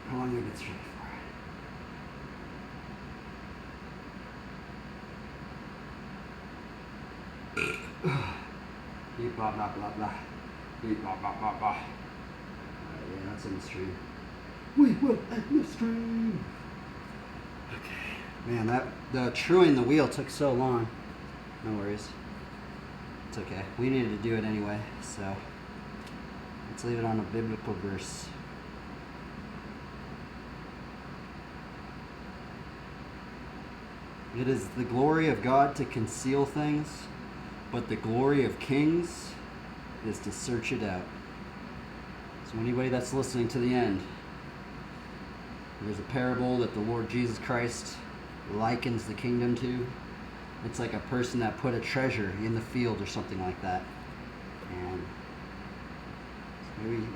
How long do I get straight for? Blah blah blah blah. Blah blah blah blah. Yeah, that's in the stream. We will end the stream. Okay. Man, the truing the wheel took so long. No worries. It's okay. We needed to do it anyway, so let's leave it on a biblical verse. It is the glory of God to conceal things, but the glory of kings is to search it out. So anybody that's listening to the end, there's a parable that the Lord Jesus Christ likens the kingdom to. It's like a person that put a treasure in the field or something like that. And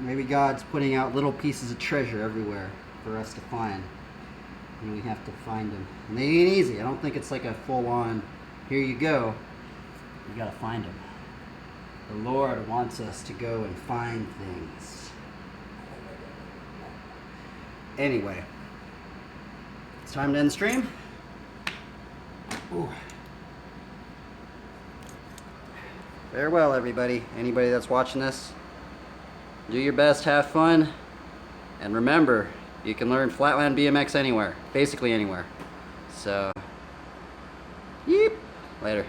maybe God's putting out little pieces of treasure everywhere for us to find. And we have to find them. And they ain't easy. I don't think it's like a full-on, here you go. You gotta find them. The Lord wants us to go and find things. Anyway, it's time to end the stream. Ooh. Farewell, everybody. Anybody that's watching this, do your best, have fun, and remember, you can learn flatland BMX anywhere, basically anywhere. So, yeep. Later.